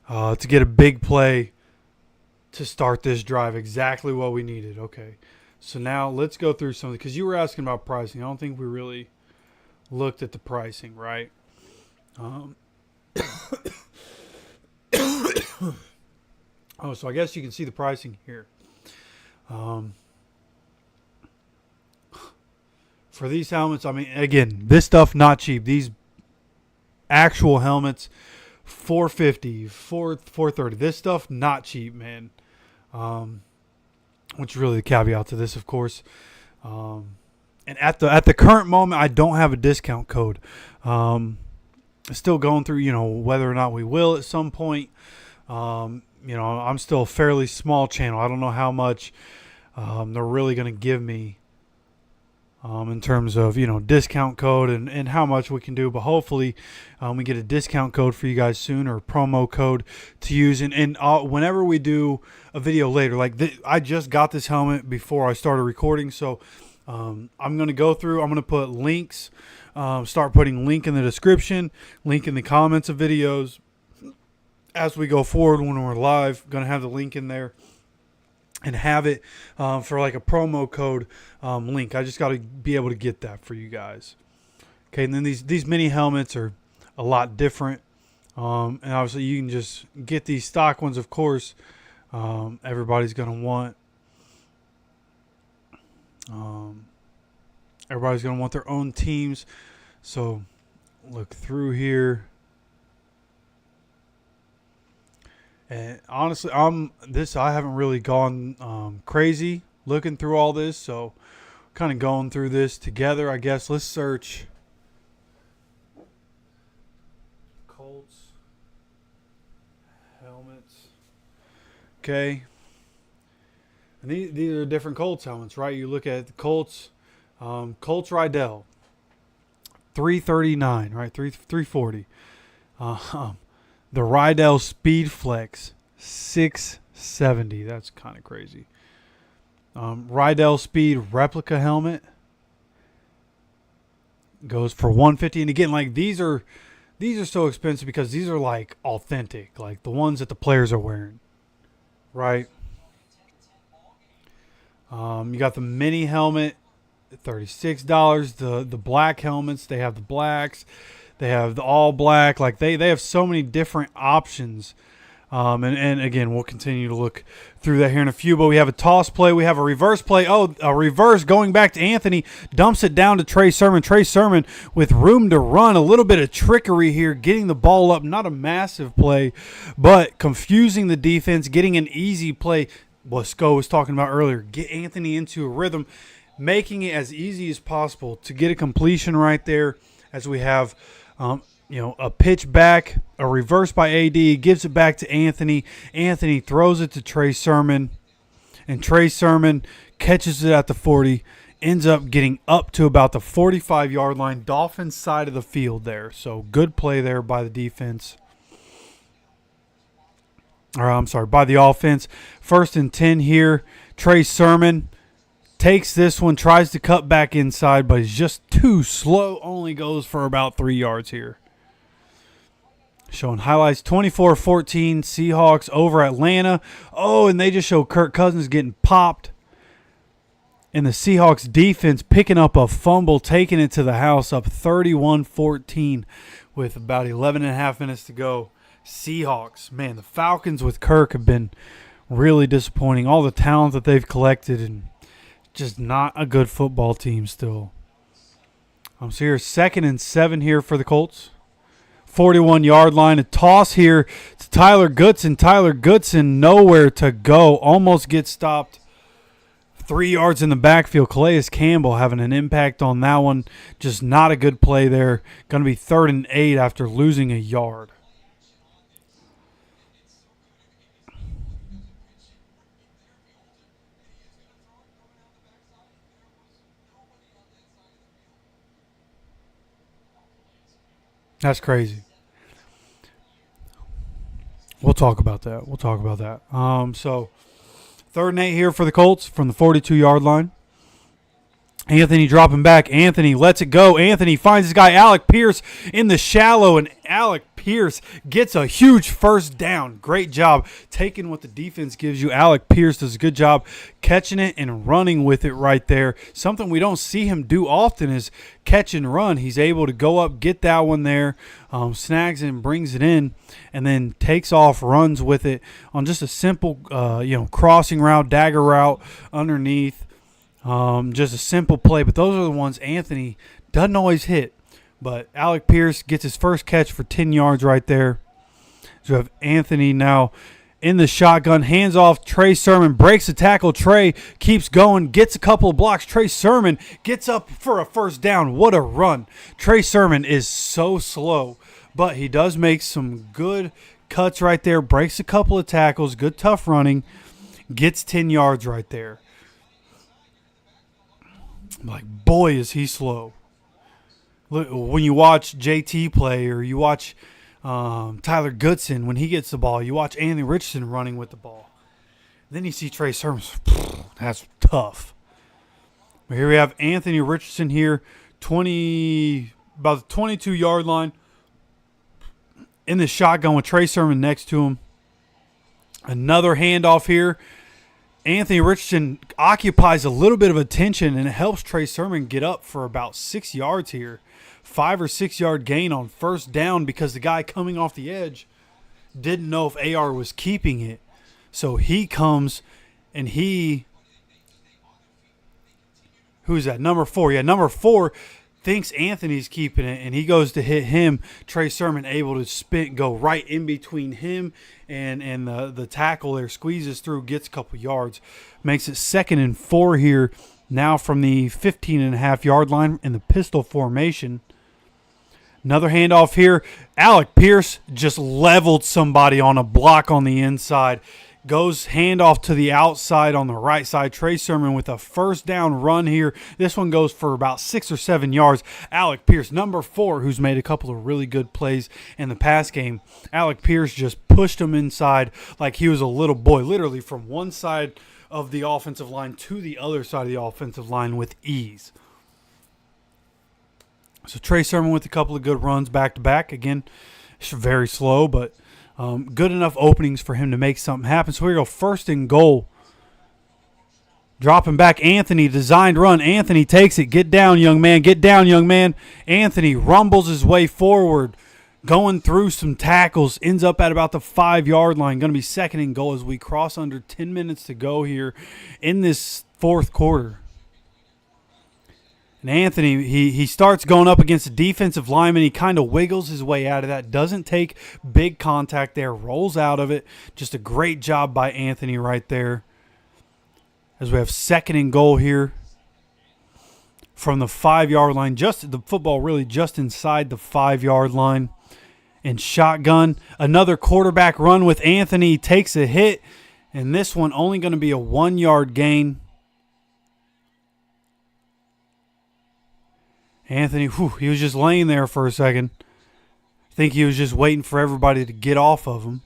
to get a big play to start this drive. Exactly what we needed. Okay, so now let's go through something, because you were asking about pricing. I don't think we really looked at the pricing, right? Oh, so I guess you can see the pricing here. For these helmets, I mean, again, this stuff not cheap. These actual helmets, $450, $430. This stuff not cheap, man. Which is really the caveat to this, of course. And at the current moment, I don't have a discount code. Still going through, whether or not we will at some point. I'm still a fairly small channel. I don't know how much they're really going to give me in terms of, discount code and how much we can do. But hopefully we get a discount code for you guys soon, or a promo code to use. And whenever we do a video later, I just got this helmet before I started recording. So I'm going to go through. I'm going to put links, start putting link in the description, link in the comments of videos. As we go forward, when we're live, going to have the link in there and have it for like a promo code link. I just got to be able to get that for you guys. Okay, and then these mini helmets are a lot different. And obviously you can just get these stock ones, of course. Everybody's going to want their own teams. So look through here. And honestly, I haven't really gone crazy looking through all this, so kind of going through this together, I guess. Let's search Colts helmets. Okay. And these are different Colts helmets, right? You look at the Colts, Colts Rydell, 339, right? 340. The Rydell Speed Flex, 670. That's kind of crazy. Rydell Speed replica helmet goes for 150. And again, like these are so expensive because these are like authentic, like the ones that the players are wearing, right? You got the mini helmet, $36. The black helmets, they have the blacks, they have the all black. Like they have so many different options. And again, we'll continue to look through that here in a few. But we have a toss play. We have a reverse play. Oh, a reverse going back to Anthony. Dumps it down to Trey Sermon. Trey Sermon with room to run. A little bit of trickery here. Getting the ball up. Not a massive play, but confusing the defense. Getting an easy play. What Sco was talking about earlier. Get Anthony into a rhythm. Making it as easy as possible to get a completion right there as we have a pitch back, a reverse by AD, gives it back to Anthony. Anthony throws it to Trey Sermon, and Trey Sermon catches it at the 40, ends up getting up to about the 45-yard line, Dolphins side of the field there. So good play there by the defense. By the offense. 1st and 10 here. Trey Sermon takes this one, tries to cut back inside, but he's just too slow. Only goes for about 3 yards here. Showing highlights, 24-14, Seahawks over Atlanta. Oh, and they just show Kirk Cousins getting popped. And the Seahawks defense picking up a fumble, taking it to the house, up 31-14 with about 11 and a half minutes to go. Seahawks, man, the Falcons with Kirk have been really disappointing. All the talent that they've collected and just not a good football team still. So here's 2nd and 7 here for the Colts. 41-yard line. A toss here to Tyler Goodson. Tyler Goodson nowhere to go. Almost gets stopped. 3 yards in the backfield. Calais Campbell having an impact on that one. Just not a good play there. Going to be 3rd and 8 after losing a yard. That's crazy. We'll talk about that. So 3rd and 8 here for the Colts from the 42-yard line. Anthony dropping back. Anthony lets it go. Anthony finds his guy Alec Pierce in the shallow, and Alec Pierce gets a huge 1st down. Great job taking what the defense gives you. Alec Pierce does a good job catching it and running with it right there. Something we don't see him do often is catch and run. He's able to go up, get that one there, snags it and brings it in, and then takes off, runs with it on just a simple crossing route, dagger route underneath. Just a simple play, but those are the ones Anthony doesn't always hit. But Alec Pierce gets his first catch for 10 yards right there. So we have Anthony now in the shotgun, hands off. Trey Sermon breaks the tackle. Trey keeps going, gets a couple of blocks. Trey Sermon gets up for a 1st down. What a run. Trey Sermon is so slow, but he does make some good cuts right there, breaks a couple of tackles, good tough running, gets 10 yards right there. Like, boy, is he slow. Look, when you watch JT play or you watch Tyler Goodson, when he gets the ball, you watch Anthony Richardson running with the ball. Then you see Trey Sermon. That's tough. But here we have Anthony Richardson here, about the 22-yard line, in the shotgun with Trey Sermon next to him. Another handoff here. Anthony Richardson occupies a little bit of attention, and it helps Trey Sermon get up for about 6 yards here. 5 or 6 yard gain on 1st down because the guy coming off the edge didn't know if AR was keeping it. So he comes and who's that? Number 4. Yeah, number 4 thinks Anthony's keeping it, and he goes to hit him. Trey Sermon able to go right in between him and the tackle there, squeezes through, gets a couple yards, makes it 2nd and 4 here now from the 15.5-yard line in the pistol formation. Another handoff here. Alec Pierce just leveled somebody on a block on the inside. Goes handoff to the outside on the right side. Trey Sermon with a first down run here. This one goes for about 6 or 7 yards. Alec Pierce, number 4, who's made a couple of really good plays in the pass game. Alec Pierce just pushed him inside like he was a little boy, literally from one side of the offensive line to the other side of the offensive line with ease. So Trey Sermon with a couple of good runs back-to-back. Again, very slow, but good enough openings for him to make something happen. So we go first and goal. Dropping back Anthony, designed run. Anthony takes it. Get down, young man. Get down, young man. Anthony rumbles his way forward, going through some tackles, ends up at about the 5-yard line. Going to be second and goal as we cross under 10 minutes to go here in this fourth quarter. And Anthony, he starts going up against a defensive lineman. He kind of wiggles his way out of that. Doesn't take big contact there. Rolls out of it. Just a great job by Anthony right there. As we have second and goal here from the 5-yard line. Just the football really just inside the 5-yard line. And shotgun. Another quarterback run with Anthony. He takes a hit. And this one only going to be a 1-yard gain. Anthony, he was just laying there for a second. I think he was just waiting for everybody to get off of him.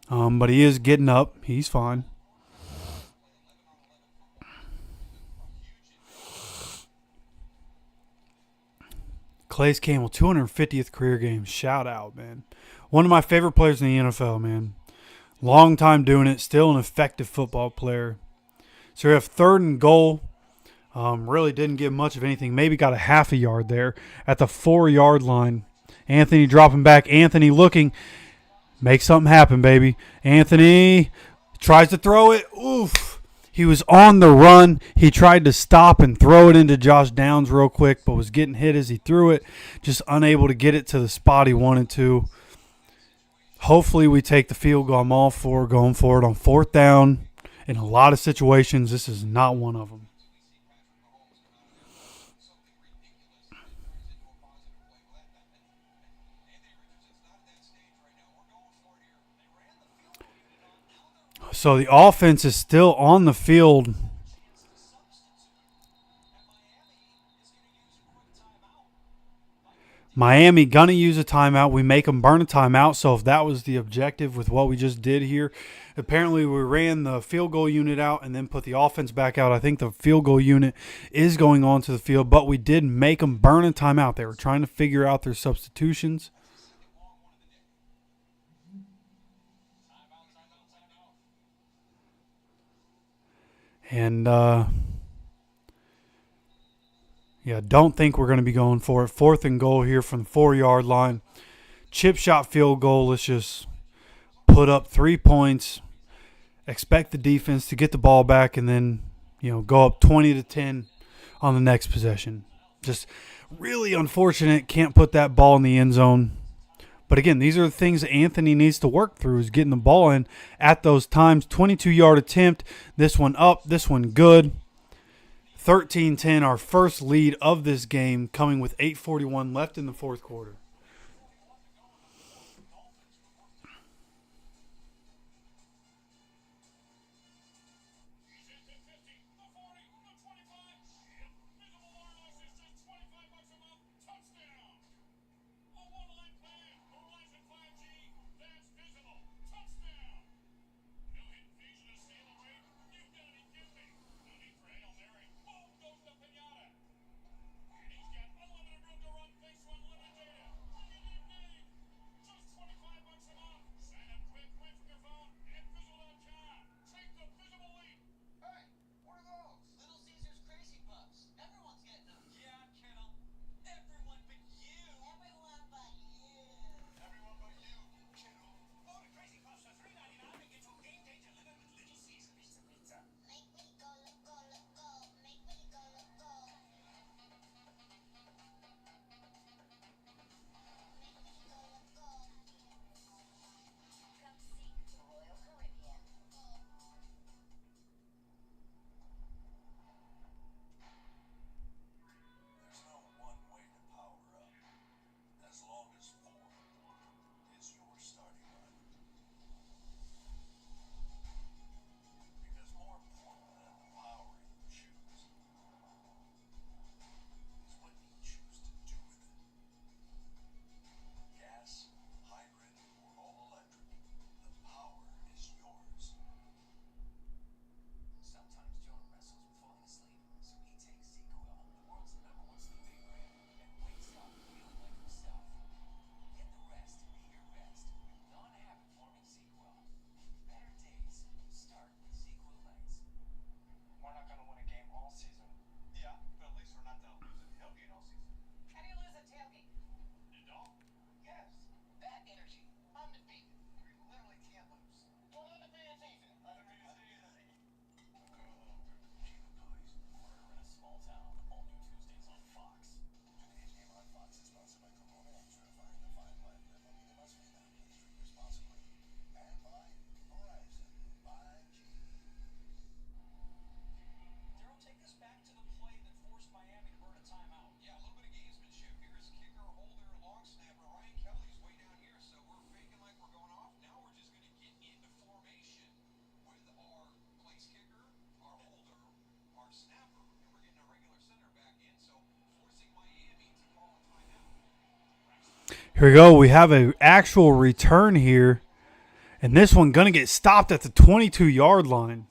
But he is getting up. He's fine. Calais Campbell, 250th career game. Shout out, man. One of my favorite players in the NFL, man. Long time doing it. Still an effective football player. So we have third and goal. Really didn't get much of anything. Maybe got a half a yard there at the 4-yard line. Anthony dropping back. Anthony looking. Make something happen, baby. Anthony tries to throw it. Oof. He was on the run. He tried to stop and throw it into Josh Downs real quick, but was getting hit as he threw it. Just unable to get it to the spot he wanted to. Hopefully we take the field goal. I'm all for going for it on fourth down. In a lot of situations, this is not one of them. So the offense is still on the field. Miami going to use a timeout. We make them burn a timeout. So if that was the objective with what we just did here, apparently we ran the field goal unit out and then put the offense back out. I think the field goal unit is going on to the field, but we did make them burn a timeout. They were trying to figure out their substitutions. And, don't think we're going to be going for it. Fourth and goal here from the 4-yard line. Chip shot field goal. Let's just put up 3 points. Expect the defense to get the ball back and then, go up 20-10 on the next possession. Just really unfortunate. Can't put that ball in the end zone. But again, these are the things that Anthony needs to work through, is getting the ball in at those times. 22-yard attempt. This one up. This one good. 13-10, our first lead of this game, coming with 8:41 left in the fourth quarter. Here we go. We have an actual return here. And this one going to get stopped at the 22-yard line.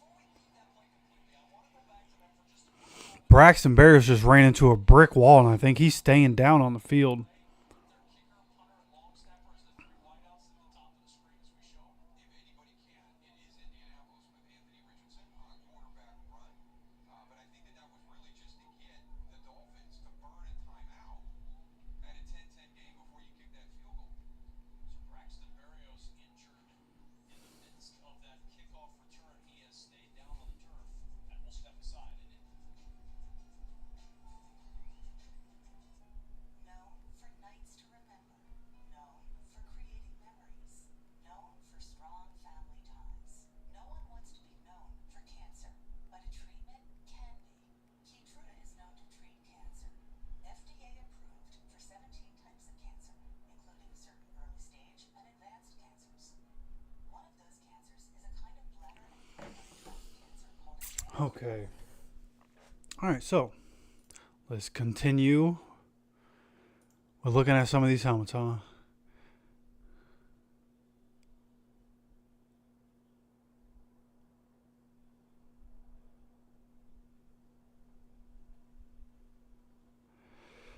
Braxton Berrios just ran into a brick wall, and I think he's staying down on the field. Okay. All right, so let's continue. We're looking at some of these helmets, huh?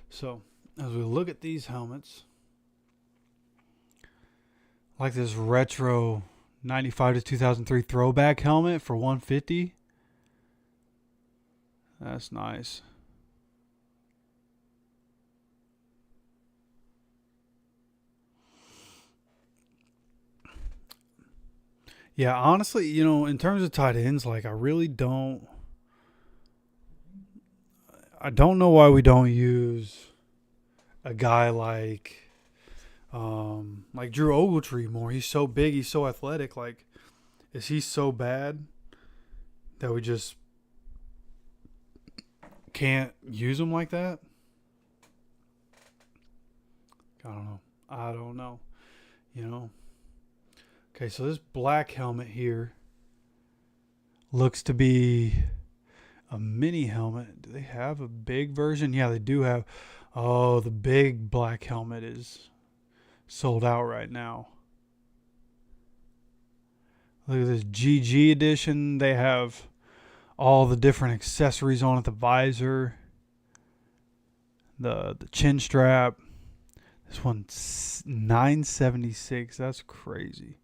So, as we look at these helmets, like this retro 95 to 2003 throwback helmet for $150. That's nice. Yeah, honestly, you know, in terms of tight ends, like I don't know why we don't use a guy like Drew Ogletree more. He's so big, he's so athletic. Like, is he so bad that we just can't use him like that? I don't know. You know. Okay, so this black helmet here looks to be a mini helmet. Do they have a big version? Yeah, they do have. Oh, the big black helmet is sold out right now. Look at this GG edition. They have all the different accessories on it. The visor, the chin strap. This one's $976. That's crazy.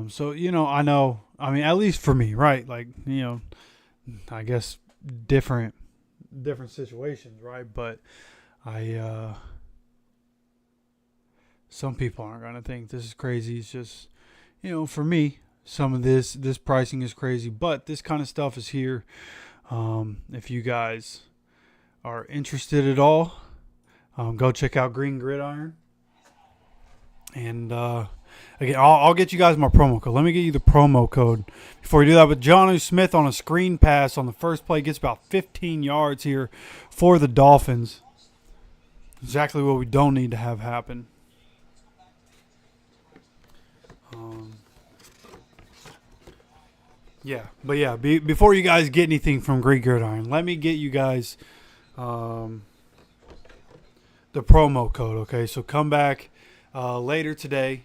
So, you know, I mean, at least for me, right? Like, you know, I guess different situations, right? But some people aren't going to think this is crazy. It's just, you know, for me, some of this pricing is crazy, but this kind of stuff is here. If you guys are interested at all, go check out Green Gridiron. And, again, I'll get you guys my promo code. Let me get you the promo code before we do that. But Jonnu Smith on a screen pass on the first play gets about 15 yards here for the Dolphins. Exactly what we don't need to have happen. Yeah, but yeah, before you guys get anything from Green Gridiron, let me get you guys the promo code, okay? So come back later today.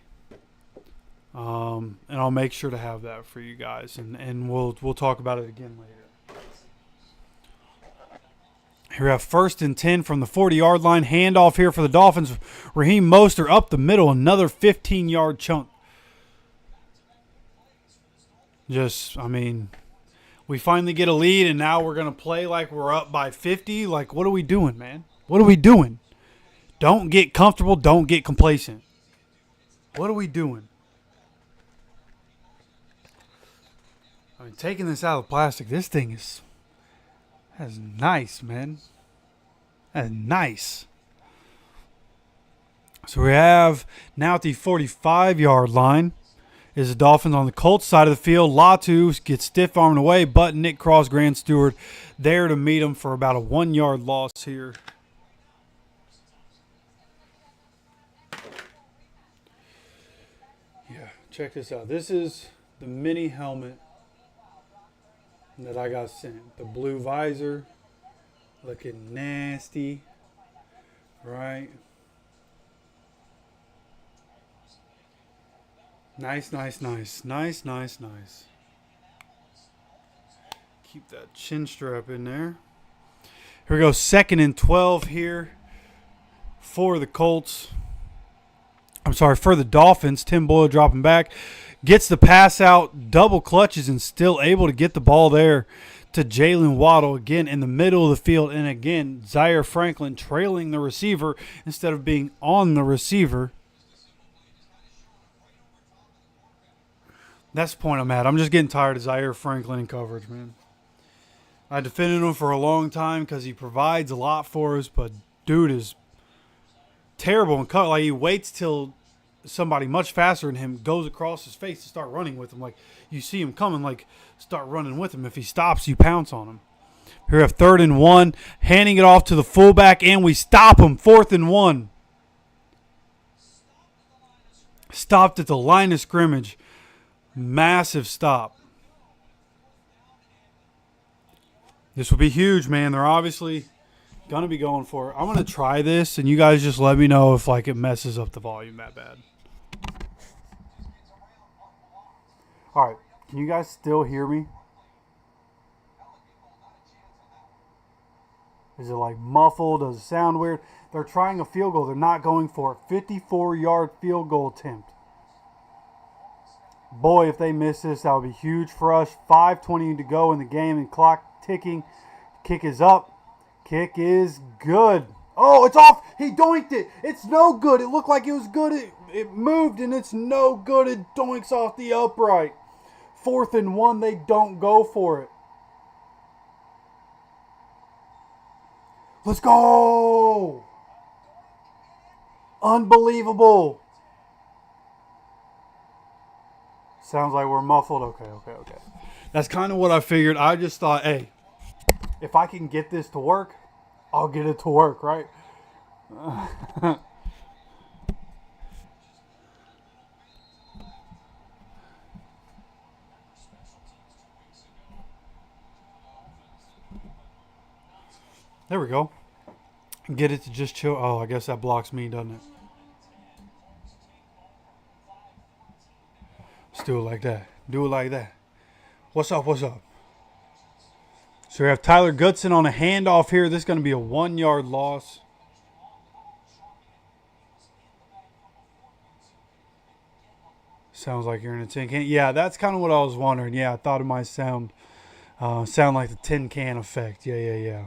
And I'll make sure to have that for you guys, and we'll talk about it again later. Here we have 1st and 10 from the 40-yard line. Handoff here for the Dolphins. Raheem Mostert up the middle, another 15-yard chunk. Just, I mean, we finally get a lead, and now we're going to play like we're up by 50. Like, what are we doing, man? What are we doing? Don't get comfortable. Don't get complacent. What are we doing? I mean, taking this out of the plastic, this thing that's nice, man. That's nice. So we have now at the 45-yard line is the Dolphins on the Colts side of the field. Latu gets stiff-armed away, but Nick Cross, Grant Stewart there to meet him for about a 1-yard loss here. Yeah, check this out. This is the mini helmet that I got sent. The blue visor, looking nasty. Right. Nice, nice, nice. Nice, nice, nice. Keep that chin strap in there. Here we go. 2nd and 12 here for the Colts. I'm sorry, for the Dolphins. Tim Boyle dropping back. Gets the pass out, double clutches, and still able to get the ball there to Jalen Waddle again in the middle of the field. And again, Zaire Franklin trailing the receiver instead of being on the receiver. That's the point I'm at. I'm just getting tired of Zaire Franklin in coverage, man. I defended him for a long time because he provides a lot for us, but dude is terrible in cover. Like, he waits till somebody much faster than him goes across his face to start running with him. Like, you see him coming, like, start running with him. If he stops, you pounce on him. Here we have 3rd and 1, handing it off to the fullback, and we stop him. 4th and 1. Stopped at the line of scrimmage. Massive stop. This will be huge, man. They're obviously going to be going for it. I'm going to try this, and you guys just let me know if, like, it messes up the volume that bad. All right. Can you guys still hear me? Is it, like, muffled? Does it sound weird? They're trying a field goal. They're not going for it. 54-yard field goal attempt. Boy, if they miss this, that would be huge for us. 5:20 to go in the game and clock ticking. Kick is up. Kick is good. Oh, it's off. He doinked it. It's no good. It looked like it was good. It moved, and it's no good. It doinks off the upright. 4th and 1. They don't go for it. Let's go. Unbelievable. Sounds like we're muffled. Okay. That's kind of what I figured. I just thought, hey, if I can get this to work, I'll get it to work, right? There we go. Get it to just chill. Oh, I guess that blocks me, doesn't it? Let's do it like that. Do it like that. What's up? So we have Tyler Goodson on a handoff here. This is going to be a 1-yard loss. Sounds like you're in a tin can. Yeah, that's kind of what I was wondering. Yeah, I thought it might sound like the tin can effect. Yeah.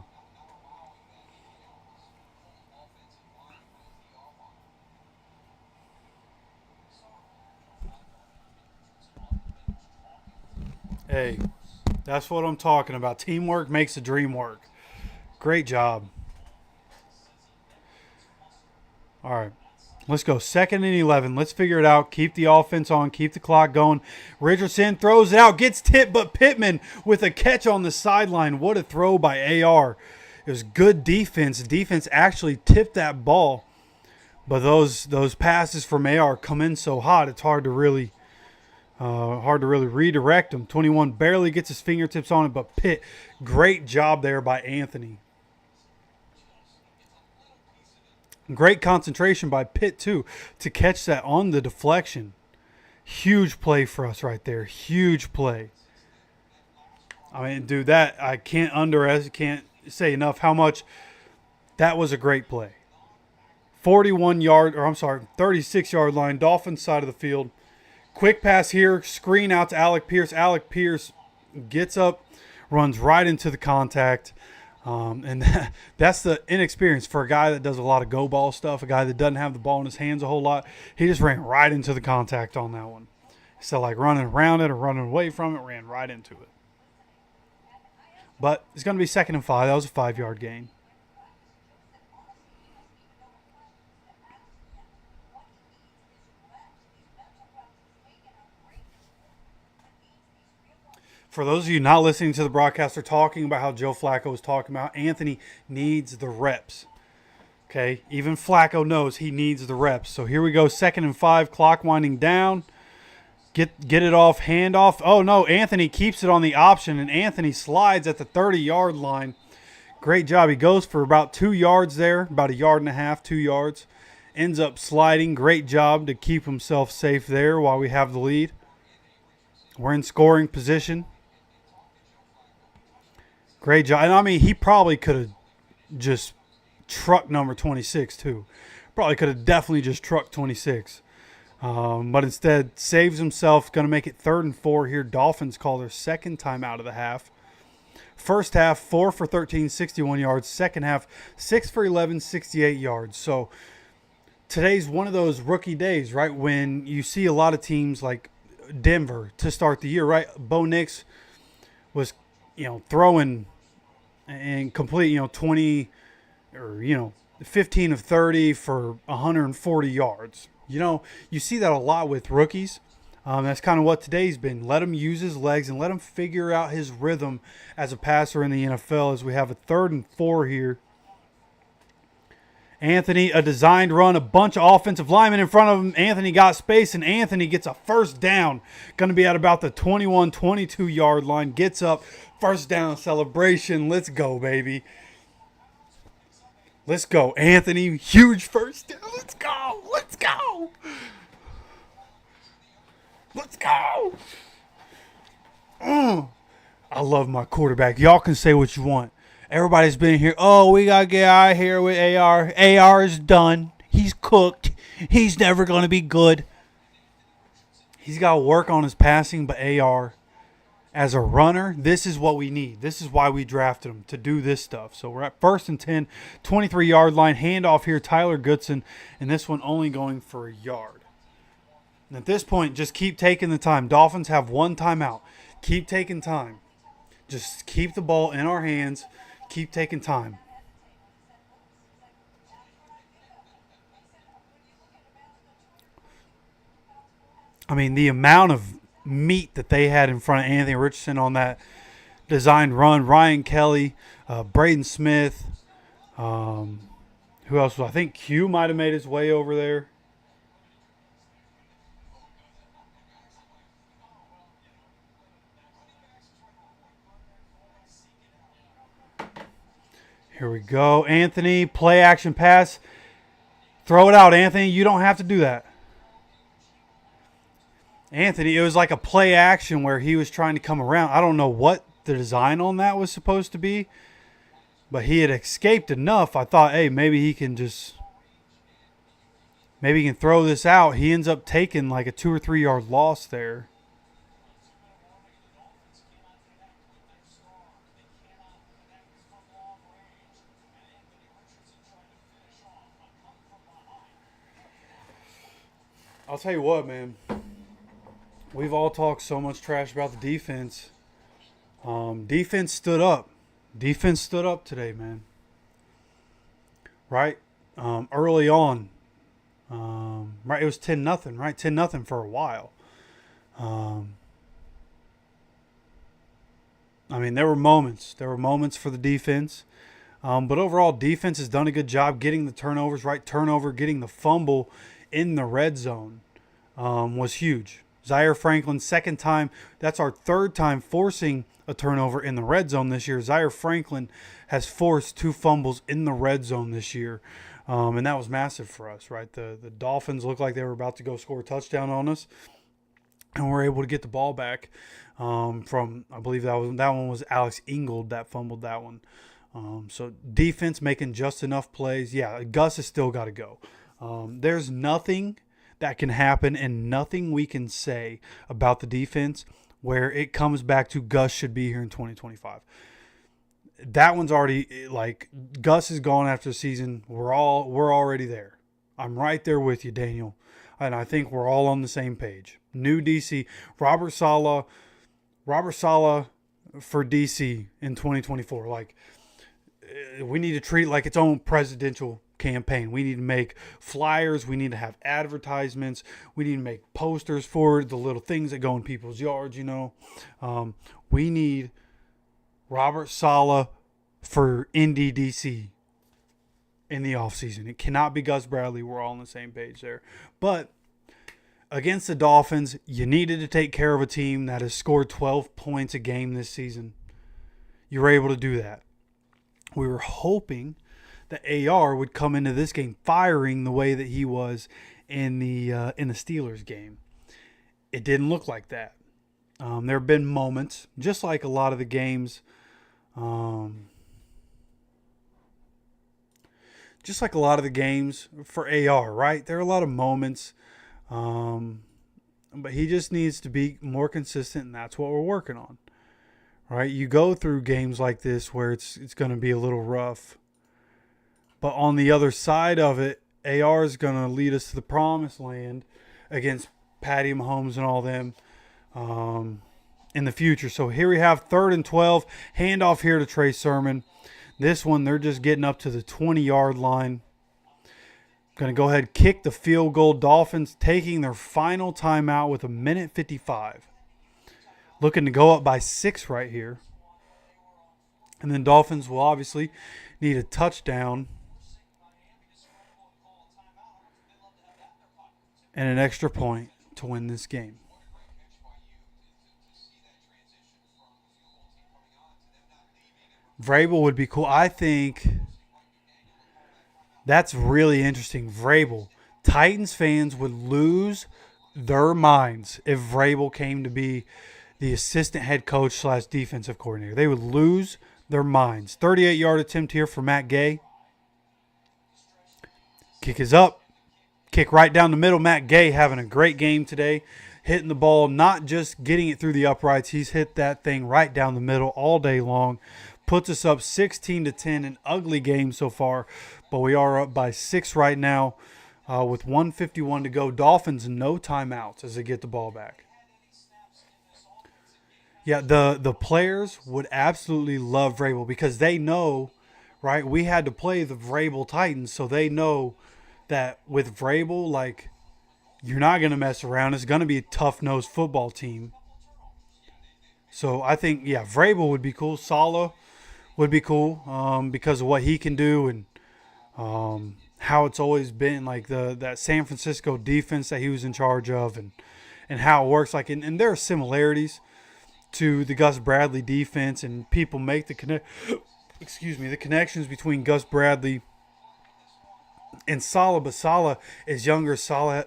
Hey, that's what I'm talking about. Teamwork makes the dream work. Great job. All right. Let's go. 2nd and 11. Let's figure it out. Keep the offense on. Keep the clock going. Richardson throws it out. Gets tipped, but Pittman with a catch on the sideline. What a throw by AR. It was good defense. The defense actually tipped that ball. But those passes from AR come in so hot, it's hard to really redirect them. 21 barely gets his fingertips on it, but Pitt, great job there by Anthony. Great concentration by Pitt, too, to catch that on the deflection. Huge play for us right there. Huge play. I mean, dude, that I can't say enough how much that was a great play. 36-yard line, Dolphins side of the field. Quick pass here, screen out to Alec Pierce. Alec Pierce gets up, runs right into the contact. And that's the inexperience for a guy that does a lot of go ball stuff, a guy that doesn't have the ball in his hands a whole lot. He just ran right into the contact on that one. So like running around it or running away from it, ran right into it. But it's going to be 2nd and 5. That was a 5-yard gain. For those of you not listening to the broadcast, they're talking about how Joe Flacco was talking about. Anthony needs the reps. Okay, even Flacco knows he needs the reps. So here we go, 2nd and 5, clock winding down. Get it off, handoff. Oh, no, Anthony keeps it on the option, and Anthony slides at the 30-yard line. Great job. He goes for about 2 yards there, about 1.5 yards, 2 yards. Ends up sliding. Great job to keep himself safe there while we have the lead. We're in scoring position. Great job. And I mean, he probably could have just trucked number 26 too. Probably could have definitely just trucked 26. But instead saves himself. Going to make it 3rd and 4 here. Dolphins call their second time out of the half. First half, 4 for 13, 61 yards. Second half, 6 for 11, 68 yards. So today's one of those rookie days, right? When you see a lot of teams like Denver to start the year, right? Bo Nix was, throwing and complete, 20 or, 15 of 30 for 140 yards. You see that a lot with rookies. That's kind of what today's been. Let him use his legs and let him figure out his rhythm as a passer in the NFL as we have a 3rd and 4 here. Anthony, a designed run, a bunch of offensive linemen in front of him. Anthony got space, and Anthony gets a first down. Going to be at about the 21, 22-yard line. Gets up, first down celebration. Let's go, baby. Let's go, Anthony. Huge first down. Let's go. Let's go. Let's go. I love my quarterback. Y'all can say what you want. Everybody's been here. Oh, we got to get out of here with AR. AR is done. He's cooked. He's never going to be good. He's got to work on his passing, but AR, as a runner, this is what we need. This is why we drafted him, to do this stuff. So we're at 1st and 10, 23-yard line. Handoff here, Tyler Goodson, and this one only going for a yard. And at this point, just keep taking the time. Dolphins have 1 timeout. Keep taking time. Just keep the ball in our hands. Keep taking time. I mean, the amount of meat that they had in front of Anthony Richardson on that designed run. Ryan Kelly, Braden Smith. Who else? I think Q might have made his way over there. Here we go. Anthony, play action pass. Throw it out, Anthony. You don't have to do that. Anthony, it was like a play action where he was trying to come around. I don't know what the design on that was supposed to be, but he had escaped enough. I thought, hey, maybe he can throw this out. He ends up taking like a 2 or 3 yard loss there. I'll tell you what, man. We've all talked so much trash about the defense. Defense stood up. Defense stood up today, man. Right? Early on. Right, it was 10-0, right? 10-0 for a while. I mean, there were moments. There were moments for the defense. But overall, defense has done a good job getting the turnovers, right? Turnover, getting the fumble in the red zone was huge. Zaire Franklin, second time. That's our 3rd time forcing a turnover in the red zone this year. Zaire Franklin has forced 2 fumbles in the red zone this year. And that was massive for us, right? The Dolphins looked like they were about to go score a touchdown on us. And we're able to get the ball back from, I believe that one was Alex Ingold that fumbled that one. So defense making just enough plays. Yeah, Gus has still got to go. There's nothing that can happen and nothing we can say about the defense where it comes back to Gus should be here in 2025. That one's already, like, Gus is gone after the season. We're already there. I'm right there with you, Daniel. And I think we're all on the same page. New DC, Robert Saleh for DC in 2024. Like, we need to treat it like its own presidential campaign. We need to make flyers. We need to have advertisements. We need to make posters for the little things that go in people's yards, We need Robert Saleh for Indy DC in the offseason. It cannot be Gus Bradley. We're all on the same page there. But against the Dolphins, you needed to take care of a team that has scored 12 points a game this season. You were able to do that. We were hoping that AR would come into this game firing the way that he was in the Steelers game. It didn't look like that. There have been moments, just like a lot of the games, for AR, right? There are a lot of moments, but he just needs to be more consistent, and that's what we're working on, right? You go through games like this where it's going to be a little rough, but on the other side of it, AR is going to lead us to the promised land against Patty Mahomes and all them in the future. So here we have 3rd and 12. Handoff here to Trey Sermon. This one, they're just getting up to the 20-yard line. Going to go ahead and kick the field goal. Dolphins taking their final timeout with 1:55. Looking to go up by 6 right here. And then Dolphins will obviously need a touchdown and an extra point to win this game. Vrabel would be cool. I think that's really interesting. Vrabel. Titans fans would lose their minds if Vrabel came to be the assistant head coach / defensive coordinator. They would lose their minds. 38-yard attempt here for Matt Gay. Kick is up. Kick right down the middle. Matt Gay having a great game today. Hitting the ball, not just getting it through the uprights. He's hit that thing right down the middle all day long. Puts us up 16-10. An ugly game so far, but we are up by 6 right now with 1:51 to go. Dolphins no timeouts as they get the ball back. Yeah, the players would absolutely love Vrabel because they know, right, we had to play the Vrabel Titans, so they know that with Vrabel, like, you're not going to mess around. It's going to be a tough-nosed football team. So I think, yeah, Vrabel would be cool. Saleh would be cool because of what he can do and how it's always been, like that San Francisco defense that he was in charge of and how it works. Like, and there are similarities to the Gus Bradley defense, and people make the connections between Gus Bradley and Saleh, but Saleh is younger. Saleh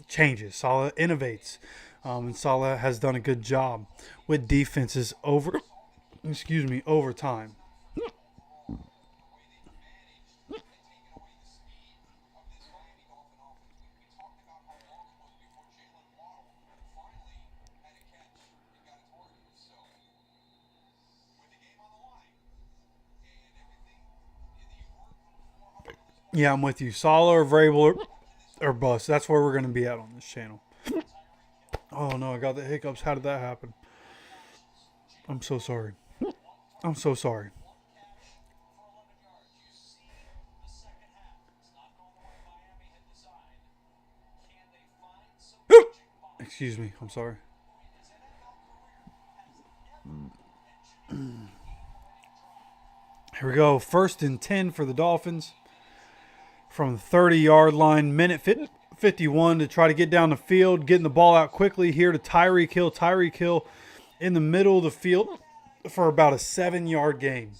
changes. Saleh innovates. And Saleh has done a good job with defenses over time. Yeah, I'm with you. Saleh or Vrabel or bust. That's where we're going to be at on this channel. Oh, no, I got the hiccups. How did that happen? I'm so sorry. I'm so sorry. Excuse me. I'm sorry. Here we go. 1st and 10 for the Dolphins. From the 30-yard line, 1:51 to try to get down the field, getting the ball out quickly here to Tyreek Hill. Tyreek Hill in the middle of the field for about a 7-yard gain.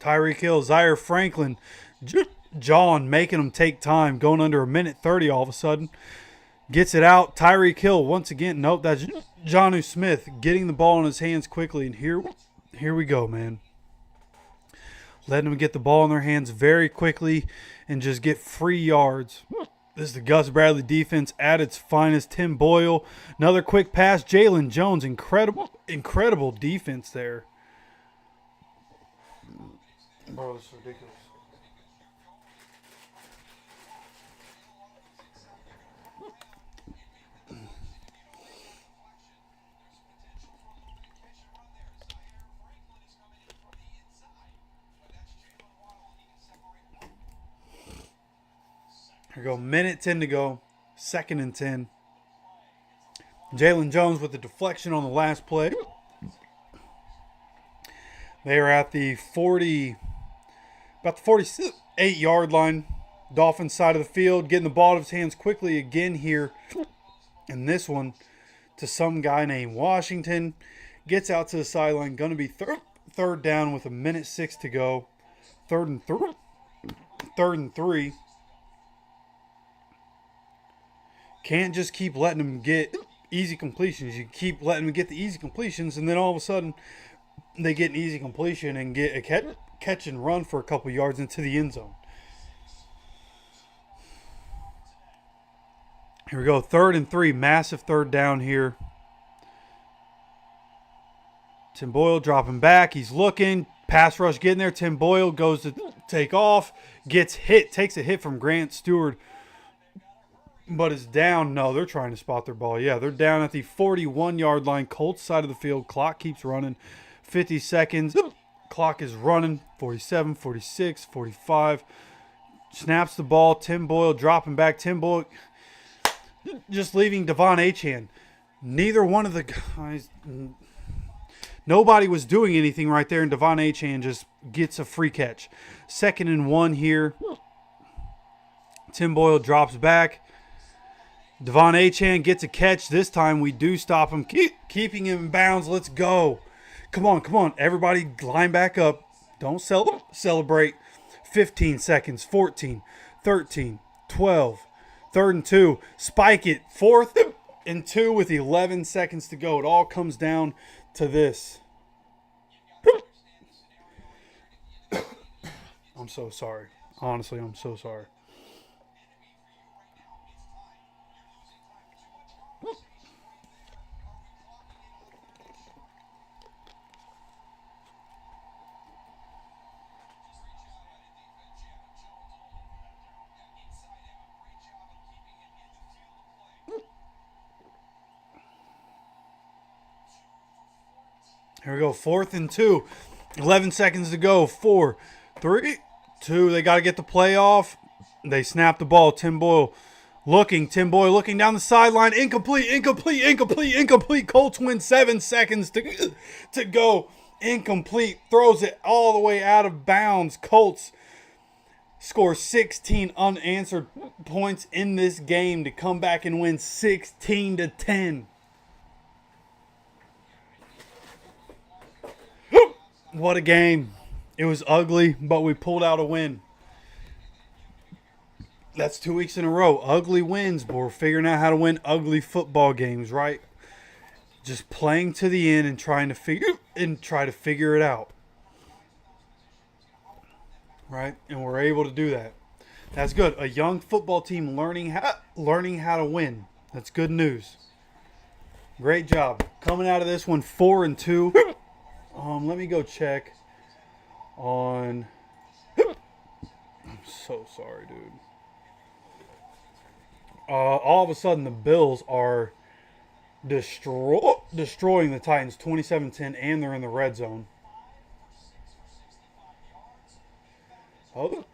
Tyreek Hill, Zaire Franklin, John making them take time, going under 1:30 all of a sudden. Gets it out. Tyreek Hill once again. Nope, that's Jonnu Smith getting the ball in his hands quickly. And here we go, man. Letting them get the ball in their hands very quickly and just get free yards. This is the Gus Bradley defense at its finest. Tim Boyle, another quick pass. Jalen Jones, incredible defense there. Bro, it's ridiculous. Here we go. 1:10 to go. 2nd and 10. Jalen Jones with the deflection on the last play. They are at the 48-yard line. Dolphins side of the field. Getting the ball out of his hands quickly again here. And this one, to some guy named Washington. Gets out to the sideline. Going to be third down with 1:06 to go. Third and three. Can't just keep letting them get easy completions. You keep letting them get the easy completions, and then all of a sudden they get an easy completion and get a catch and run for a couple yards into the end zone. Here we go. 3rd and 3. Massive third down here. Tim Boyle dropping back. He's looking. Pass rush getting there. Tim Boyle goes to take off. Gets hit. Takes a hit from Grant Stewart. But is down. No, they're trying to spot their ball. Yeah, they're down at the 41-yard line. Colts side of the field. Clock keeps running. 50 seconds. Clock is running. 47, 46, 45. Snaps the ball. Tim Boyle dropping back. Tim Boyle just leaving Devon Achane. Neither one of the guys, nobody was doing anything right there, and Devon Achane just gets a free catch. 2nd and 1 here. Tim Boyle drops back. Devon Achane gets a catch. This time we do stop him, keeping him in bounds. Let's go. Come on. Everybody line back up. Don't celebrate. 15 seconds. 14, 13, 12. 3rd and 2. Spike it. 4th and 2 with 11 seconds to go. It all comes down to this. I'm so sorry. Honestly, I'm so sorry. Here we go. 4th and 2. 11 seconds to go. 4, 3, 2. They got to get the play off. They snap the ball. Tim Boyle looking down the sideline. Incomplete. Colts win. 7 seconds to go. Incomplete. Throws it all the way out of bounds. Colts score 16 unanswered points in this game to come back and win 16-10. What a game. It was ugly, but we pulled out a win. That's 2 weeks in a row. Ugly wins, but we're figuring out how to win ugly football games, right? Just playing to the end and try to figure it out. Right? And we're able to do that. That's good. A young football team learning how to win. That's good news. Great job. Coming out of this one 4-2. Let me go check on. I'm so sorry, dude. All of a sudden, the Bills are destroying the Titans 27-10, and they're in the red zone. Oh,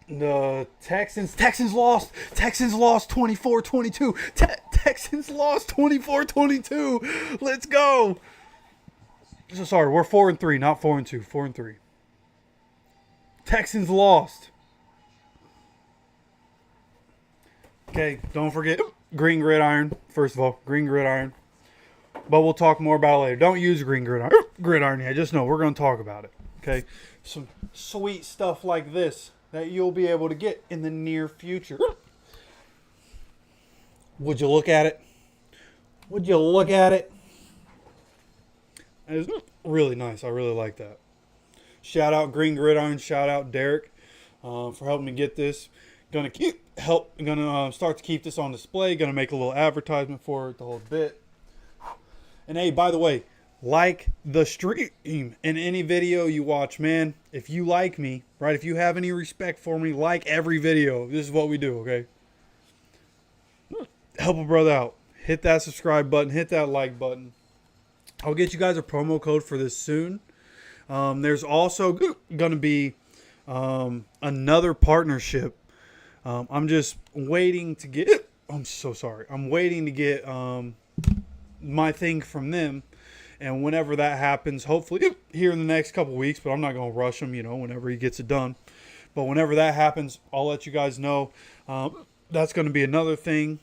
the Texans lost. Texans lost 24-22. Texans lost 24-22. Let's go. So sorry, we're 4-3, not 4-2. 4-3. Texans lost. Okay, don't forget green gridiron. First of all, green gridiron. But we'll talk more about it later. Don't use green gridiron yet. Just know we're going to talk about it. Okay, some sweet stuff like this that you'll be able to get in the near future. Would you look at it? Would you look at it? It was really nice. I really like that. Shout out Green Gridiron. Shout out Derek for helping me get this. Gonna start to keep this on display. Gonna make a little advertisement for it the whole bit. And hey, by the way, like the stream in any video you watch, man. If you like me, right? If you have any respect for me, like every video. This is what we do, okay? Help a brother out. Hit that subscribe button. Hit that like button. I'll get you guys a promo code for this soon. There's also going to be another partnership. I'm just waiting to get. I'm so sorry. I'm waiting to get my thing from them. And whenever that happens, hopefully here in the next couple weeks, but I'm not going to rush them, whenever he gets it done. But whenever that happens, I'll let you guys know. that's going to be another thing,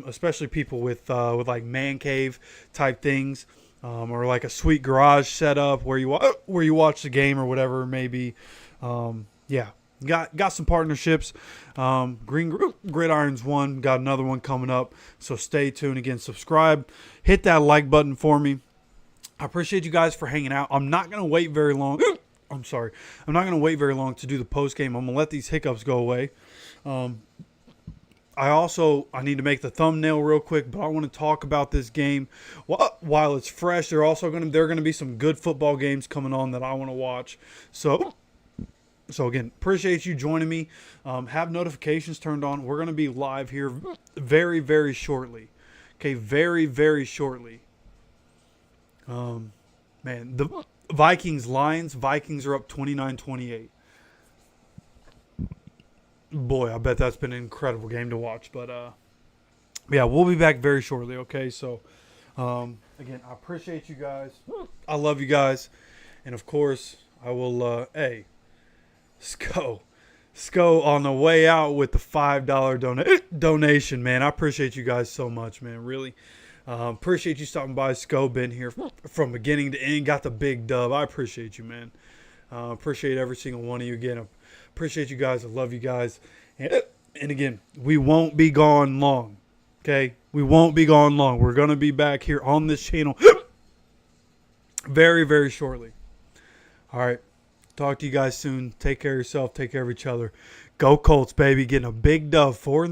especially people with like man cave type things, or like a sweet garage setup where you watch the game or whatever it may be. Yeah, got some partnerships. Green Gridiron's one, got another one coming up. So stay tuned. Again, subscribe, hit that like button for me. I appreciate you guys for hanging out. I'm not going to wait very long. I'm sorry. I'm not going to wait very long to do the post game. I'm going to let these hiccups go away. I need to make the thumbnail real quick, but I want to talk about this game while it's fresh. There are going to be some good football games coming on that I want to watch. So again, appreciate you joining me. Have notifications turned on. We're going to be live here very, very shortly. Okay, very, very shortly. Man, the Vikings are up 29-28. Boy, I bet that's been an incredible game to watch. But yeah, we'll be back very shortly. Okay, so again, I appreciate you guys. I love you guys, and of course, I will. Hey, Sco on the way out with the $5 donation, man. I appreciate you guys so much, man. Really. Appreciate you stopping by. Sco been here from beginning to end. Got the big dub. I appreciate you, man. Appreciate every single one of you again. Appreciate you guys. I love you guys. And again, we won't be gone long. Okay? We won't be gone long. We're going to be back here on this channel very, very shortly. All right. Talk to you guys soon. Take care of yourself. Take care of each other. Go Colts, baby. Getting a big dub. 4-3.